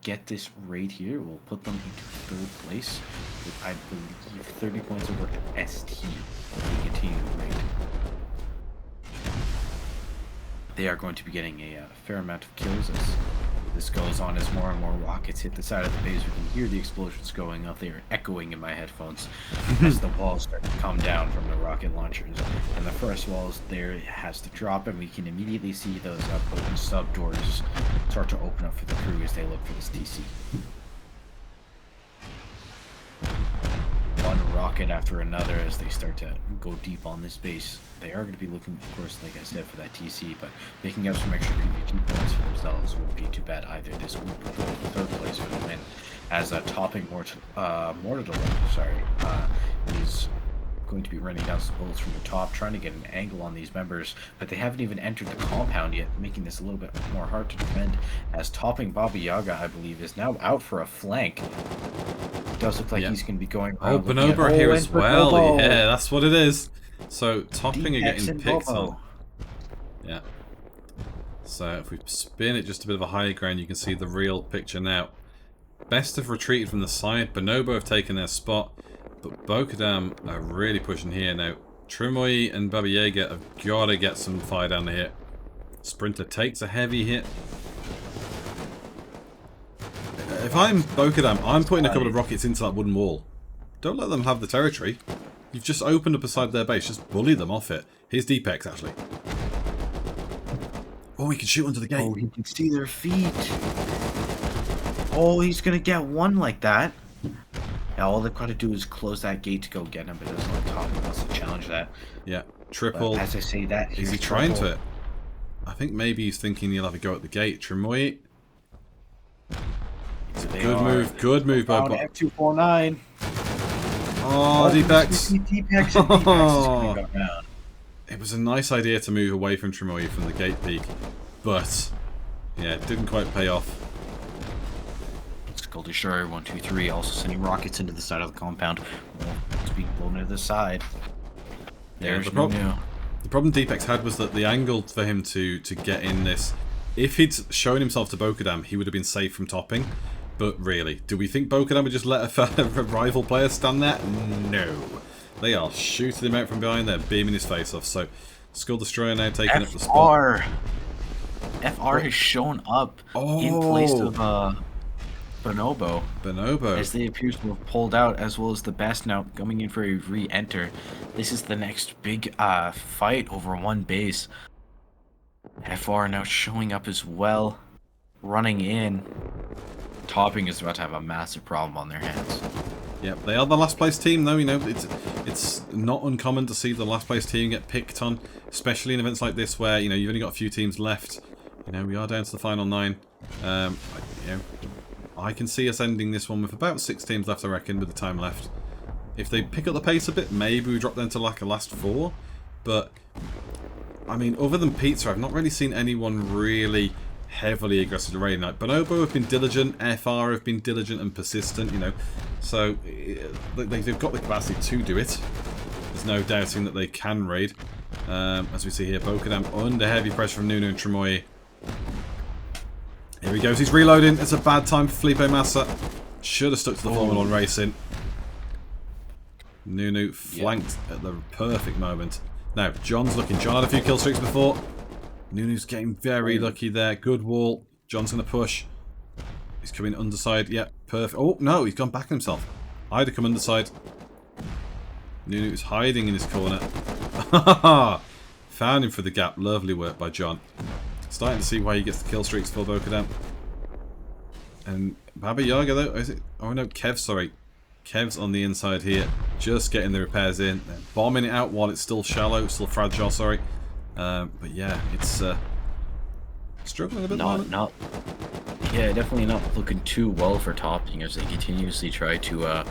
get this raid here, we'll put them into 3rd place with, I believe, 30 points over ST if we continue the raid. They are going to be getting a fair amount of kills as this goes on, as more and more rockets hit the side of the base. We can hear the explosions going off. They are echoing in my headphones as the walls start to come down from the rocket launchers. And the first walls there has to drop, and we can immediately see those potent sub doors start to open up for the crew as they look for this TC. One rocket after another as they start to go deep on this base. They are going to be looking, of course, like I said, for that TC, but making up some extra PvP points for themselves won't be too bad either. This will put them in 3rd place for the win. As topping Mortador, is going to be running down some bullets from the top, trying to get an angle on these members, but they haven't even entered the compound yet, making this a little bit more hard to defend. As topping Baba Yaga, I believe, is now out for a flank. It does look like he's going to be going around. Oh, Bonobo here as well. Yeah, that's what it is. So topping are getting picked on. Yeah. So if we spin it just a bit of a higher ground, you can see the real picture now. Best have retreated from the side. Bonobo have taken their spot, but Bo-Khaddam are really pushing here now, Trimoy and Baba Yaga have got to get some fire down the hit. Sprinter takes a heavy hit. If I'm Bokadam, I'm putting a couple of rockets into that wooden wall. Don't let them have the territory. You've just opened up a side of their base. Just bully them off it. Here's Deepex, actually. Oh, he can shoot under the gate. Oh, he can see their feet. Oh, he's going to get one like that. Now, all they've got to do is close that gate to go get him, but it doesn't like top. He wants to challenge that. Yeah, triple. But as I say that, is he trying to? I think maybe he's thinking he'll have a go at the gate. Trimoy. Good move by Bob. F249. Oh, Deepex. Deepex. It was a nice idea to move away from Trimoy from the gate peak, but yeah, it didn't quite pay off. Skull Destroyer 123 also sending rockets into the side of the compound. It's being blown to the side. There's the problem Deepex had was that the angle for him to get in this, if he'd shown himself to Bokadam, he would have been safe from topping. But really, do we think Bokadam would just let a rival player stand there? No. They are shooting him out from behind. They're beaming his face off. So, Skull Destroyer now taking up the spot. FR has shown up in place of Bonobo. As they appear to have pulled out, as well as the Best now coming in for a re-enter. This is the next big fight over one base. FR now showing up as well, running in. Topping is about to have a massive problem on their hands. Yep, they are the last place team though, you know, it's not uncommon to see the last place team get picked on, especially in events like this where, you know, you've only got a few teams left. You know, we are down to the final 9. You know, I can see us ending this one with about 6 teams left, I reckon, with the time left. If they pick up the pace a bit, maybe we drop down to like a last 4. But, I mean, other than Pizza, I've not really seen anyone really heavily aggressive raiding. Like Bonobo have been diligent, FR have been diligent and persistent, you know, so they've got the capacity to do it. There's no doubting that they can raid. As we see here, Bokadam under heavy pressure from Nunu and Trimoy. Here he goes, he's reloading. It's a bad time for Felipe Massa. Should have stuck to the Formula 1 racing. Nunu flanked at the perfect moment. Now, John's looking. John had a few kill streaks before. Nunu's getting very lucky there. Good wall. John's going to push. He's coming underside. Yeah, perfect. Oh, no, he's gone back on himself. I'd have come underside. Nunu's hiding in his corner. Found him for the gap. Lovely work by John. Starting to see why he gets the kill streaks for Bokadam. And Baba Yaga, though, is it? Oh, no, Kev, sorry. Kev's on the inside here. Just getting the repairs in. They're bombing it out while it's still shallow. Still fragile, sorry. But yeah, it's struggling a bit. Yeah, definitely not looking too well for topping as they continuously try to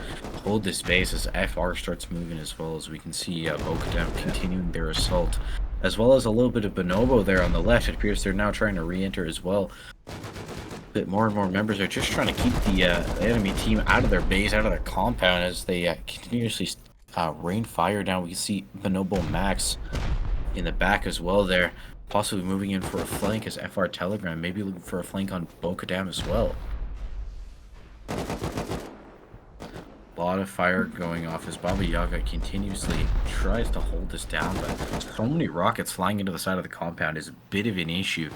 hold this base as FR starts moving as well. As we can see Bokadam continuing their assault, as well as a little bit of Bonobo there on the left. It appears they're now trying to re-enter as well. But more and more members are just trying to keep the enemy team out of their base, out of their compound as they continuously rain fire down. We can see Bonobo Max in the back as well there, possibly moving in for a flank as FR Telegram, maybe looking for a flank on Bokadam as well. A lot of fire going off as Baba Yaga continuously tries to hold this down, but so many rockets flying into the side of the compound is a bit of an issue,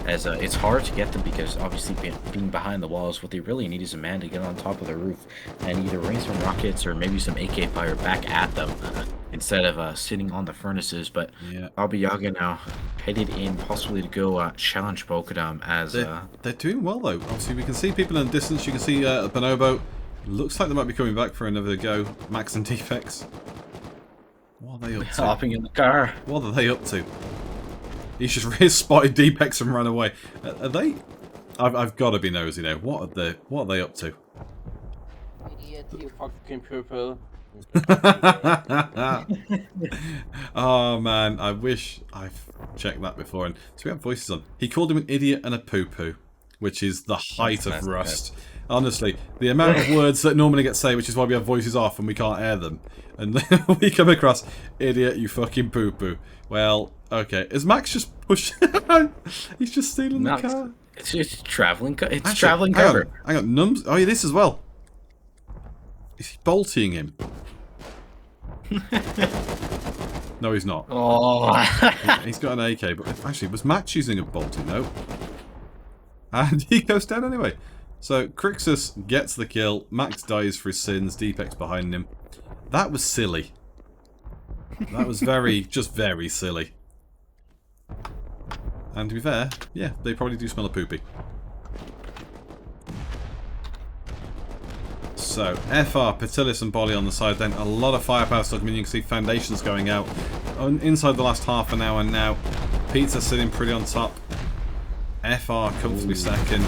as it's hard to get them because obviously being behind the walls, what they really need is a man to get on top of the roof and either rain some rockets or maybe some AK fire back at them instead of sitting on the furnaces. But yeah, Baba Yaga now headed in possibly to go challenge Bokadam as they're doing well though. Obviously we can see people in the distance. You can see Bonobo. Looks like they might be coming back for another go. Max and Defects. What are they up to? Hopping in the car. What are they up to? He's just spotted Deepex and ran away. Are they? I've got to be nosy now. What are they up to? Idiot, you fucking purple. Oh man, I wish I've checked that before. And so we have voices on. He called him an idiot and a poo-poo, which is the height of Rust. Honestly, the amount of words that normally get said, which is why we have voices off and we can't air them. And then we come across, idiot, you fucking poo-poo. Well, okay. Is Max just pushing? He's just stealing the car. It's just traveling. It's actually, traveling cover. Hang on. Nums. Oh, yeah, this as well. Is he bolting him? No, he's not. Oh. He's got an AK, but actually, was Max using a bolty? No. And he goes down anyway. So, Crixus gets the kill. Max dies for his sins. Deepek's behind him. That was silly. That was just very silly. And to be fair, yeah, they probably do smell a poopy. So, FR, Petilis and Bolly on the side then. A lot of firepower stuck. I mean, you can see foundations going out. Inside the last half an hour now. Pizza sitting pretty on top. FR comfortably second.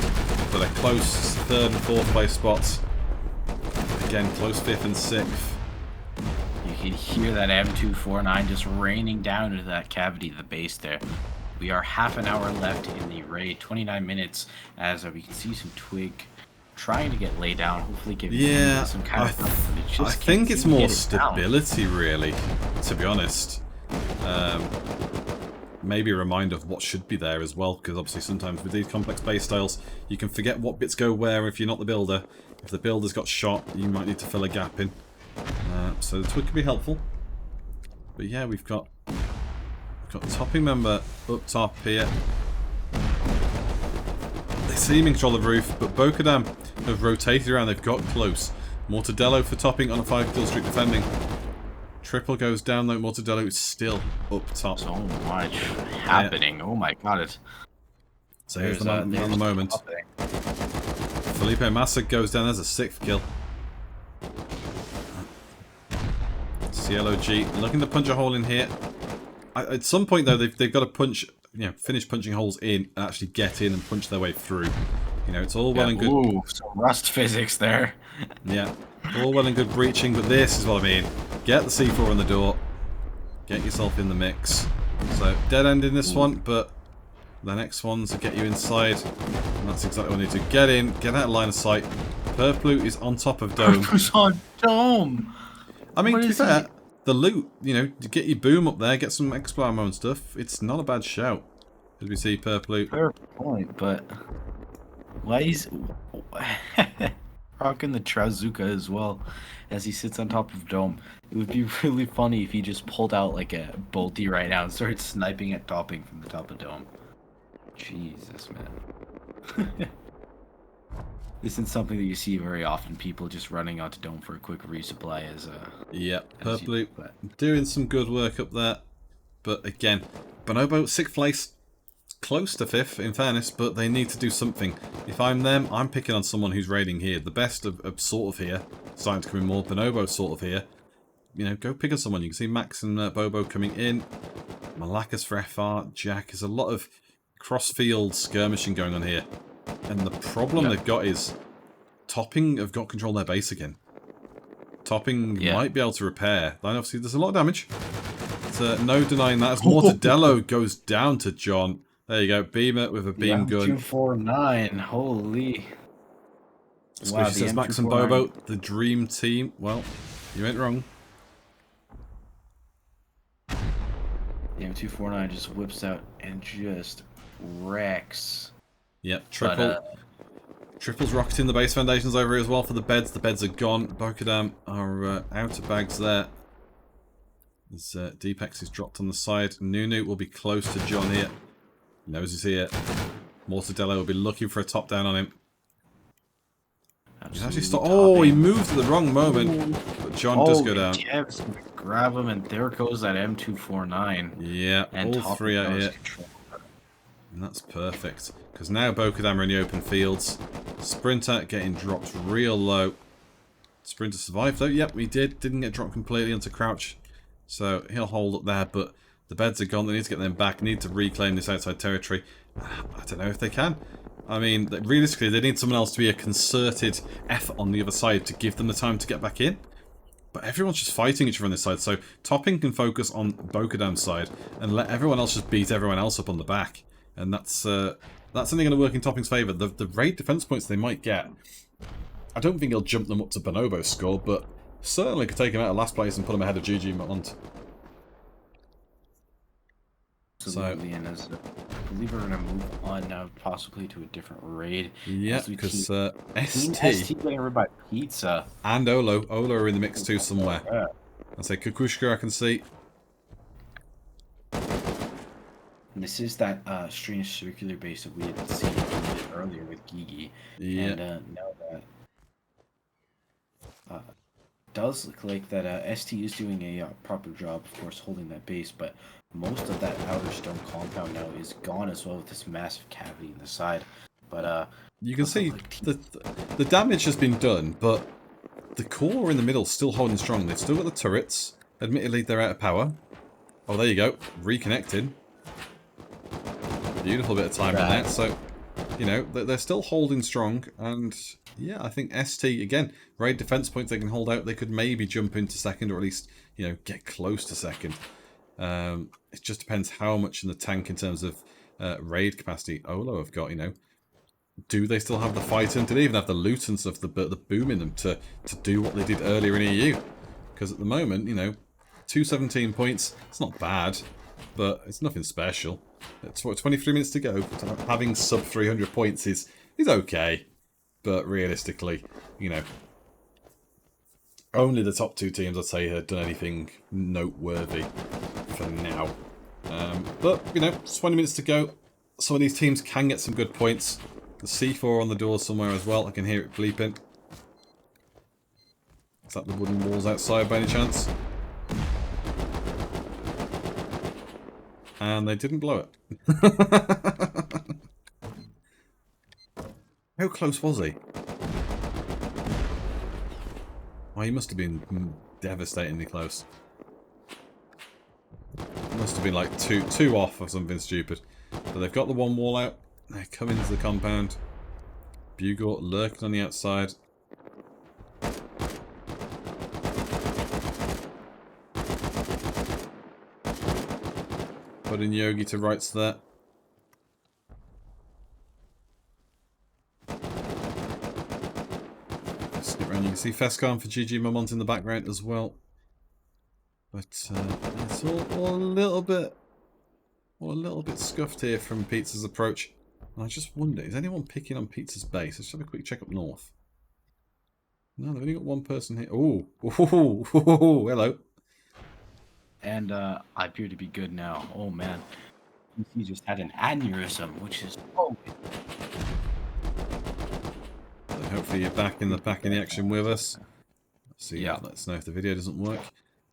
But a close 3rd and 4th place spots. Again, close 5th and 6th. You can hear that M249 just raining down into that cavity of the base there. We are half an hour left in the raid, 29 minutes, as we can see some twig trying to get laid down, hopefully giving some kind of... I think it's more stability, really, to be honest. Maybe a reminder of what should be there as well, because obviously sometimes with these complex base styles, you can forget what bits go where if you're not the builder. If the builder's got shot, you might need to fill a gap in. So the twig can be helpful. But yeah, we've got topping member up top here. They seem in control of the roof, but Bokadam have rotated around. They've got close. Mortadello for topping on a 5-kill streak defending. Triple goes down though. Mortadello is still up top. So much happening. Yeah. Oh my god. So here's the man on the moment. Felipe Massa goes down. There's a 6th kill. CLOG looking to punch a hole in here. At some point though, they've got to punch, finish punching holes in and actually get in and punch their way through. It's all well and good. Ooh, some rust physics there. Yeah, all well and good breaching, but this is what I mean. Get the C4 on the door. Get yourself in the mix. So dead end in this one, but the next ones will get you inside. And that's exactly what we need to get in, get out of line of sight. Purplu is on top of Dome. Purplu's on Dome. I mean, to be fair, the loot, to get your boom up there, get some explore ammo and stuff, it's not a bad shout. As we see Purple. Fair point, but why he's rocking the Trazuka as well as he sits on top of Dome. It would be really funny if he just pulled out like a bolty right now and started sniping at topping from the top of Dome. Jesus, man. This isn't something that you see very often, people just running onto Dome for a quick resupply as yeah, Purple doing some good work up there. But again, Bonobo, 6th place, close to 5th in fairness, but they need to do something. If I'm them, I'm picking on someone who's raiding here. The best of sort of here, starting to come in more. Bonobo sort of here. Go pick on someone. You can see Max and Bobo coming in. Malakas for FR. Jack. There's a lot of cross-field skirmishing going on here. And the problem they've got is Topping have got control of their base again. Topping might be able to repair. Then obviously there's a lot of damage. But, no denying that. As Mortadello goes down to John. There you go. Beamer with a beam gun. 249. Holy. Wow, says Max and Bobo, the dream team. Well, you ain't wrong. The M249 just whips out and just wrecks. Yep, Triple's rocketing the base foundations over here as well for the beds. The beds are gone. Bokadam are out of bags there. There's Deepex is dropped on the side. Nunu will be close to John here. He knows he's here. Mortadello will be looking for a top down on him. He's actually oh, he moved at the wrong moment. But John does go down. Kev's gonna grab him, and there goes that M249. Yeah, and all 3 out here. And that's perfect. Because now Bokadam are in the open fields. Sprinter getting dropped real low. Sprinter survived though. Yep, he did. Didn't get dropped completely onto crouch. So he'll hold up there, but the beds are gone. They need to get them back. Need to reclaim this outside territory. I don't know if they can. I mean, realistically, they need someone else to be a concerted effort on the other side to give them the time to get back in. But everyone's just fighting each other on this side. So Topping can focus on Bokadam's side and let everyone else just beat everyone else up on the back. And that's only going to work in Topping's favour. The raid defence points they might get, I don't think he'll jump them up to Bonobo's score, but certainly could take him out of last place and put him ahead of Gigi and Mont. Absolutely, and as I believe we're going to move on now, possibly to a different raid. Yeah, because ST getting rid by Pizza and Olo are in the mix too somewhere. Yeah. I say Kukushka, I can see. And this is that strange circular base that we had seen a little bit earlier with Gigi. Yeah. And now that does look like that ST is doing a proper job, of course, holding that base, but most of that outer stone compound now is gone as well with this massive cavity in the side. But you can see the damage has been done, but the core in the middle still holding strong. They've still got the turrets. Admittedly, they're out of power. Oh, there you go. Reconnected. Beautiful bit of timing there. So, you know, they're still holding strong. And, yeah, I think ST, again, raid defense points they can hold out. They could maybe jump into second or at least, you know, get close to second. It just depends how much in the tank in terms of raid capacity Olo have got, you know. Do they still have the fight and do they even have the loot and stuff, the boom in them to do what they did earlier in EU? Because at the moment, you know, 217 points, it's not bad, but it's nothing special. It's what, 23 minutes to go. Having sub 300 points is okay, but realistically, you know, only the top two teams I'd say have done anything noteworthy for now. But you know, 20 minutes to go. Some of these teams can get some good points. The C4 on the door somewhere as well. I can hear it bleeping. Is that the wooden walls outside by any chance? And they didn't blow it. How close was he? Oh, he must have been devastatingly close. Must have been like two off or something stupid. But they've got the one wall out. They're coming into the compound. Bugle lurking on the outside. Putting Yogi to rights there. Skip around. You can see Fescon for Gigi Momont in the background as well. But it's all a little bit scuffed here from Pizza's approach. And I just wonder, is anyone picking on Pizza's base? Let's have a quick check up north. No, they've only got one person here. Oh, hello. And I appear to be good now. Oh man, he just had an aneurysm, which is so hopefully you're back in the action with us. Let's see, let us know if the video doesn't work.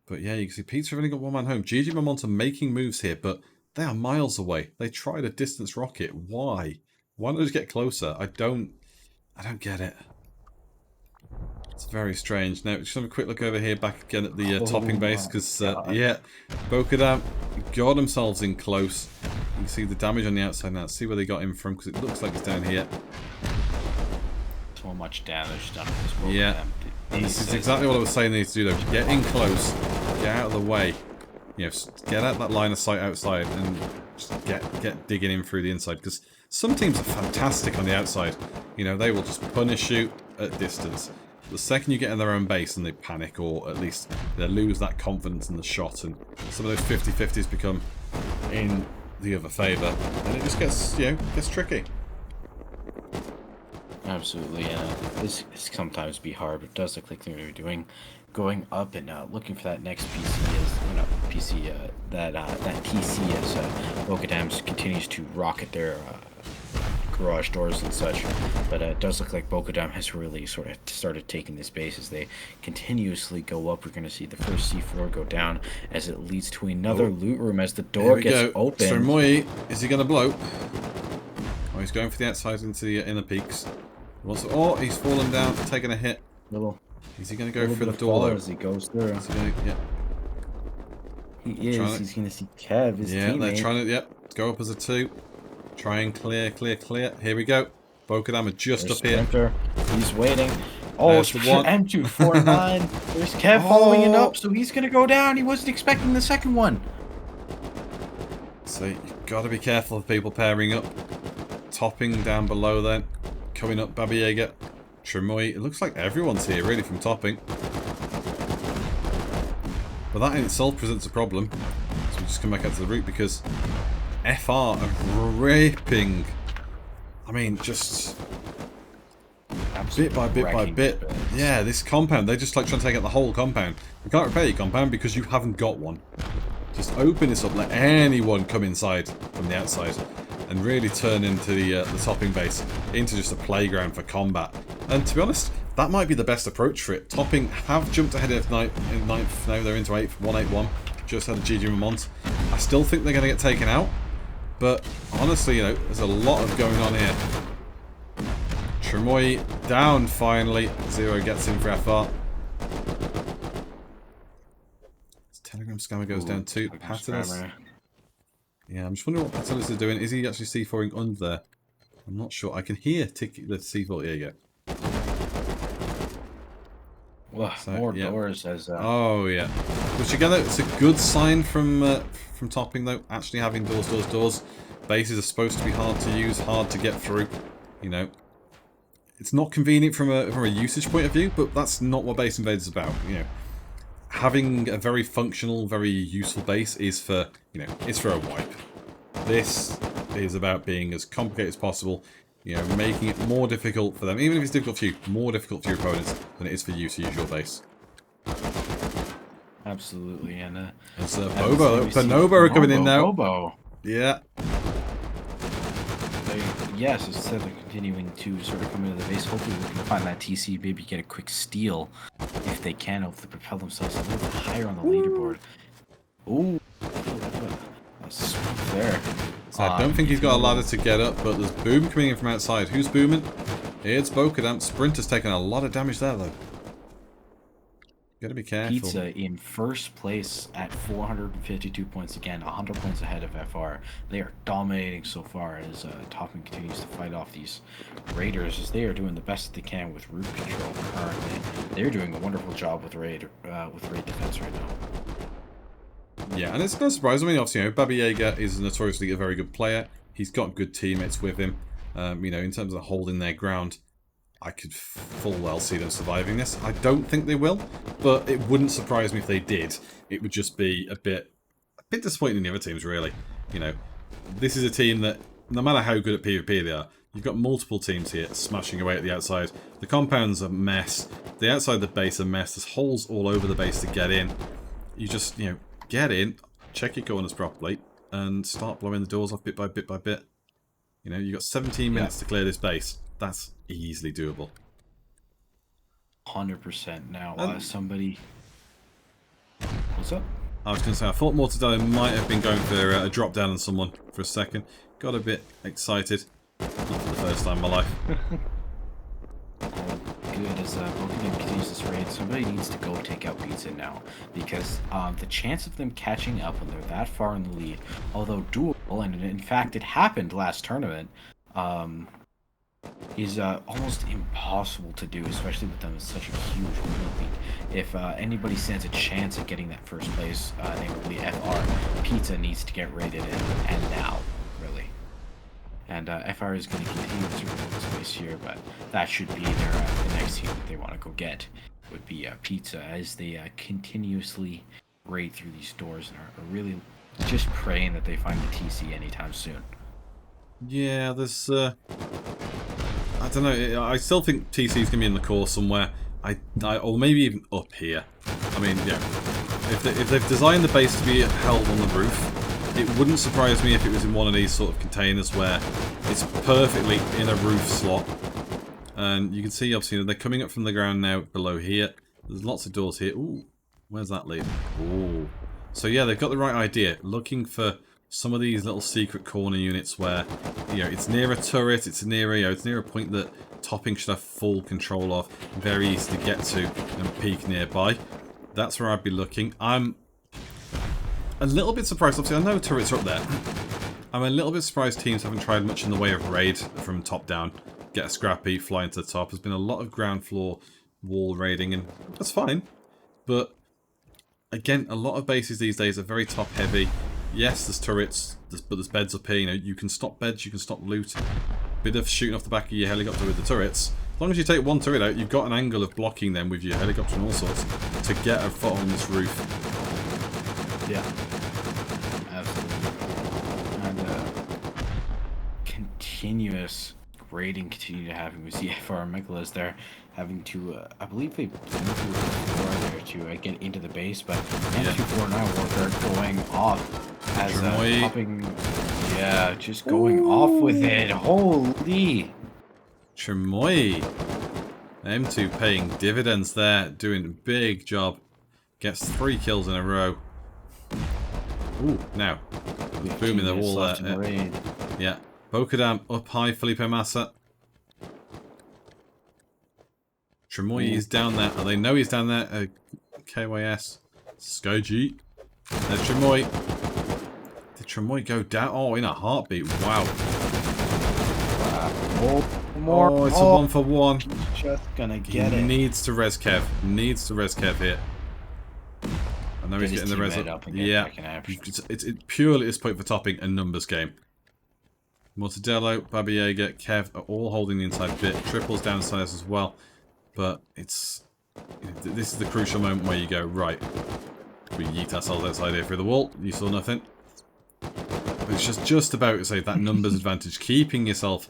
But yeah, you can see Pizza have only got one man home. Gigi Momont are making moves here, but they are miles away. They tried a distance rocket. Why? Why not just get closer? I don't get it. It's very strange. Now, just have a quick look over here, back again at the topping base, because, yeah, Bokadam got themselves in close. You can see the damage on the outside now. Let's see where they got him from, because it looks like it's down here. So much damage done with this Bokadam. Yeah, and this is exactly what I was saying they need to do, though. Get in close, get out of the way. You know, get out that line of sight outside and just get digging in through the inside, because some teams are fantastic on the outside. You know, they will just punish you at distance. The second you get in their own base and they panic, or at least they lose that confidence in the shot, and some of those 50-50s become in the other favour, and it just gets, you know, gets tricky. Absolutely, this sometimes be hard, but it does look like they're going up and looking for that next PC that TC as Bokadam continues to rocket their garage doors and such. But it does look like Bokadam has really sort of started taking this base as they continuously go up. We're going to see the first C4 go down as it leads to another loot room as the door gets open. So Moi, is he going to blow? Oh, he's going for the outside into the inner peaks. Oh, he's fallen down, taking a hit. Is he going to go through the door though? As he goes through. Yeah. He is. He's going to see Kev, his teammate. They're trying to, go up as a 2. Try and clear. Here we go. Bokadam are just up here. He's waiting. Oh, it's M249. There's Kev following it up, so he's going to go down. He wasn't expecting the second one. So you've got to be careful of people pairing up. Topping down below then. Coming up, Baba Yaga. Tremoy. It looks like everyone's here, really, from topping. But that in itself presents a problem. So we just come back out to the route because FR are ripping. I mean, just Absolutely bit by bit. Yeah, this compound, they just like trying to take out the whole compound. You can't repair your compound because you haven't got one. Just open this up, let anyone come inside from the outside, and really turn into the topping base into just a playground for combat. And to be honest, that might be the best approach for it. Topping have jumped ahead of ninth, now they're into 8th, 181. Just had a Gigi Vermont. I still think they're going to get taken out, but honestly, you know, there's a lot of going on here. Tremoy down finally. Zero gets in for FR. Telegram Scammer goes down too. Patalis. Yeah, I'm just wondering what Patalis is doing. Is he actually C4ing under there? I'm not sure. I can hear the C4. Here you go. Well, so, more doors as. Oh yeah. Which again, it's a good sign from topping though. Actually having doors. Bases are supposed to be hard to use, hard to get through. You know, it's not convenient from a usage point of view, but that's not what Base Invaders is about. You know, having a very functional, very useful base is for, you know, it's for a wipe. This is about being as complicated as possible. You know, making it more difficult for them, even if it's difficult for you, more difficult for your opponents than it is for you to use your base. Absolutely, and it's Bobo. Bonobo are coming in now. Bobo. Yeah. Yes, instead they're continuing to sort of come into the base. Hopefully we can find that TC, maybe get a quick steal if they can. Hopefully propel themselves a little bit higher on the leaderboard. Ooh, a swoop there. So I don't think he's got a ladder to get up, but there's boom coming in from outside. Who's booming? It's Bokadam. Sprinter's taking a lot of damage there, though. Gotta be careful. Pizza in first place at 452 points again, 100 points ahead of FR. They are dominating so far as Topping continues to fight off these Raiders, as they are doing the best they can with root control currently. They're doing a wonderful job with raid defense right now. Yeah, and it's no surprise. I mean, obviously, you know, Baba Yaga is notoriously a very good player. He's got good teammates with him. You know, in terms of holding their ground, I could full well see them surviving this. I don't think they will, but it wouldn't surprise me if they did. It would just be a bit disappointing in the other teams, really. You know, this is a team that, no matter how good at PvP they are, you've got multiple teams here smashing away at the outside. The compound's a mess. The outside of the base are a mess. There's holes all over the base to get in. You just, you know, get in, check your corners properly, and start blowing the doors off bit by bit by bit. You know, you've got 17 minutes to clear this base. That's easily doable. 100%. Now, somebody... What's up? I was going to say, I thought Mortadelo might have been going for a drop down on someone for a second. Got a bit excited. Not for the first time in my life. Good, as Pokemon continues this raid, somebody needs to go take out Pizza now, because the chance of them catching up when they're that far in the lead, although doable, and in fact it happened last tournament, is almost impossible to do, especially with them in such a huge lead. If anybody stands a chance at getting that first place, namely FR, Pizza needs to get raided in, and now, really. And FR is going to continue to win this place here, but that should be their the next team that they want to go get, would be Pizza, as they continuously raid through these doors and are really just praying that they find the TC anytime soon. Yeah, there's... I don't know, I still think TC's going to be in the core somewhere. Or maybe even up here. I mean, yeah. If they've designed the base to be held on the roof, it wouldn't surprise me if it was in one of these sort of containers where it's perfectly in a roof slot. And you can see, obviously, they're coming up from the ground now below here. There's lots of doors here. Ooh, where's that lead? Ooh. So yeah, they've got the right idea. Looking for some of these little secret corner units where, you know, it's near a turret, it's near a, you know, it's near a point that Topping should have full control of, very easy to get to and peek nearby. That's where I'd be looking. I'm a little bit surprised, obviously I know turrets are up there. I'm a little bit surprised teams haven't tried much in the way of raid from top down. Get a scrappy, fly into the top. There's been a lot of ground floor wall raiding, and that's fine. But again, a lot of bases these days are very top heavy. Yes, there's turrets, but there's beds up here. You know, you can stop beds, you can stop loot. Bit of shooting off the back of your helicopter with the turrets. As long as you take one turret out, you've got an angle of blocking them with your helicopter and all sorts to get a foot on this roof. Yeah, absolutely. And continuous raiding continue to happen. We see FR and Megalas there having to, I believe they moved through the floor there to get into the base, but M249 Warfare going off as popping, just going off with it. Holy! Tremoy. M2 paying dividends there, doing a big job. Gets 3 kills in a row. Ooh, now. Booming the wall there. Yeah. Bokadam up high, Felipe Massa. Tremoy is down there. Oh, they know he's down there. KYS. Skyg. There's Tremoy. Did Tremoy go down? Oh, in a heartbeat. Wow. More. Oh, it's a 1-for-1. He's just gonna get it. Needs to res Kev. Needs to res Kev here. I know he's getting the res up. Yeah. It's purely at this point for topping a numbers game. Mortadello, Babiega, Kev are all holding the inside bit. Triples downstairs as well. But it's... this is the crucial moment where you go, right, we yeet ourselves outside here through the wall. You saw nothing. But it's just about to say that numbers advantage. Keeping yourself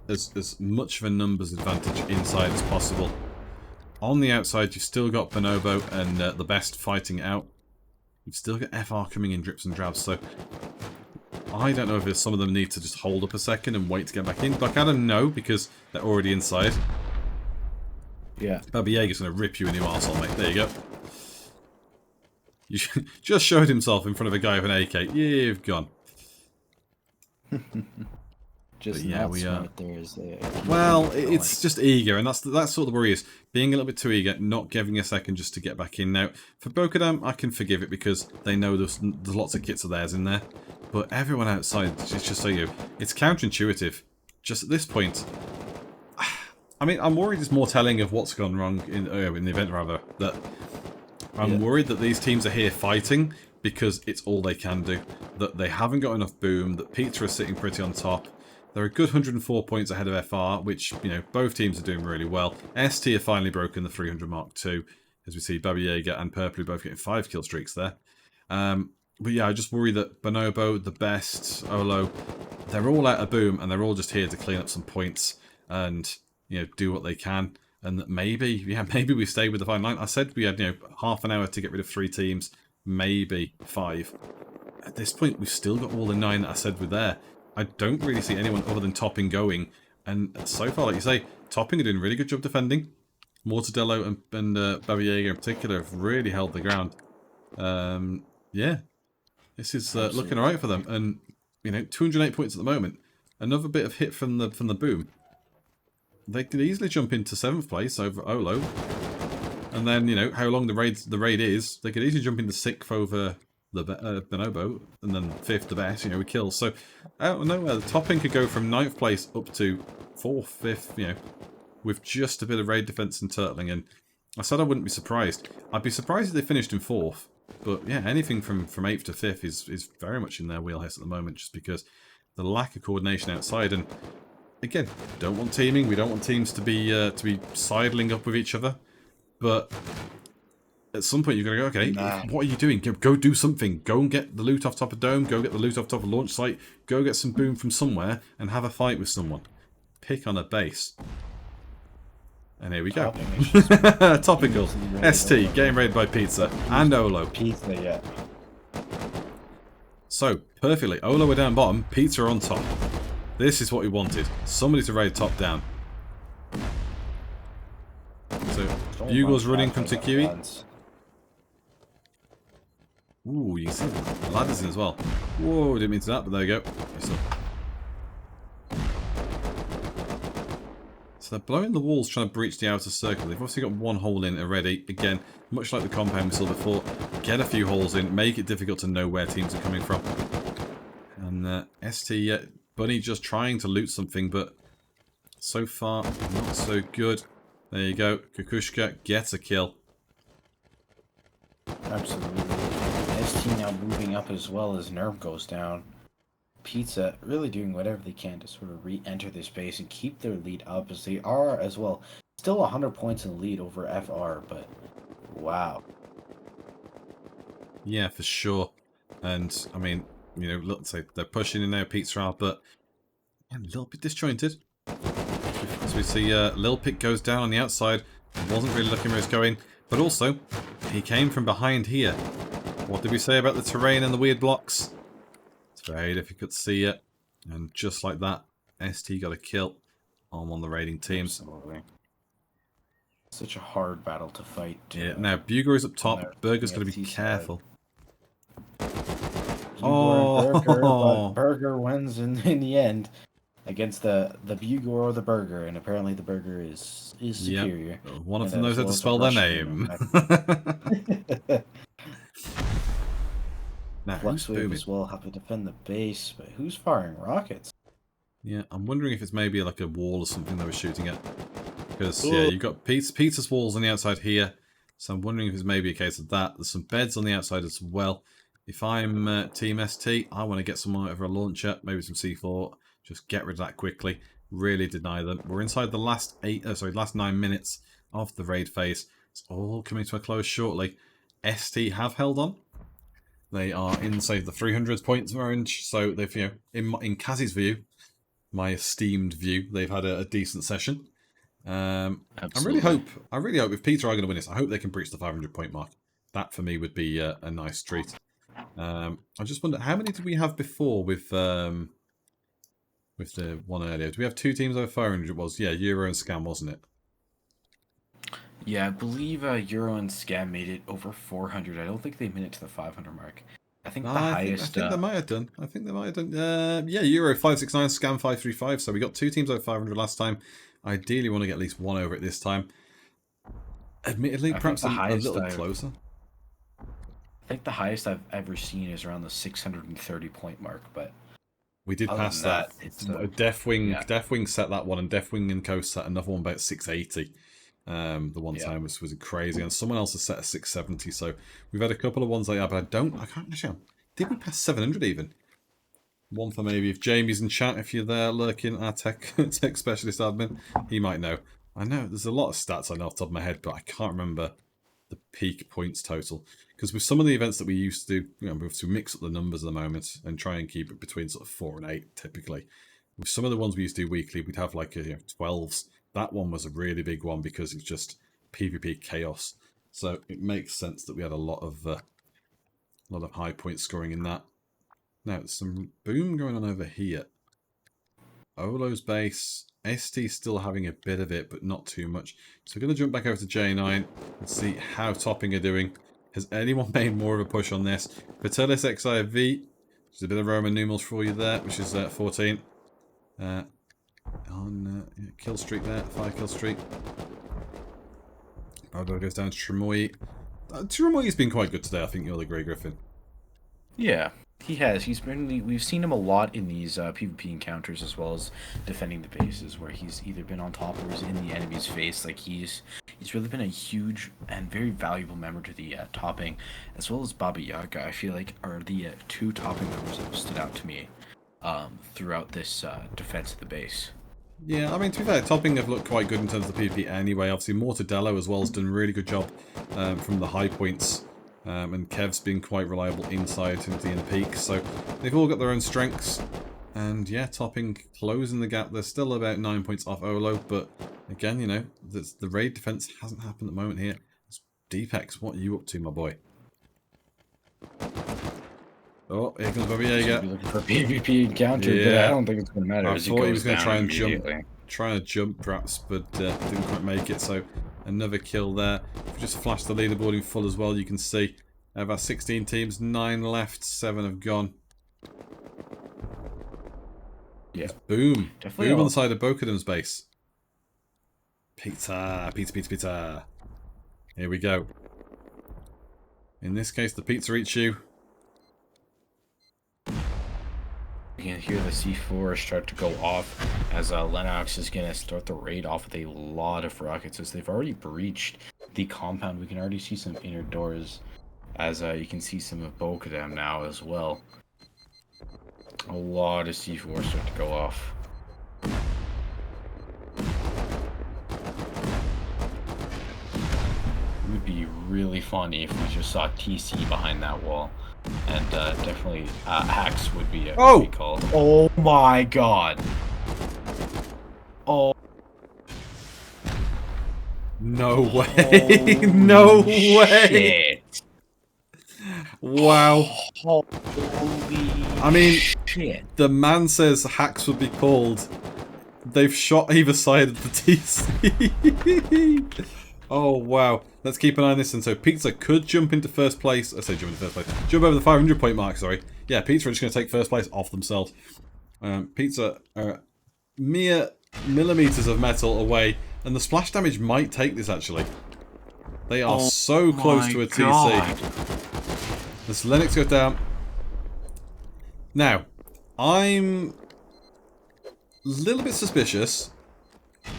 as much of a numbers advantage inside as possible. On the outside, you've still got Bonobo and the best fighting out. You've still got FR coming in drips and drabs, so I don't know if some of them need to just hold up a second and wait to get back in. Black Adam, no, because they're already inside. Yeah. Baba Yaga's going to rip you in your arsehole, mate. There you go. You just showed himself in front of a guy with an AK. You've gone. Just yeah, we are. There's well, it's just eager, and that's sort of the worry is being a little bit too eager, not giving a second just to get back in. Now, for Bokadam, I can forgive it because they know there's lots of kits of theirs in there, but everyone outside, it's just so it's counterintuitive. Just at this point, I mean, I'm worried it's more telling of what's gone wrong in the event, rather. That I'm worried that these teams are here fighting because it's all they can do. That they haven't got enough boom. That Pizza is sitting pretty on top. They're a good 104 points ahead of FR, which, you know, both teams are doing really well. ST have finally broken the 300 mark too, as we see Baba Yaga and Purpley both getting 5 kill streaks there. But yeah, I just worry that Bonobo, the best, Olo, they're all out of boom and they're all just here to clean up some points and, you know, do what they can. And that maybe we stay with the final 9. I said we had, you know, half an hour to get rid of 3 teams, maybe 5. At this point, we've still got all the 9 that I said were there. I don't really see anyone other than Topping going. And so far, like you say, Topping are doing a really good job defending. Mortadello and Baba Yaga in particular have really held the ground. Yeah, this is looking alright for them. And, you know, 208 points at the moment. Another bit of hit from the boom. They could easily jump into 7th place over Olo. And then, you know, how long the raid is, they could easily jump into 6th over the Bonobo, and then 5th the best, you know, with kills. So, out of nowhere, the Topping could go from 9th place up to 4th, 5th, you know, with just a bit of raid defense and turtling. And I said I wouldn't be surprised. I'd be surprised if they finished in 4th. But yeah, anything from 8th to 5th is very much in their wheelhouse at the moment, just because the lack of coordination outside. And again, don't want teaming. We don't want teams to be sidling up with each other. But at some point, you're going to go, okay, what are you doing? Go do something. Go and get the loot off top of Dome. Go get the loot off top of launch site. Go get some boom from somewhere and have a fight with someone. Pick on a base. And here we go. Topical. ST, game raided by Pizza. And Olo. Pizza, yeah. So, perfectly. Olo were down bottom. Pizza on top. This is what we wanted. Somebody to raid top down. So, Bugle's running from Takui. Ooh, you can see the ladders in as well. Whoa, didn't mean to that, but there you go. So they're blowing the walls, trying to breach the outer circle. They've obviously got one hole in already. Again, much like the compound we saw before, get a few holes in, make it difficult to know where teams are coming from. And ST, Bunny just trying to loot something, but so far, not so good. There you go. Kukushka gets a kill. Absolutely. ST now moving up as well as Nerve goes down. Pizza really doing whatever they can to sort of re-enter this base and keep their lead up as they are as well. Still 100 points in the lead over FR, but wow. Yeah, for sure. And, I mean, you know, let's say they're pushing in now, Pizza are, but a little bit disjointed. So we see Lil Pick goes down on the outside. Wasn't really looking where he's going. But also, he came from behind here. What did we say about the terrain and the weird blocks? It's very difficult to see it. And just like that, ST got a kill on one of the raiding teams. Absolutely. Such a hard battle to fight. Yeah, now Bugler is up top. Burger's got to be careful. Oh, Burger, but Burger wins in the end against the Bugler or the Burger, and apparently the Burger is superior. Yep. One of them knows how to spell their name. Now, who's booming? As well have to defend the base, but who's firing rockets? Yeah, I'm wondering if it's maybe like a wall or something they were shooting at. Because, yeah, you've got Peter's walls on the outside here. So I'm wondering if it's maybe a case of that. There's some beds on the outside as well. If I'm Team ST, I want to get someone over a launcher, maybe some C4. Just get rid of that quickly. Really deny them. We're inside the last 9 minutes of the raid phase. It's all coming to a close shortly. ST have held on. They are in, say, the 300 points range. So they've, you know, in Kaz's view, my esteemed view, they've had a decent session. I really hope if Peter are going to win this, I hope they can breach the 500 point mark. That for me would be a nice treat. I just wonder, how many did we have before with the one earlier? Do we have 2 teams over 500? It was, yeah, Euro and Scam, wasn't it? Yeah, I believe Euro and Scam made it over 400. I don't think they made it to the 500 mark. I think the highest. I think they might have done. Yeah, Euro 569, Scam 535. So we got 2 teams over 500 last time. Ideally, want to get at least 1 over it this time. Admittedly, perhaps a little closer. I think the highest I've ever seen is around the 630 point mark, but we did pass that. Deathwing set that one, and Deathwing and Co set another one about 680. The one time was crazy, and someone else has set a 670. So we've had a couple of ones like that, but I can't actually. Did we pass 700 even? One for maybe if Jamie's in chat, if you're there lurking, our tech specialist admin, he might know. I know there's a lot of stats I know off the top of my head, but I can't remember the peak points total. Because with some of the events that we used to do, we have to mix up the numbers at the moment and try and keep it between sort of 4 and 8 typically. With some of the ones we used to do weekly, we'd have like 12s. That one was a really big one because it's just PvP chaos. So it makes sense that we had a lot of high point scoring in that. Now there's some boom going on over here. Olo's base. ST still having a bit of it, but not too much. So we're going to jump back over to J9 and see how Topping are doing. Has anyone made more of a push on this? Vitalis XIV, which is a bit of Roman numerals for you there, which is 14. Kill streak there, 5 kill streak. Odo goes down to Tremoy. Tremoy's been quite good today, I think, you're the Grey Griffin. Yeah. He has. We've seen him a lot in these PvP encounters, as well as defending the bases, where he's either been on top or is in the enemy's face. Like he's really been a huge and very valuable member to the Topping, as well as Baba Yaga. I feel like are the 2 Topping members that have stood out to me throughout this defense of the base. Yeah, I mean, to be fair, Topping have looked quite good in terms of the PvP anyway. Obviously, Mortadello as well has done a really good job from the high points. And Kev's been quite reliable inside into the inner peak, so they've all got their own strengths. And yeah, Topping closing the gap. They're still about 9 points off Olo, but again, the raid defense hasn't happened at the moment here. Deepex, what are you up to, my boy? Oh, here comes Baba Yaga. Looking for a PvP encounter, but I don't think it's going to matter. I thought he was going to try and jump perhaps, but didn't quite make it. So another kill there. If we just flash the leaderboard in full as well, you can see out of our 16 teams, 9 left, 7 have gone. Yeah. Boom. Definitely boom on the side of Bokadam's base. Pizza. Here we go. In this case, the pizza eats you. You can hear the C4 start to go off as Lennox is going to start the raid off with a lot of rockets. As they've already breached the compound, we can already see some inner doors, as you can see some of Bokadam now as well. A lot of C4 start to go off. It would be really funny if we just saw TC behind that wall. And definitely Axe would be called. Oh my god! Oh, No way. No way. Shit. Wow. Holy I mean, shit. the man says hacks would be called. They've shot either side of the TC. Oh, wow. Let's keep an eye on this. And so Pizza could jump into first place. I say jump into first place. Jump over the 500 point mark, sorry. Yeah, Pizza are just going to take first place off themselves. Pizza are mere millimeters of metal away. And the splash damage might take this, actually. They are so close to a TC. This Lennox goes down. Now, I'm a little bit suspicious.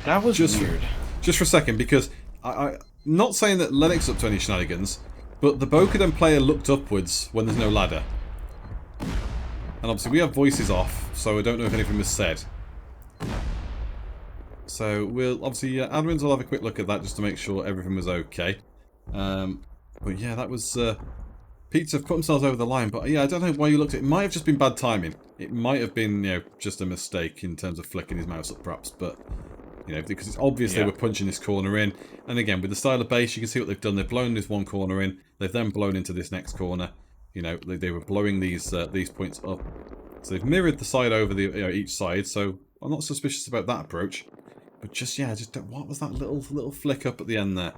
That was weird. Just for a second, because I'm not saying that Lennox is up to any shenanigans, but the Bokoden player looked upwards when there's no ladder. And obviously we have voices off, so I don't know if anything was said. So we'll obviously admins will have a quick look at that just to make sure everything was okay. But yeah, that was Pizza have put themselves over the line. But yeah, I don't know why you looked at it. It might have just been bad timing. It might have been, you know, just a mistake in terms of flicking his mouse up, perhaps. But you know, because it's obvious they were punching this corner in. And again, with the style of base, you can see what they've done. They've blown this one corner in. They've then blown into this next corner. You know, they were blowing these points up. So they've mirrored the side over the each side. So I'm not suspicious about that approach. But just yeah, just what was that little flick up at the end there?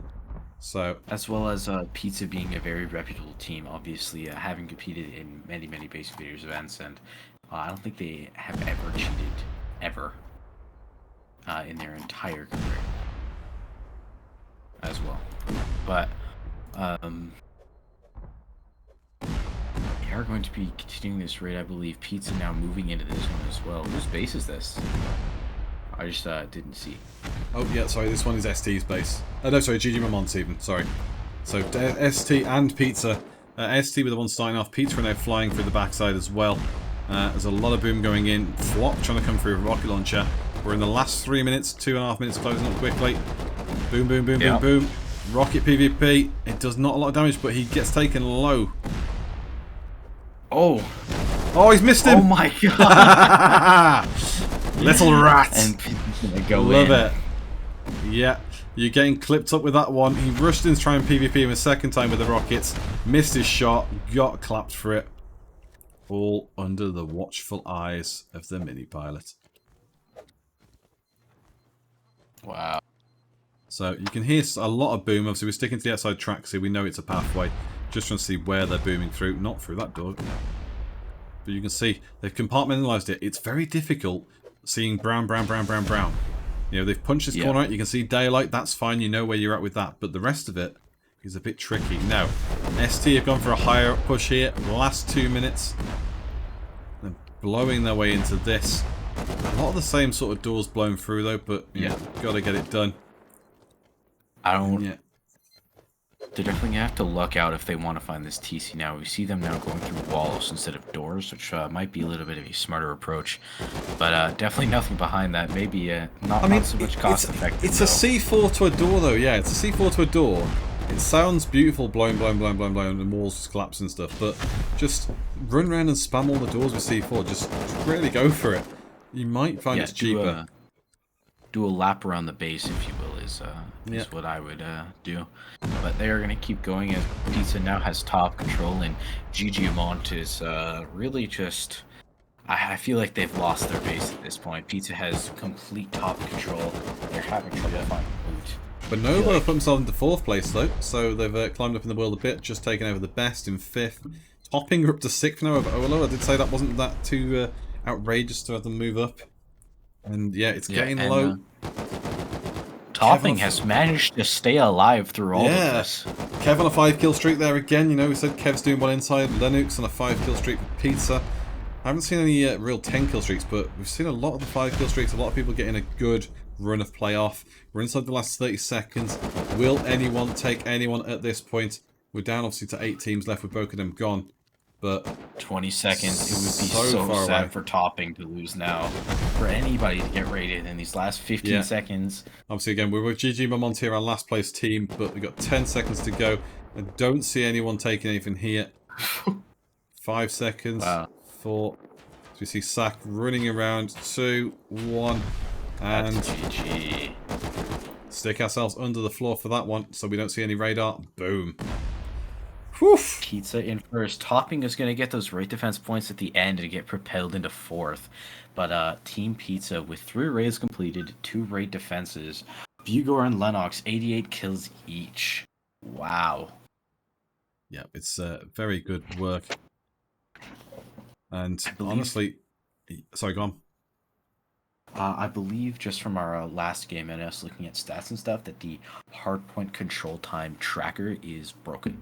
So as well as Pizza being a very reputable team, obviously having competed in many Base Invaders events, and I don't think they have ever cheated ever in their entire career as well. But they are going to be continuing this raid, I believe. Pizza now moving into this one as well. Whose base is this? I just didn't see. Oh yeah, sorry, this one is ST's base. Oh no, sorry, Gigi Mamon's even, sorry. So ST and Pizza. ST were the ones starting off. Pizza are now flying through the backside as well. There's a lot of boom going in. Flop trying to come through a rocket launcher. We're in the last 3 minutes, 2.5 minutes closing up quickly. Boom, boom, boom, boom, boom. Rocket PvP. It does not a lot of damage, but he gets taken low. Oh. Oh, he's missed him. Oh my god. Little rat. And gonna go Love in. it. Yeah, you're getting clipped up with that one. He rushed in to try and PvP him a second time with the rockets. Missed his shot. Got clapped for it. All under the watchful eyes of the mini pilot. Wow. So you can hear a lot of boom. Obviously, we're sticking to the outside tracks here. We know it's a pathway. Just trying to see where they're booming through. Not through that door. But you can see they've compartmentalized it. It's very difficult seeing brown. You know, they've punched this corner out. You can see daylight. That's fine. You know where you're at with that. But the rest of it is a bit tricky. Now, ST have gone for a higher up push here. The last 2 minutes. They're blowing their way into this. A lot of the same sort of doors blown through, though. But, you know, got to get it done. I don't... Yeah. They're definitely going to have to luck out if they want to find this TC now. We see them now going through walls instead of doors, which might be a little bit of a smarter approach. But definitely nothing behind that. Maybe not so much cost effective. It's a C4 to a door, though. Yeah, it's a C4 to a door. It sounds beautiful, blowing, and walls just collapse and stuff. But just run around and spam all the doors with C4. Just really go for it. You might find it's cheaper. Do a lap around the base, if you will, is what I would do. But they are going to keep going as Pizza now has top control, and Gigi Amont is really just... I feel like they've lost their base at this point. Pizza has complete top control. They're having trouble finding loot. But Nova have put themselves into 4th place, though, so they've climbed up in the world a bit, just taken over the best in 5th. Topping up to 6th now over Olo. I did say that wasn't that too outrageous to have them move up. And yeah, it's getting low. Topping has managed to stay alive through all of this. Kev on a 5-kill streak there again. You know, we said Kev's doing well inside. Lennox on a 5-kill streak with Pizza. I haven't seen any real 10-kill streaks, but we've seen a lot of the 5-kill streaks. A lot of people getting a good run of play off. We're inside the last 30 seconds. Will anyone take anyone at this point? We're down obviously to 8 teams left with both of them gone. But 20 seconds, it would be so sad for Topping to lose now. For anybody to get rated in these last 15 seconds. Obviously, again, we're with Gigi Mamont here, our last place team, but we've got 10 seconds to go. I don't see anyone taking anything here. 5 seconds. Wow. 4. So we see Sack running around. 2, 1. And Gigi. Stick ourselves under the floor for that one so we don't see any radar. Boom. Whew. Pizza in first. Topping is going to get those raid defense points at the end and get propelled into fourth. But Team Pizza with 3 raids completed, 2 raid defenses. Bugor and Lennox, 88 kills each. Wow. Yeah, it's very good work. And honestly, sorry, go on. I believe just from our last game and us looking at stats and stuff that the hardpoint control time tracker is broken.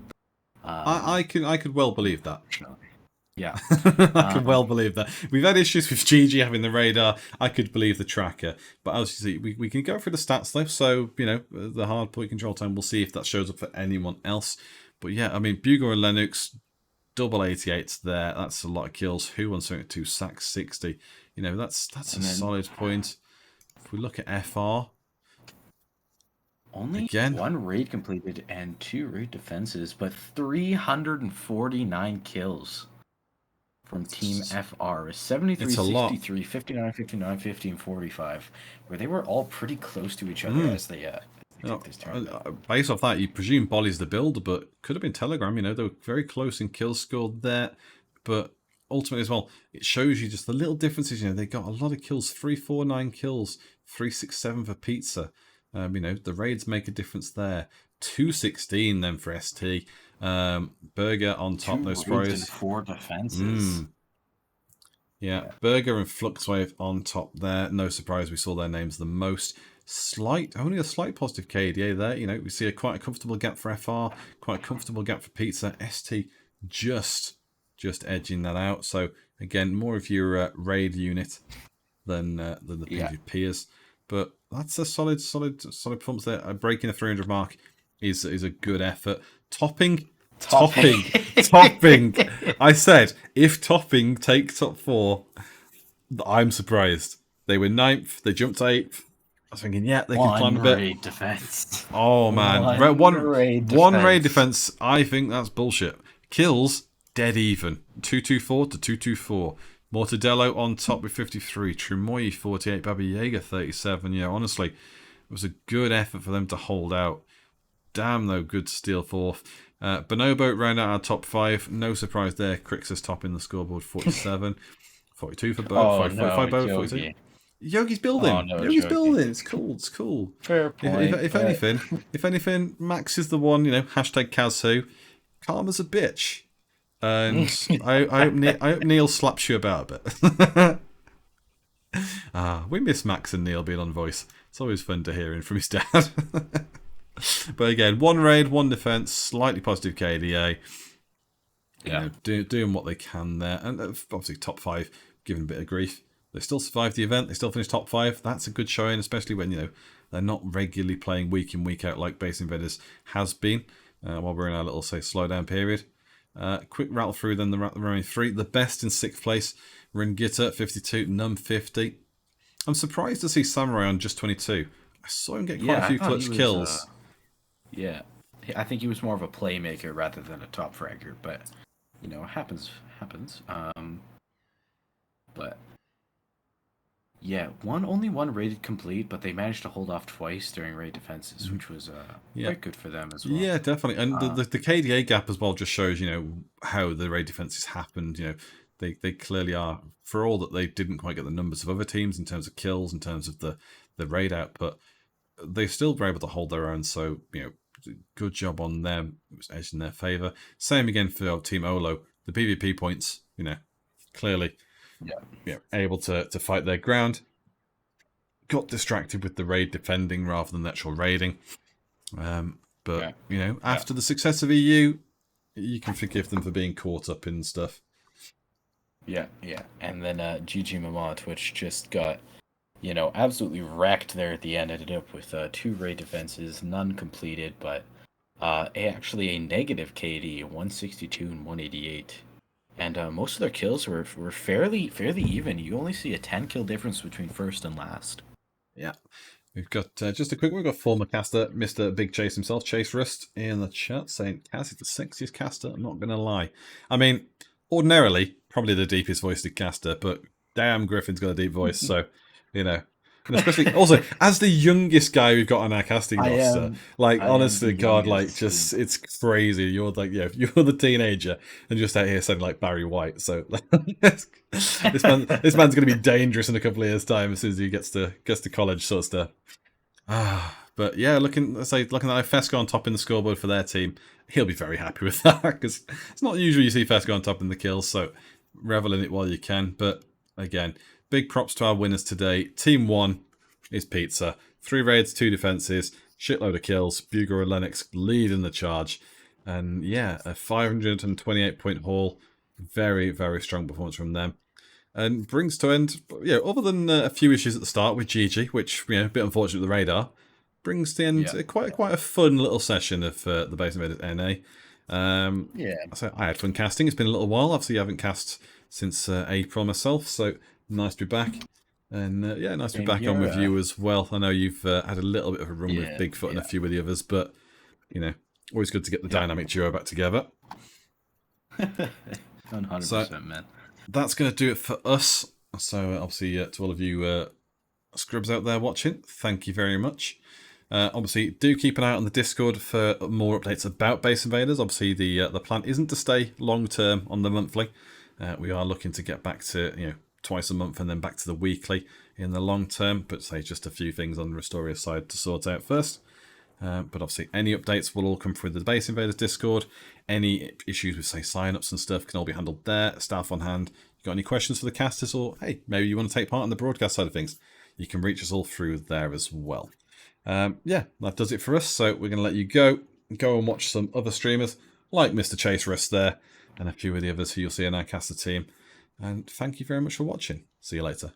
I could well believe that. Yeah. I can well believe that. We've had issues with Gigi having the radar. I could believe the tracker. But as you see, we can go through the stats though. So, you know, the hard point control time, we'll see if that shows up for anyone else. But yeah, I mean, Bugor and Lennox, double 88s there. That's a lot of kills. Who wants 72? Sack 60. You know, that's a solid point. If we look at FR, only again, 1 raid completed and 2 raid defenses, but 349 kills from Team FR. 73, 63, 59, 59, 15, 45, where they were all pretty close to each other as they took this turn. Based off that, you presume Bolly's the builder, but could have been Telegram. You know, they were very close in kills scored there, but ultimately as well, it shows you just the little differences. You know, they got a lot of kills, 349 kills, 367 for Pizza. You know, the raids make a difference there. 216 then for ST. Burger on top, no surprise. 4 defenses. Yeah, Burger and Fluxwave on top there. No surprise, we saw their names the most. Only a slight positive KDA there. You know, we see quite a comfortable gap for FR, quite a comfortable gap for Pizza. ST just edging that out. So again, more of your raid unit than the PvPers. But that's a solid performance there. Breaking the 300 mark is a good effort. Topping. I said, if Topping take top 4, I'm surprised. They were 9th, they jumped to 8th. I was thinking, yeah, they can climb a bit. Raid defense. Oh, man. One raid defense, I think that's bullshit. Kills, dead even. 224 to 224. Mortadello on top with 53. Trumoy 48. Baba Yaga 37. Yeah, honestly, it was a good effort for them to hold out. Damn, though, good steal 4th. Bonobo round out our top 5. No surprise there. Crixus top in the scoreboard, 47. 42 for Bo. 45 Bo, 42. Yogi's building. Yogi's building. It's cool. Fair point. If anything, Max is the one, you know, hashtag Kaz Karma's a bitch. And I hope Neil slaps you about a bit. We miss Max and Neil being on voice. It's always fun to hear him from his dad. But again, 1 raid, 1 defense, slightly positive KDA. You know, doing what they can there. And obviously top 5, giving a bit of grief. They still survived the event. They still finished top 5. That's a good showing, especially when, you know, they're not regularly playing week in, week out like Base Invaders has been while we're in our little, say, slowdown period. Quick rattle through then the remaining 3. The best in 6th place, Ringita 52, Num 50. I'm surprised to see Samurai on just 22. I saw him get quite a few clutch kills. I think he was more of a playmaker rather than a top fragger, but you know, happens. But yeah, only one raid complete, but they managed to hold off twice during raid defenses, which was quite good for them as well. Yeah, definitely. And the KDA gap as well just shows, you know, how the raid defenses happened. You know, they clearly are, for all that they didn't quite get the numbers of other teams in terms of kills, in terms of the raid output, they still were able to hold their own. So, you know, good job on them. It was edged in their favour. Same again for Team Olo. The PvP points, you know, clearly able to fight their ground. Got distracted with the raid defending rather than the actual raiding. But, you know, after the success of EU, you can forgive them for being caught up in stuff. Yeah. And then Gigi Mama Twitch just got, you know, absolutely wrecked there at the end. Ended up with 2 raid defenses, none completed, but actually a negative KD, 162 and 188. And most of their kills were fairly even. You only see a 10 kill difference between first and last. Yeah. We've got just a quick one. We've got former caster, Mr. Big Chase himself, Chase Rust, in the chat saying, Kaz is the sexiest caster, I'm not going to lie. I mean, ordinarily, probably the deepest voiced caster, but damn, Griffin's got a deep voice, so, you know, And especially also as the youngest guy we've got on our casting I roster, am- like I am honestly, the God, like youngest, just it's crazy. You're like, yeah, you're the teenager and just out here sounding like Barry White. So this man's going to be dangerous in a couple of years' time as soon as he gets to college, sort of stuff. But yeah, looking at Fesco on top in the scoreboard for their team, he'll be very happy with that because it's not usual you see Fesco on top in the kills. So revel in it while you can. But again, big props to our winners today. Team 1 is Pizza. 3 raids, 2 defenses, shitload of kills. Bugle and Lennox leading the charge. And yeah, a 528-point haul. Very, very strong performance from them. And brings to end, other than a few issues at the start with Gigi, which, a bit unfortunate with the radar, brings to end quite a fun little session of the Base Invaders NA. So I had fun casting. It's been a little while. Obviously, I haven't cast since April myself, so nice to be back. And nice to be back on with you as well. I know you've had a little bit of a run with Bigfoot and a few of the others, but always good to get the dynamic duo back together. 100%, man. That's going to do it for us. So obviously, to all of you scrubs out there watching, thank you very much. Obviously, do keep an eye out on the Discord for more updates about Base Invaders. Obviously, the plan isn't to stay long term on the monthly. We are looking to get back to twice a month and then back to the weekly in the long term. But say just a few things on the Rustoria side to sort out first. But obviously, any updates will all come through the Base Invaders Discord. Any issues with, say, sign-ups and stuff can all be handled there. Staff on hand. You got any questions for the casters, or hey, maybe you want to take part in the broadcast side of things, you can reach us all through there as well. That does it for us. So we're going to let you go and watch some other streamers like Mr. Chase Rust there, and a few of the others who you'll see in our caster team. And thank you very much for watching. See you later.